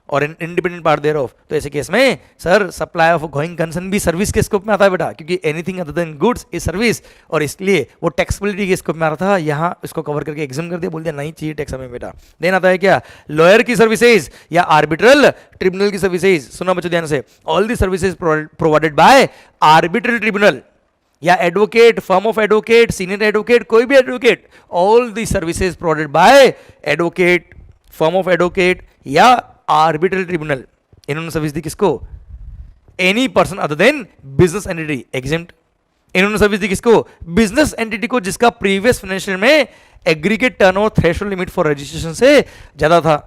और an independent part thereof. तो ऐसे केस में sir supply of going concern भी सर्विस के स्कोप में आता है बेटा, क्योंकि anything other than goods is service, और इसलिए वो टैक्सबिलिटी के स्कोप में आ रहा था, यहाँ इसको कवर करके एग्जाम कर दिया, बोल दिया नहीं चाहिए टैक्स हमें बेटा। देन आता है क्या, लॉयर की सर्विसेज या आर्बिट्रल ट्रिब्यूनल की सर्विसेज। सुना बच्चों ध्यान से, all the services provided by arbitral tribunal या advocate, firm of advocate, senior advocate, कोई भी advocate, all the services provided by advocate, firm of advocate या आर्बिट्रल ट्रिब्यूनल, इन्होंने सर्विस दी किसको, any person other than business entity, exempt. इन्होंने सर्विस दी किसको, बिजनेस एंटिटी को जिसका प्रीवियस फाइनेंशियल में aggregate turnover threshold limit for registration से ज्यादा था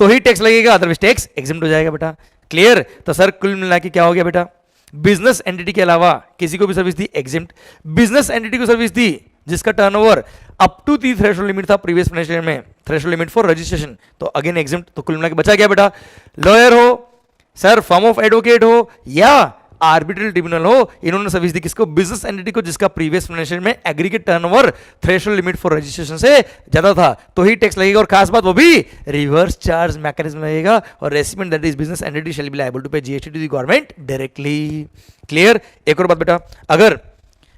तो ही टैक्स लगेगा, अदरवाइज टैक्स एग्जिम्ट हो जाएगा बेटा। क्लियर, तो सर कुल मिला के क्या हो गया बेटा, बिजनेस एंटिटी के अलावा किसी को भी सर्विस दी, एग्जिम्ट। बिजनेस एंटिटी को सर्विस दी जिसका turnover up to the threshold limit था प्रीवियस फाइनेंशियल में, थ्रेशोल्ड लिमिट फॉर रजिस्ट्रेशन, तो अगेन एग्जिम्ट। तो कुल मिला के बचा गया बेटा, लॉयर हो सर, फर्म ऑफ एडवोकेट हो या आर्बिट्रल ट्रिब्यूनल हो, इन्होंने सर्विस दी किसको, बिजनेस एंटिटी को जिसका प्रीवियस फाइनेंशियल में aggregate turnover threshold limit for registration से ज्यादा था तो ही टैक्स लगेगा, और खास बात वो भी रिवर्स चार्ज मैकेनिज्म लगेगा, और recipient that is business entity shall be liable to pay GST to the government directly. Clear, एक और बात बेटा,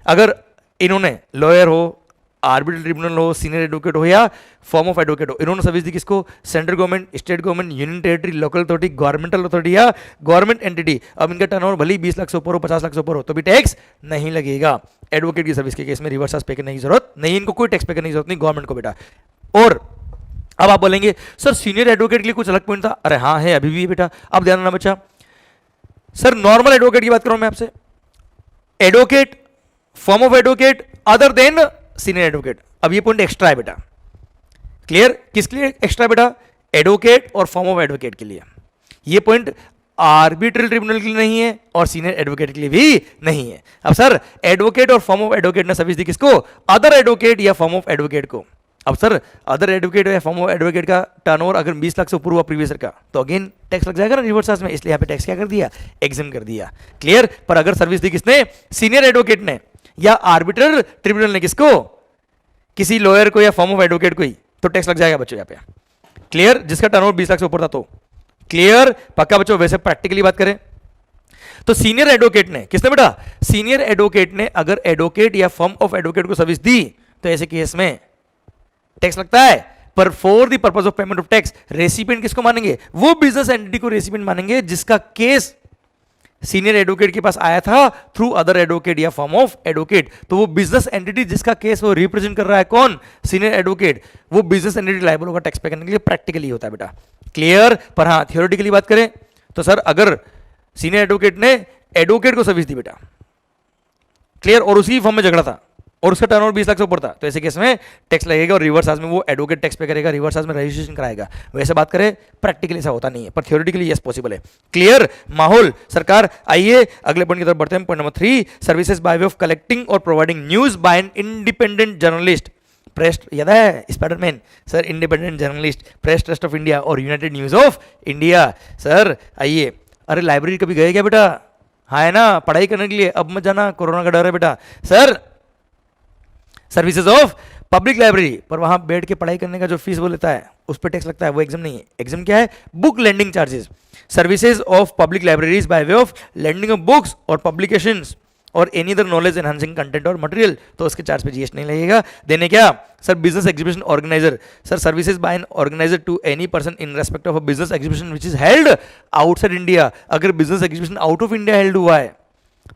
अगर इन्होंने लॉयर हो, आर्बिट्रल ट्रिब्यूनल हो, सीनियर एडवोकेट हो या फॉर्म ऑफ एडवोकेट हो, इन्होंने सर्विस दी किसको, central government, state government, union territory, local authority, governmental authority या गवर्नमेंट एंटिटी। अब इनका टर्नओवर भले 20 लाख से ऊपर हो, 50 लाख से ऊपर हो तो भी टैक्स नहीं लगेगा। एडवोकेट की सर्विस के केस में रिवर्स चार्ज पे करने की जरूरत नहीं, इनको कोई टैक्स पे करने की जरूरत नहीं गवर्नमेंट को बेटा। और अब आप बोलेंगे सर सीनियर एडवोकेट के लिए कुछ अलग पॉइंट था, अरे हाँ है, अभी भी है बेटा। अब ध्यान रखना बच्चा, सर नॉर्मल एडवोकेट की बात करूं मैं आपसे, advocate, form of advocate other than senior advocate. अब ये पॉइंट एक्स्ट्रा है बेटा, क्लियर? किसके लिए एक्स्ट्रा बेटा? एडवोकेट और फॉर्म ऑफ एडवोकेट के लिए। ये पॉइंट आर्बिट्रल ट्रिब्यूनल के लिए नहीं है और सीनियर एडवोकेट के लिए भी नहीं है। अब सर एडवोकेट और फॉर्म ऑफ एडवोकेट ने सर्विस दी किसको? अदर एडवोकेट या फॉर्म ऑफ एडवोकेट को। अब सर अदर एडवोकेट या फॉर्म ऑफ एडवोकेट का टर्नओवर अगर 20 लाख से ऊपर हुआ प्रीवियस ईयर का, तो अगेन टैक्स लग जाएगा ना रिवर्स चार्ज में, इसलिए यहाँ पे टैक्स क्या कर दिया? एग्जिम कर दिया। क्लियर? पर अगर सर्विस दी किसने? सीनियर एडवोकेट ने या आर्बिट्रल ट्रिब्यूनल ने, किसको? किसी लॉयर को या फॉर्म ऑफ एडवोकेट को ही, तो टैक्स लग जाएगा बच्चों यहाँ पे। क्लियर? जिसका टर्नओवर 20 लाख से ऊपर था तो। क्लियर? पक्का बच्चों? वैसे प्रैक्टिकली बात करें तो सीनियर एडवोकेट ने, किसने बेटा? सीनियर एडवोकेट ने अगर एडवोकेट या फर्म ऑफ एडवोकेट को सर्विस दी तो ऐसे केस में टैक्स लगता है। पर for the purpose of payment of tax recipient किसको मानेंगे? वो बिजनेस एंटिटी को रेसिपिएंट मानेंगे जिसका केस सीनियर एडवोकेट के पास आया था थ्रू अदर एडवोकेट या फॉर्म ऑफ एडवोकेट। तो वो बिजनेस एंटिटी जिसका केस वो रिप्रेजेंट कर रहा है, कौन? सीनियर एडवोकेट, वो बिजनेस एंटिटी लायबल होगा टैक्स पे करने के लिए। प्रैक्टिकली होता है बेटा। क्लियर? पर हाँ थियोरेटिकली बात करें तो सर अगर सीनियर एडवोकेट ने एडवोकेट को सर्विस दी बेटा, क्लियर, और उसी फॉर्म में झगड़ा था और उसका टर्नओवर 20 लाख से ऊपर था, तो ऐसे केस में टैक्स लगेगा और रिवर्स चार्ज में वो एडवोकेट टैक्स पे करेगा, रिवर्स चार्ज में रजिस्ट्रेशन कराएगा। वैसे बात करें प्रैक्टिकली ऐसा होता नहीं है, पर थियोरेटिकली यस पॉसिबल है। क्लियर? माहौल सरकार। आइए अगले पॉइंट की तरफ बढ़ते हैं। Point number 3, services by way of collecting और providing news by an independent journalist, press, याद है spiderman sir, independent journalist, press trust of India और United News of India. Sir आइए, अरे लाइब्रेरी कभी गए क्या बेटा? हाँ है ना, पढ़ाई करने के लिए। अब मत जाना, कोरोना का डर है बेटा। Sir services of public library, पर वहां बैठ के पढ़ाई करने का जो फीस वो लेता है उस पर टैक्स लगता है, वो एग्जाम नहीं है। एग्जाम क्या है? Book lending charges. Services of public libraries by way of lending of books और पब्लिकेशंस और any other knowledge enhancing content और मटेरियल, तो उसके चार्ज पे जीएसटी नहीं लगेगा। देने क्या? Sir business exhibition organizer, sir services by an organizer to any person in respect of a business exhibition which is held outside India. अगर business exhibition out of India held हुआ है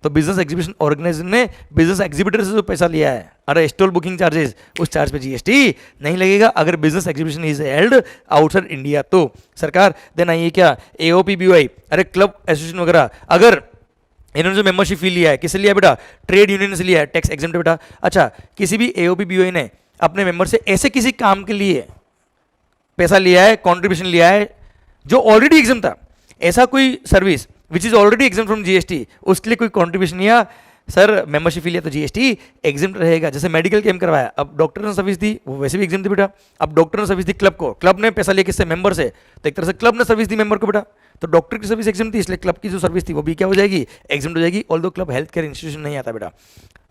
तो बिजनेस एग्जीबिशन ऑर्गेनाइजर ने बिजनेस एग्जीबिटर से जो पैसा लिया है, अरे स्टॉल बुकिंग चार्जेस, उस चार्ज पे जीएसटी नहीं लगेगा अगर business exhibition is held outside India तो। सरकार देन आइए क्या? एओपीबीवाई, अरे क्लब एसोसिएशन वगैरह, अगर इन्होंने जो मेंबरशिप फी लिया है, किससे लिया बेटा? ट्रेड यूनियन से लिया है, टैक्स एग्जेम्प्ट बेटा। अच्छा, किसी भी एओपीबीवाई ने अपने मेंबर से ऐसे किसी काम के लिए पैसा लिया है, कॉन्ट्रीब्यूशन लिया है जो ऑलरेडी एग्जाम था, ऐसा कोई service which is already exam from GST, उसके लिए कोई कॉन्ट्रीब्यूशन या सर मेंबरशिप लिया तो जीएसटी एग्जाम रहेगा। जैसे मेडिकल कैंप करवाया, अब डॉक्टर ने सर्विस दी, वो वैसे भी एग्जाम थी बेटा। अब डॉक्टर ने सर्विस दी क्लब को, क्लब ने पैसा लिया किससे? मेंबर से, तो एक तरह से क्लब ने सर्विस दी मेंबर को बेटा। तो डॉक्टर की सर्विस एग्जाम थी, इसलिए क्लब की जो सर्विस थी वो भी क्या हो जाएगी? एग्जाम हो जाएगी। Although club health care institution नहीं आता बेटा,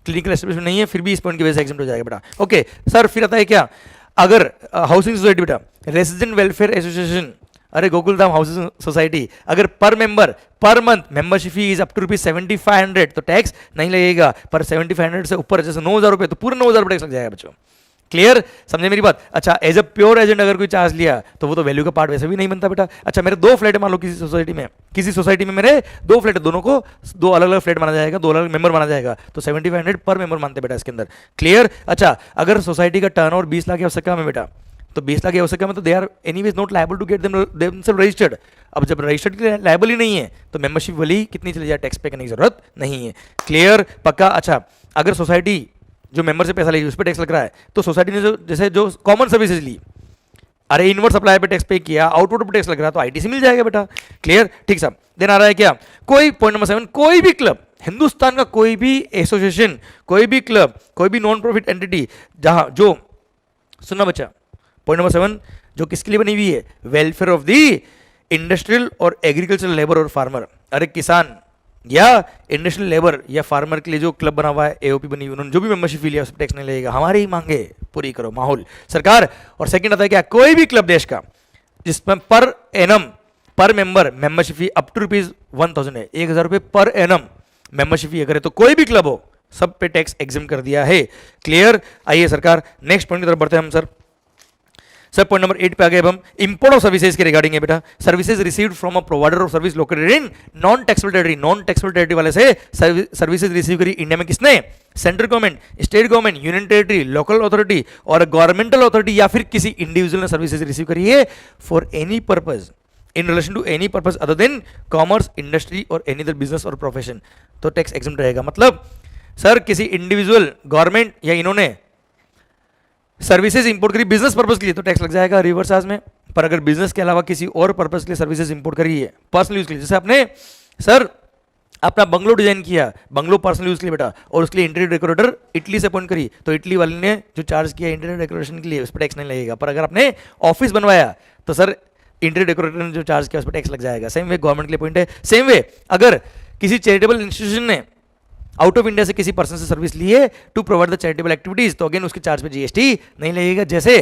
क्लिनिकल एस्टेब्लिशमेंट नहीं है, फिर भी इस पॉइंट की वजह से एग्जाम हो जाएगा बेटा। ओके सर, फिर आता है क्या? अगर हाउसिंग सोसाइटी बेटा, रेसिडेंट वेलफेयर एसोसिएशन, अरे गोकुलधाम हाउसिंग सोसाइटी, अगर per member per month membership fee is up to ₹7500 तो टैक्स नहीं लगेगा। पर 7500 से ऊपर जैसे 9000 रुपये, तो पूरे 9000 टैक्स लग जाएगा बच्चों। क्लियर? समझे मेरी बात? अच्छा, एज अ प्योर एजेंट अगर कोई चार्ज लिया तो वो तो वैल्यू का पार्ट वैसे भी नहीं बनता बेटा। अच्छा, मेरे 2 फ्लैट है मान लो किसी सोसाइटी में मेरे 2 फ्लैट है, दोनों को 2 अलग अलग फ्लैट माना जाएगा, 2 अलग मेंबर माना जाएगा, तो 7500 पर मेंबर मानते बेटा इसके अंदर। क्लियर? अच्छा, अगर सोसाइटी का टर्नओवर 20 लाख या उससे कम है बेटा, तो 20 लाख या उससे कम है तो they are anyways not liable to get themselves registered. अब जब रजिस्टर्ड के लिए लायबल ही नहीं है तो मेंबरशिप वाली कितनी चली जाए, टैक्स पे करने की जरूरत नहीं है। क्लियर? पक्का? अच्छा, अगर सोसाइटी जो मेंबर से पैसा लेगी उस पर टैक्स लग रहा है, तो सोसाइटी ने जो कॉमन सर्विसेज ली, अरे इनवर्ड सप्लाई पे टैक्स पे किया, आउटवर्ड पे टैक्स लग रहा है, तो आईटीसी मिल जाएगा बेटा। क्लियर? ठीक साहब। देन आ रहा है क्या? कोई पॉइंट नंबर 7, कोई भी क्लब, हिंदुस्तान का कोई भी एसोसिएशन, कोई भी क्लब, कोई भी नॉन प्रॉफिट एंटिटी जहां जो, सुनना बच्चा, पॉइंट नंबर 7 जो किसके लिए बनी हुई है? वेलफेयर ऑफ द इंडस्ट्रियल और एग्रीकल्चरल लेबर और फार्मर। अरे किसान या इंडस्ट्रियल लेबर या फार्मर के लिए जो क्लब बना हुआ है, एओपी बनी हुई, उन्होंने जो भी मेंबरशिप फी लिया उस पर टैक्स नहीं लगेगा। हमारी ही मांगे पूरी करो माहौल सरकार। और सेकंड आता है क्या? कोई भी क्लब देश का जिसमें per annum per member membership fee up to ₹1000 है, 1000 रुपये पर एनम मेंबरशिप फी अगर है, तो कोई भी क्लब हो सब पे टैक्स एग्जाम कर दिया है। क्लियर? आइए सरकार नेक्स्ट पॉइंट की तरफ बढ़ते हैं हम सर। सर पॉइंट नंबर 8 पे आ गए अब हम इंपोर्ट ऑफ सर्विसेज के रिगार्डिंग है बेटा। Services received from a provider of service located in non taxable territory, non taxable territory वाले से सर्विसेज रिसीव करी इंडिया में किसने? Central government, state government, union territory, local authority और गवर्नमेंटल अथॉरिटी या फिर किसी इंडिविजुअल ने सर्विसेज रिसीव करी है for any purpose in relation to any purpose other than commerce, industry और एनी अदर बिजनेस और प्रोफेशन, तो टैक्स एग्जम्प्ट रहेगा। मतलब सर किसी इंडिविजुअल, गवर्नमेंट या इन्होंने सर्विसेज इंपोर्ट करी बिजनेस पर्पस के लिए तो टैक्स लग जाएगा रिवर्स चार्ज में। पर अगर बिजनेस के अलावा किसी और पर्पस के लिए सर्विसेज इंपोर्ट करी है पर्सनल यूज के लिए, जैसे आपने सर अपना बंगलो डिजाइन किया, बंगलो पर्सनल यूज के लिए बेटा, और उसके लिए इंटीरियर डेकोरेटर इटली से अपॉइंट करी, तो इटली वाले ने जो चार्ज किया इंटीरियर डेकोरेशन के लिए उस पर टैक्स नहीं लगेगा। पर अगर आपने ऑफिस बनवाया तो सर इंटीरियर डेकोरेटर ने जो चार्ज किया उस पर टैक्स लग जाएगा। सेम वे गवर्नमेंट के लिए पॉइंट है। सेम वे अगर किसी चैरिटेबल इंस्टीट्यूशन ने आउट ऑफ इंडिया से किसी पर्सन से सर्विस ली है to provide the charitable activities, तो अगेन उसके चार्ज पे जीएसटी नहीं लगेगा। जैसे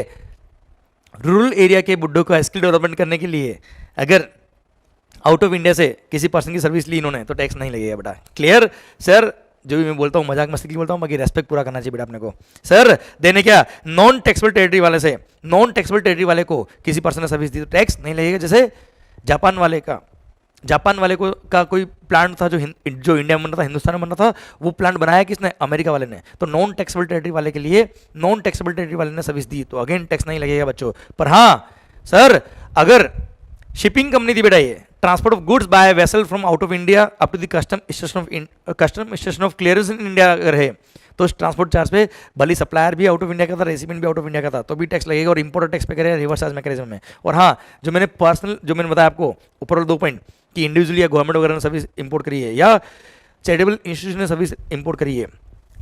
रूरल एरिया के बुड्ढों का स्किल डेवलपमेंट करने के लिए अगर आउट ऑफ इंडिया से किसी पर्सन की सर्विस ली इन्होंने तो टैक्स नहीं लगेगा बेटा। Clear sir? जो भी मैं बोलता हूँ मजाक मस्ती की बोलता हूँ, बाकी रेस्पेक्ट पूरा करना चाहिए बेटा अपने को। सर देने क्या नॉन टैक्सेबल टेरिटरी वाले से, नॉन टैक्सेबल टेरिटरी वाले को किसी पर्सन ने सर्विस दी तो टैक्स नहीं लगेगा। जैसे जापान वाले को का कोई प्लांट था जो इंडिया में बना था, हिंदुस्तान में बना था, वो प्लांट बनाया किसने? अमेरिका वाले ने। तो नॉन टैक्सेबल टेरिटरी वाले के लिए नॉन टैक्सेबल टेरिटरी वाले ने सर्विस दी तो अगेन टैक्स नहीं लगेगा बच्चों। पर हाँ सर अगर शिपिंग कंपनी थी बेटा, ये transport of goods by vessel from out of India up to the custom station of clearance in India अगर है तो उस ट्रांसपोर्ट चार्ज पे भले सप्लायर भी आउट ऑफ इंडिया का था, रेसिपिएंट भी आउट ऑफ इंडिया का था, तो भी टैक्स लगेगा और इंपोर्टर टैक्स पे करेगा रिवर्स चार्ज मैकेनिज्म में। और हाँ जो मैंने बताया आपको ऊपर वाले 2 पॉइंट कि इंडिविजुअल या गवर्नमेंट वगैरह ने सर्विस इंपोर्ट करी है या चैरिटेबल इंस्टीट्यूशन ने सर्विस इंपोर्ट करी है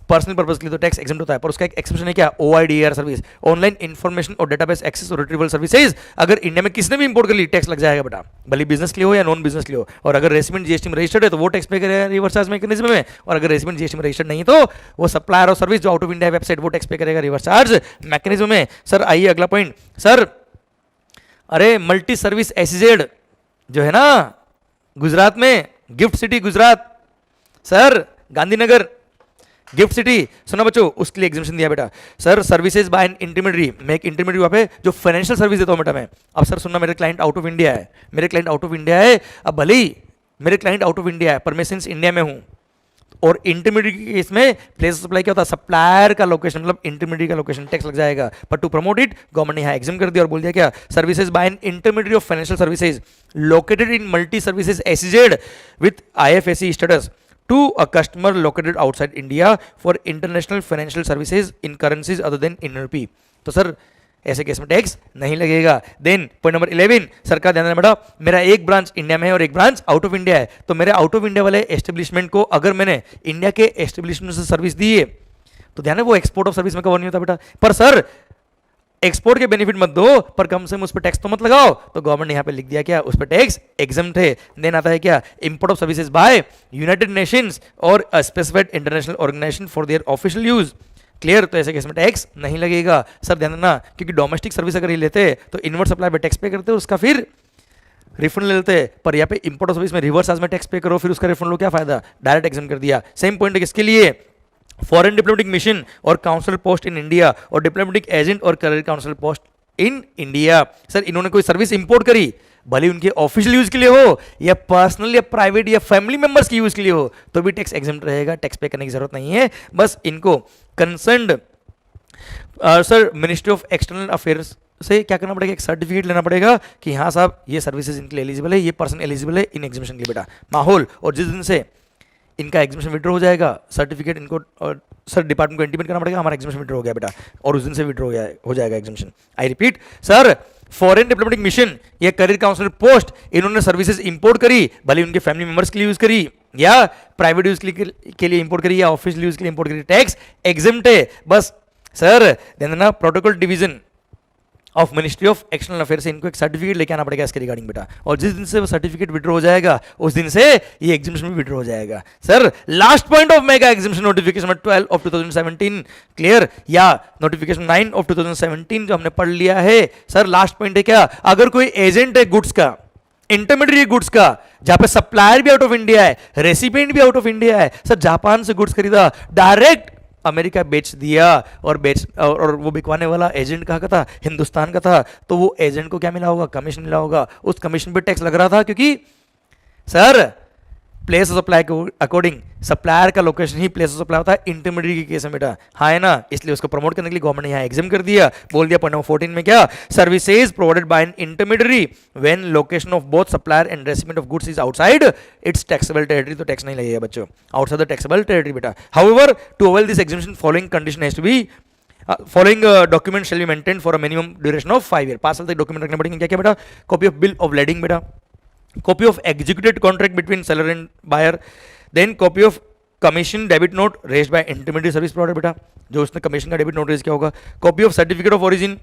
पर्सनल पर्पस के लिए तो टैक्स एग्जम्प्ट होता है। पर उसका एक एक्सेप्शन है क्या? OIDR सर्विस, ऑनलाइन इंफॉर्मेशन और डेटाबेस एक्सेस और रिट्रीवल सर्विसेज, अगर इंडिया में किसने भी इंपोर्ट कर ली टैक्स लग जाएगा बेटा, भले बिजनेस के लिए हो या नॉन बिजनेस के लिए हो। और अगर रेसिडेंट जीएसटी में रजिस्टर्ड है तो वो टैक्स पे करेगा रिवर्स चार्ज मैकेनिज्म में, और अगर रेसिडेंट जीएसटी में रजिस्टर्ड नहीं तो वो सप्लायर और सर्विस जो आउट ऑफ इंडिया वेबसाइट वो टैक्स पे करेगा रिवर्स चार्ज मैकेनिज्म में। सर आइए अगला पॉइंट। सर अरे मल्टी सर्विस SEZ जो है ना गुजरात में, gift city Gujarat, sir Gandhinagar gift city, सुना बच्चों, उसके लिए एग्जामिशन दिया बेटा। Sir services by an intermediary, मैं एक इंटरमीडियरी वहाँ पे जो फाइनेंशियल सर्विस देता हूँ बेटा मैं। अब सर सुनना, मेरे क्लाइंट आउट ऑफ इंडिया है, अब भले ही मेरे क्लाइंट आउट ऑफ इंडिया है पर मैं सिंस इंडिया में हूँ, और इंटरमीडिएट के केस में प्लेस सप्लाई क्या होता है? सप्लायर का लोकेशन, मतलब इंटरमीडिएट का लोकेशन टैक्स लग जाएगा। पर टू प्रमोट इट गवर्नमेंट ने यहाँ एग्जाम कर दिया और बोल दिया क्या? Services by an intermediate of financial services located in multi services SEZ with IFSC status to a customer located outside India for international financial services in currencies other than in rupee, तो सर ऐसे केस में टैक्स नहीं लगेगा। देन पॉइंट नंबर 11, सरकार ध्यान देना बेटा, मेरा एक ब्रांच इंडिया में है और एक ब्रांच आउट ऑफ इंडिया है, तो मेरे आउट ऑफ इंडिया वाले एस्टेब्लिशमेंट को अगर मैंने इंडिया के एस्टेब्लिशमेंट से सर्विस दी है तो ध्यान है वो एक्सपोर्ट ऑफ सर्विस में कवर नहीं होता बेटा। पर सर एक्सपोर्ट के बेनिफिट मत दो पर कम से कम उस पर टैक्स तो मत लगाओ, तो गवर्नमेंट ने यहाँ पे लिख दिया क्या? उस पर टैक्स एग्जम्प्ट है। देन आता है क्या? Import of services by United Nations और specified international organization for their official use, clear, तो ऐसे केस में टैक्स नहीं लगेगा। सर ध्यान देना, क्योंकि डोमेस्टिक सर्विस अगर ये लेते हैं तो इनवर्ट सप्लाई पे टैक्स पे करते हैं, उसका फिर रिफंड ले लेते हैं, पर यहाँ पे इंपोर्ट ऑफ सर्विस में रिवर्स चार्ज में टैक्स पे करो फिर उसका रिफंड लो, क्या फायदा? डायरेक्ट एग्जाम कर दिया। सेम पॉइंट किसके लिए? फॉरेन डिप्लोमेटिक मिशन और काउंसिल पोस्ट इन इंडिया और डिप्लोमेटिक एजेंट और career council post in India. Sir इन्होंने कोई सर्विस इंपोर्ट करी, भले उनके ऑफिशियल यूज के लिए हो या पर्सनल या प्राइवेट या फैमिली मेंबर्स के यूज के लिए हो, तो भी टैक्स एग्जम्प्ट रहेगा, टैक्स पे करने की जरूरत नहीं है। बस इनको concerned sir ministry of external affairs से क्या करना पड़ेगा? एक सर्टिफिकेट लेना पड़ेगा कि हाँ साहब ये सर्विसेज इनके लिए एलिजिबल है, ये पर्सन एलिजिबल है इन एग्जामिशन के लिए बेटा। माहौल, और जिस दिन से इनका एग्जामिशन विड्रॉ हो जाएगा सर्टिफिकेट इनको सर डिपार्टमेंट को इंटीमेट करना पड़ेगा, हमारा एग्जामिशन विड्रॉ हो गया बेटा, और उस दिन से विड्रॉ हो जाएगा exemption. I repeat sir, foreign diplomatic mission या करियर काउंसिल पोस्ट इन्होंने सर्विसेज इंपोर्ट करी, भले उनके फैमिली मेंबर्स के लिए यूज करी या प्राइवेट यूज के लिए इंपोर्ट करी या ऑफिशियल यूज के लिए इंपोर्ट करी, टैक्स एग्जम्प्ट है। बस सर ध्यान देना, protocol division of ministry of external affair से इनको एक सर्टिफिकेट लेके आना पड़ेगा इसके रिगार्डिंग बेटा, और जिस दिन से वो सर्टिफिकेट विड्रॉ हो जाएगा उस दिन से ये एग्जामिशन भी विड्रॉ हो जाएगा। Sir last point of mega exemption notification 12 of 2017, clear, या नोटिफिकेशन 9 ऑफ 2017 जो हमने पढ़ लिया है। सर लास्ट पॉइंट है क्या? अगर कोई एजेंट है गुड्स का, इंटरमीडिएट गुड्स का, जहां पे सप्लायर भी आउट ऑफ इंडिया है, रेसिपिएंट भी आउट ऑफ इंडिया है, सर जापान से गुड्स खरीदा, डायरेक्ट अमेरिका बेच दिया और वो बिकवाने वाला एजेंट कहाँ का था, हिंदुस्तान का था, तो वो एजेंट को क्या मिला होगा, कमीशन मिला होगा, उस कमीशन पे टैक्स लग रहा था, क्योंकि सर प्लेस ऑफ सप्लाई के अकॉर्डिंग सप्लायर का location he place of supply होता है इंटरमीडिएट के केस में बेटा, हाँ है ना, इसलिए उसको प्रमोट करने के लिए गवर्नमेंट ने यहाँ एग्जाम कर दिया, बोल दिया पॉइंट नंबर 14 में क्या, services provided by an intermediary when location of both supplier and recipient of goods is outside its taxable territory, तो टैक्स नहीं लगेगा बच्चों, आउटसाइड द टैक्सेबल टेरिटरी बेटा। However to avail this exemption following condition has to be following document shall be maintain for a minimum duration of 5 year, 5 साल तक डॉक्यूमेंट रखने पड़ेंगे, क्या क्या बेटा, copy of bill of lading बेटा, copy of executed contract between seller and buyer, then copy of commission debit note raised by intermediary service provider बेटा, जो उसने कमीशन का डेबिट नोट रेज किया होगा, copy of certificate of origin,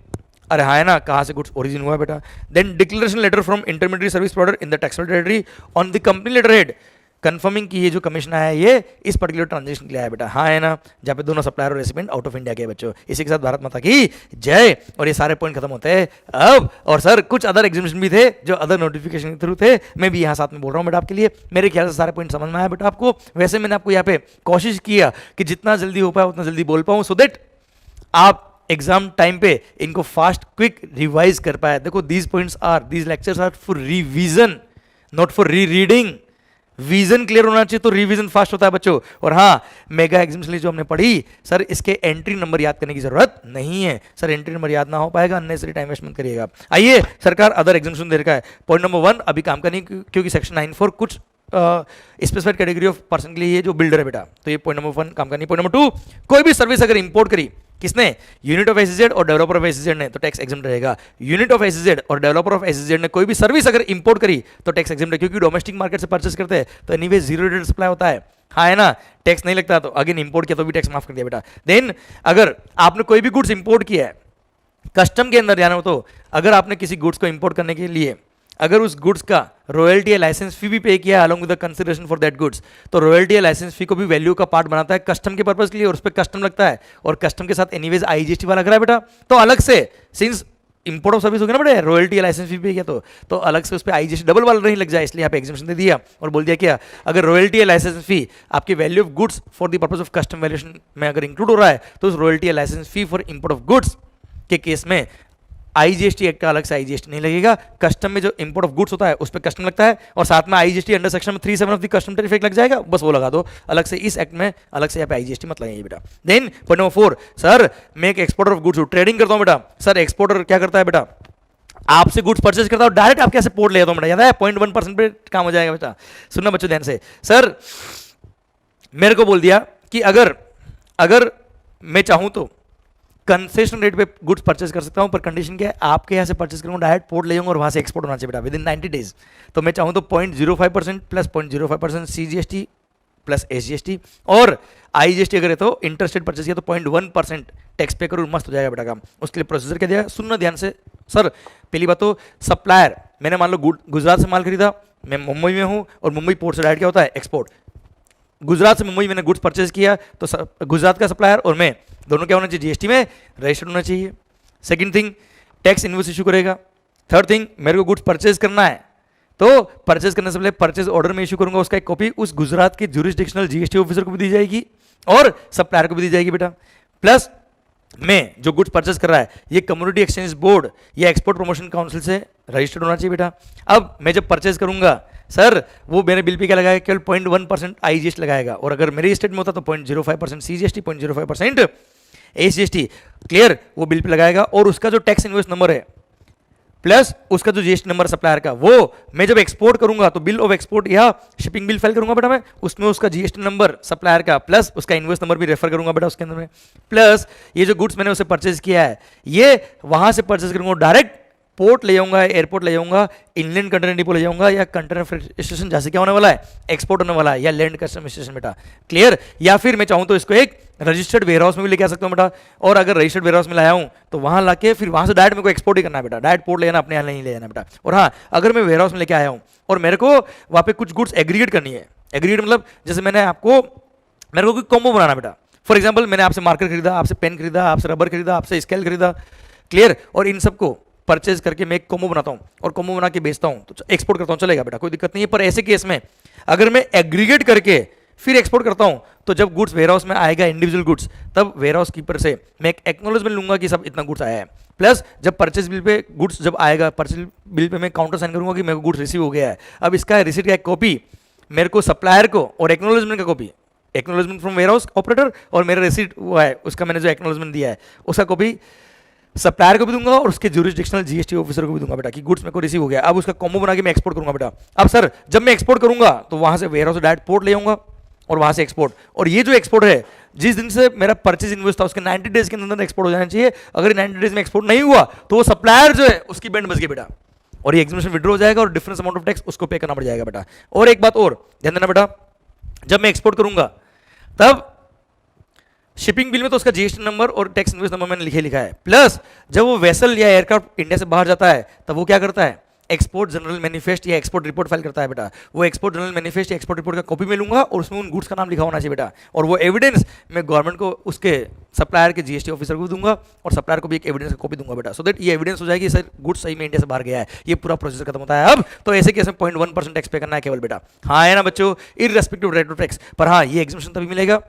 अरे हाँ है ना, कहाँ से गुड्स ओरिजिन हुआ है बेटा, then declaration letter from intermediate service provider in the taxable territory on the company letter head confirming कि ये जो कमीशन आया है ये इस पर्टिकुलर ट्रांजेक्शन के लिए आया बेटा, हाँ है ना, जहाँ पे दोनों सप्लायर और रेसिपिएंट आउट ऑफ इंडिया के बच्चों। इसी के साथ भारत माता की जय, और ये सारे पॉइंट खत्म होते हैं अब। और सर कुछ अदर एग्जामिनेशन भी थे जो अदर नोटिफिकेशन के थ्रू थे, मैं भी यहाँ साथ में बोल रहा हूँ बेटा आपके लिए, मेरे ख्याल से सारे पॉइंट समझ में आया बेटा आपको। वैसे मैंने आपको यहाँ पे कोशिश किया कि जितना जल्दी हो पाए उतना जल्दी बोल पाऊँ, सो दैट आप एग्जाम टाइम पे इनको फास्ट क्विक रिवाइज कर पाए। देखो these points are, these lectures are for revision, not for rereading. Vision clear होना चाहिए तो रिवीजन फास्ट होता है बच्चों। और हाँ, मेगा एग्जाम्स जो हमने पढ़ी सर, इसके एंट्री नंबर याद करने की जरूरत नहीं है सर, एंट्री नंबर याद ना हो पाएगा, अननेसेसरी टाइम वेस्ट मत करिएगा। आइए, सरकार अदर एग्जामिनेशन दे रखा है, पॉइंट नंबर 1 अभी काम का नहीं, क्योंकि सेक्शन 9(4) कुछ स्पेसिफाइड कैटेगरी ऑफ पर्सन के लिए ये जो बिल्डर है बेटा, तो ये पॉइंट नंबर 1 काम का नहीं। पॉइंट नंबर 2, कोई भी सर्विस अगर इंपोर्ट करी, किसने, यूनिट ऑफ एसईजेड और डेवलपर ऑफ एसईजेड ने, तो टैक्स एग्जाम रहेगा। यूनिट ऑफ एसईजेड और डेवलपर ऑफ एसईजेड ने कोई भी सर्विस अगर इंपोर्ट करी तो टैक्स एग्जाम रहेगा, क्योंकि डोमेस्टिक मार्केट से परचेस करते हैं तो एनीवे जीरो रेट सप्लाई होता है, हाँ है ना, टैक्स नहीं लगता। तो अगेन इंपोर्ट किया तो भी टैक्स माफ कर दिया बेटा। देन अगर आपने कोई भी गुड्स इंपोर्ट किया है, कस्टम के अंदर जाना हो, तो अगर आपने किसी गुड्स को इंपोर्ट करने के लिए अगर उस गुड्स का रॉयल्टी या लाइसेंस फी भी पे किया along with the consideration for that goods, तो रॉयल्टी या लाइसेंस फी को भी वैल्यू का पार्ट बनाता है कस्टम के पर्पस के लिए, और उस पर कस्टम लगता है, और कस्टम के साथ एनीवेज आईजीएसटी वाला लग रहा है बेटा। तो अलग से, सिंस इंपोर्ट ऑफ सर्विस हो गया ना बेटा, रॉयल्टी या लाइसेंस फी पे किया तो अलग से उस पर आईजीएसटी डबल वाला नहीं लग जाए, इसलिए यहाँ पे एग्जाम्पशन दे दिया और बोल दिया क्या, अगर रॉयल्टी या लाइसेंस फी आपकी value of goods for the purpose of custom valuation में अगर इंक्लूड हो रहा है, तो उस रॉयल्टी या licence fee for import of goods के केस में आईजीएसटी एक्ट का अलग से आईजीएसटी नहीं लगेगा। कस्टम में जो इंपोर्ट ऑफ गुड्स होता है उस पर कस्टम लगता है, और साथ में IGST under section 37 of the custom tariff act लग जाएगा, बस वो लगा दो अलग से, इस एक्ट में अलग से यहाँ पे आईजीएसटी मत लगाइए बेटा। देन पॉइंट नंबर 4, सर मैं एक एक्सपोर्टर ऑफ गुड्स हूँ, ट्रेडिंग करता हूँ बेटा। सर एक्सपोर्टर क्या करता है बेटा, आपसे गुड्स परचेज करता हूँ, डायरेक्ट आपके से पोर्ट ले जाता हूँ बेटा, याद है 0.1% पे काम हो जाएगा बेटा। सुनना बच्चों ध्यान से, सर मेरे को बोल दिया कि अगर मैं चाहूँ तो कंसेशन रेट पे गुड्स परचेज कर सकता हूं, पर कंडीशन क्या है, आपके यहाँ से परचेज करूंगा, डायरेक्ट पोर्ट ले जाऊंगा और वहां से एक्सपोर्ट होना चाहिए बेटा विद इन 90 डेज। तो मैं चाहूं तो 0.05% प्लस 0.05% सीजीएसटी प्लस एसजीएसटी, और आईजीएसटी अगर है तो इंटरस्टेट परचेज किया तो 0.1% टैक्स पे करूँ, मस्त हो जाएगा बेटा काम। उसके लिए प्रोसीजर क्या दिया, सुनना ध्यान से सर। पहली बात तो सप्लायर, मैंने मान लो गुजरात से माल खरीदा, मैं मुंबई में हूँ, और मुंबई पोर्ट से डायरेक्ट क्या होता है, एक्सपोर्ट। गुजरात से मुंबई मैंने गुड्स परचेज किया, तो गुजरात का सप्लायर और मैं दोनों क्या होना चाहिए, जीएसटी में रजिस्टर्ड होना चाहिए। Second thing, tax invoice issue करेगा। थर्ड थिंग, मेरे को गुड्स परचेज करना है तो परचेज करने से पहले परचेज ऑर्डर में इशू करूंगा, उसका एक कॉपी उस गुजरात के ज्यूरिसडिक्शनल जीएसटी ऑफिसर को भी दी जाएगी और सप्लायर को भी दी जाएगी बेटा। प्लस मैं जो गुड्स परचेज कर रहा है ये कम्युनिटी एक्सचेंज बोर्ड या एक्सपोर्ट प्रमोशन काउंसिल से रजिस्टर्ड होना चाहिए बेटा। अब मैं जब परचेज करूंगा सर, वो मेरे बिल पे क्या लगाएगा, केवल 0.1% आईजीएसटी लगाएगा, और अगर मेरे स्टेट में होता तो 0.05% सीजीएसटी, 0.05% एसजीएसटी, क्लियर, वो बिल पे लगाएगा। और उसका जो टैक्स इनवॉइस नंबर है प्लस उसका जो जीएसटी नंबर सप्लायर का, वो मैं जब एक्सपोर्ट करूंगा तो बिल ऑफ एक्सपोर्ट या शिपिंग बिल फाइल करूंगा बेटा मैं, उसमें उसका जीएसटी नंबर सप्लायर का प्लस उसका इनवॉइस नंबर भी रेफर करूंगा बेटा उसके अंदर में। प्लस ये जो गुड्स मैंने उसे परचेज किया है ये वहां से परचेज करूंगा, डायरेक्ट पोर्ट ले जाऊंगा, एयरपोर्ट ले जाऊंगा, इनलैंड कंटेनर डिपो ले जाऊंगा, या कंटेनर स्टेशन जैसे क्या होने वाला है, एक्सपोर्ट होने वाला है, या लैंड कस्टम स्टेशन बेटा, क्लियर। या फिर मैं चाहूं तो इसको एक रजिस्टर्ड वेयरहाउस में भी लेके आ सकता हूं बेटा, और अगर रजिस्टर्ड वेयरहाउस में लाया हूं तो वहां लाके फिर वहां से डायरेक्ट मेरे को एक्सपोर्ट ही करना है बेटा, डायरेक्ट पोर्ट ले जाना, अपने यहाँ नहीं ले जाना बेटा। और हाँ, अगर मैं वेयरहाउस में लेके आया हूं और मेरे को वहां पे कुछ गुड्स एग्रीगेट करनी है, एग्रीगेट मतलब जैसे मेरे को कोई कॉम्बो बनाना बेटा। फॉर एग्जाम्पल मैंने आपसे मार्कर खरीदा, आपसे पेन खरीदा, आपसे रबर खरीदा, आपसे स्केल खरीदा, क्लियर, और इन सबको परचेज करके मैं एक कॉम्बो बनाता हूं और कॉम्बो बना के बेचता हूं तो एक्सपोर्ट करता हूं, चलेगा बेटा, कोई दिक्कत नहीं है। पर ऐसे केस में अगर मैं एग्रीगेट करके फिर एक्सपोर्ट करता हूं, तो जब गुड्स वेयर हाउस में आएगा इंडिविजुअल गुड्स, तब वेयर हाउस कीपर से मैं एक एक्नॉलेजमेंट लूंगा कि सब इतना गुड्स आया है। प्लस जब परचेज बिल पे गुड्स जब आएगा, परचेज बिल पे मैं काउंटर साइन करूंगा कि मेरे को गुड्स रिसीव हो गया है। अब इसका रिसीट का एक कॉपी मेरे को सप्लायर को, और एक्नॉलेजमेंट का copy, acknowledgement from warehouse operator, और मेरा रिसीट हुआ है उसका मैंने जो एक्नॉलेजमेंट दिया है उसका कॉपी सप्लायर को भी दूंगा और उसके ज्यूरिसडिक्शनल जीएसटी ऑफिसर को भी दूंगा बेटा कि गुड्स मेरे को रिसीव हो गया। अब उसका कॉम्बो बना के मैं एक्सपोर्ट करूंगा बेटा। अब सर जब मैं एक्सपोर्ट करूंगा तो वहां से वेयर हाउस से डायरेक्ट पोर्ट ले आऊंगा और वहां से एक्सपोर्ट, और ये जो एक्सपोर्ट है जिस दिन से मेरा परचेज इन्वॉइस था उसके 90 डेज के अंदर एक्सपोर्ट हो जाना चाहिए। अगर 90 डेज में एक्सपोर्ट नहीं हुआ तो वो सप्लायर जो है उसकी बैंड बच गई बेटा, और ये एग्जीबिशन विड्रॉ हो जाएगा और डिफरेंस अमाउंट ऑफ टैक्स उसको पे करना पड़ जाएगा बेटा। और एक बात और ध्यान देना बेटा, जब मैं एक्सपोर्ट करूंगा तब शिपिंग बिल में तो उसका जीएसटी नंबर और टैक्स इनवॉइस नंबर मैंने लिखा है। प्लस जब वो वेसल या एयरक्राफ्ट इंडिया से बाहर जाता है तब वो क्या करता है, एक्सपोर्ट जनरल मैनिफेस्ट या एक्सपोर्ट रिपोर्ट फाइल करता है बेटा। वो एक्सपोर्ट जनरल मैनिफेस्ट या एक्सपोर्ट रिपोर्ट का कॉपी में लूंगा और उसमें उन गुड्स का नाम लिखा होना चाहिए बेटा, और वो एविडेंस मैं गवर्नमेंट को उसके सप्लायर के जीएसटी ऑफिसर को दूंगा और सप्लायर को भी एक एविडेंस का कॉपी दूंगा बेटा, सो दैट ये एविडेंस हो जाएगी सर गुड्स सही में इंडिया से बाहर गया है। ये पूरा प्रोसेस खत्म होता है। अब तो ऐसे केस में 0.1% टैक्स पे करना है केवल बेटा। हाँ है ना बच्चों, इररेस्पेक्टिव रेट ऑफ टैक्स। पर हाँ ये एग्जिबिशन तभी मिलेगा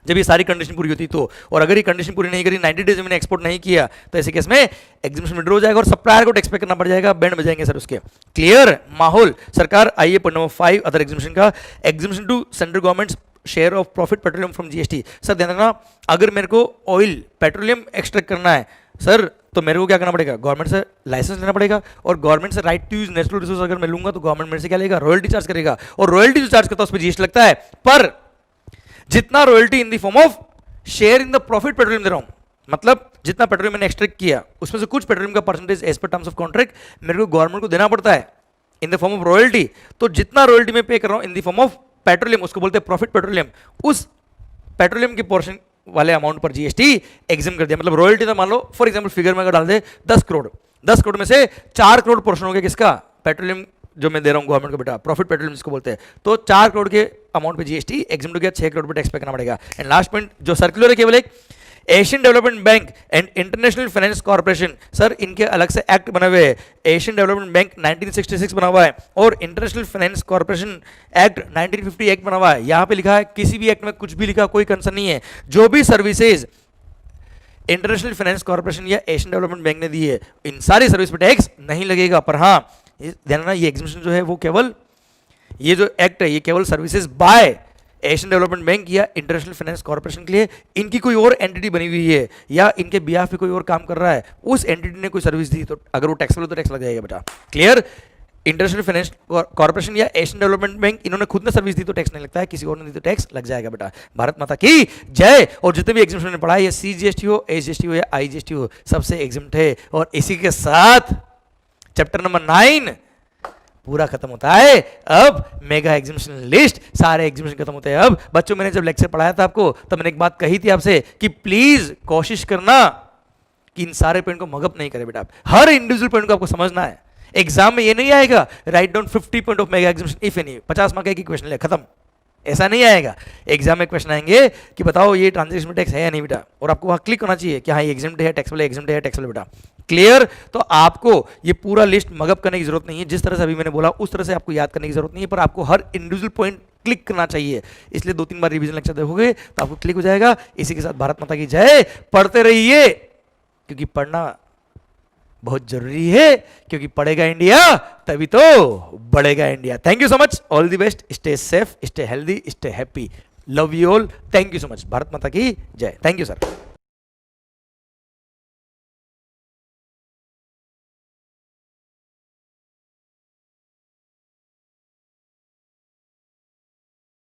जब ये सारी कंडीशन पूरी होती तो, और अगर ये कंडीशन पूरी नहीं करी, 90 डेज में मैंने एक्सपोर्ट नहीं किया, तो ऐसे केस में एग्जीबिशन विड्रॉ हो जाएगा और सप्लायर को टैक्स पे करना पड़ जाएगा, बैंड बजाएंगे सर उसके। क्लियर माहौल सरकार। आइए पॉइंट नंबर 5 अदर एग्जीबिशन का, exemption to central government share of profit petroleum from GST. Sir ध्यान रखना, अगर मेरे को ऑयल पेट्रोलियम एक्सट्रैक्ट करना है सर, तो मेरे को क्या करना पड़ेगा, गवर्नमेंट से लाइसेंस लेना पड़ेगा, और गवर्नमेंट से right to use natural resource अगर मैं लूंगा तो गवर्नमेंट मेरे से क्या लेगा, रॉयल्टी चार्ज करेगा, और रॉयल्टी जो चार्ज करता है उस पर जीएसटी लगता है। पर जितना royalty in the form of share in the profit petroleum दे रहा हूं, मतलब जितना पेट्रोलियम मैंने एक्सट्रैक्ट किया उसमें से कुछ पेट्रोलियम का परसेंटेज एज पर टर्म्स ऑफ कॉन्ट्रैक्ट मेरे को गवर्नमेंट को देना पड़ता है in the form of royalty. तो जितना रॉयल्टी में पे कर रहा हूं in the form of petroleum, उसको बोलते हैं प्रॉफिट पेट्रोलियम, उस पेट्रोलियम के पोर्शन वाले अमाउंट पर जीएसटी एग्जाम कर दिया। मतलब रॉयल्टी तो मान लो फॉर एग्जांपल फिगर में अगर डाल दे 10 करोड़, 10 करोड़ में से 4 करोड़ पोर्शन हो गया किसका, पेट्रोलियम जो मैं दे रहा हूं गवर्नमेंट को बेटा, प्रॉफिट पेट्रोलियम जिसको बोलते हैं, तो 4 करोड़ के अमाउंट पे जीएसटी एग्जाम हो गया, 6 करोड़ पे टैक्स पे करना पड़ेगा। एंड लास्ट पॉइंट जो सर्कुलर है केवल एक, Asian development bank and international finance corporation, sir इनके अलग से एक्ट बने हुए हैं। एशियन डेवलपमेंट बैंक 1966 बना हुआ है और international finance corporation act 1950 act बना हुआ है। यहां पे लिखा है, किसी भी एक्ट में कुछ भी लिखा कोई कंसर्न नहीं है, जो भी सर्विसेज इंटरनेशनल फाइनेंस कॉर्पोरेशन या एशियन डेवलपमेंट बैंक ने दी है इन सारी सर्विस पे टैक्स नहीं लगेगा। पर हाँ ध्यान रखना, ये एग्जीबिशन जो है वो केवल, ये जो एक्ट है ये केवल services by Asian development bank या इंटरनेशनल फाइनेंस कॉर्पोरेशन के लिए, इनकी कोई और एंटिटी बनी हुई है या इनके बिहाफ पे कोई और काम कर रहा है, उस एंटिटी ने कोई सर्विस दी तो अगर वो टैक्सेबल तो टैक्स लग जाएगा बेटा। क्लियर, इंटरनेशनल फाइनेंस कॉर्पोरेशन या एशियन डेवलपमेंट बैंक इन्होंने खुद ने सर्विस दी तो टैक्स नहीं लगता है, किसी और ने दी तो टैक्स लग जाएगा बेटा। भारत माता की जय। और जितने भी एग्जामिनेशन ने पढ़ा है, सीजीएसटी हो, एसजीएसटी हो या आईजीएसटी हो, सबसे एग्जाम्प्ट है। और इसी के साथ चैप्टर नंबर 9 पूरा खत्म होता है। अब मेगा एग्जीबिशन लिस्ट, सारे एग्जीबिशन खत्म होते हैं। अब बच्चों मैंने जब लेक्चर पढ़ाया था आपको तब मैंने एक बात कही थी आपसे कि प्लीज कोशिश करना कि इन सारे पॉइंट को मगअप नहीं करे बेटा, आप हर इंडिविजुअल पॉइंट को आपको समझना है। एग्जाम में ये नहीं आएगा write down 50 point of mega exhibition if any, 50 mark की क्वेश्चन ले खत्म, ऐसा नहीं आएगा। एग्जाम में क्वेश्चन आएंगे कि बताओ ये ट्रांजेक्शन टैक्स है या नहीं बेटा, और आपको वहां क्लिक होना चाहिए कि हाँ ये एग्जाम है टैक्स वाले, एग्जाम है टैक्स वाले बेटा। क्लियर, तो आपको ये पूरा लिस्ट मगअप करने की जरूरत नहीं है, जिस तरह से अभी मैंने बोला उस तरह से आपको याद करने की जरूरत नहीं है, पर आपको हर इंडिविजुअल पॉइंट क्लिक करना चाहिए। इसलिए 2-3 बार रिवीजन लेक्चर देखोगे तो आपको क्लिक हो जाएगा। इसी के साथ भारत माता की जय। पढ़ते रहिए क्योंकि पढ़ना बहुत जरूरी है, क्योंकि पढ़ेगा इंडिया तभी तो बढ़ेगा India. Thank you so much, all the best, stay safe, stay healthy, stay happy, love you all, thank you so much. Bharat माता की जय। Thank you sir.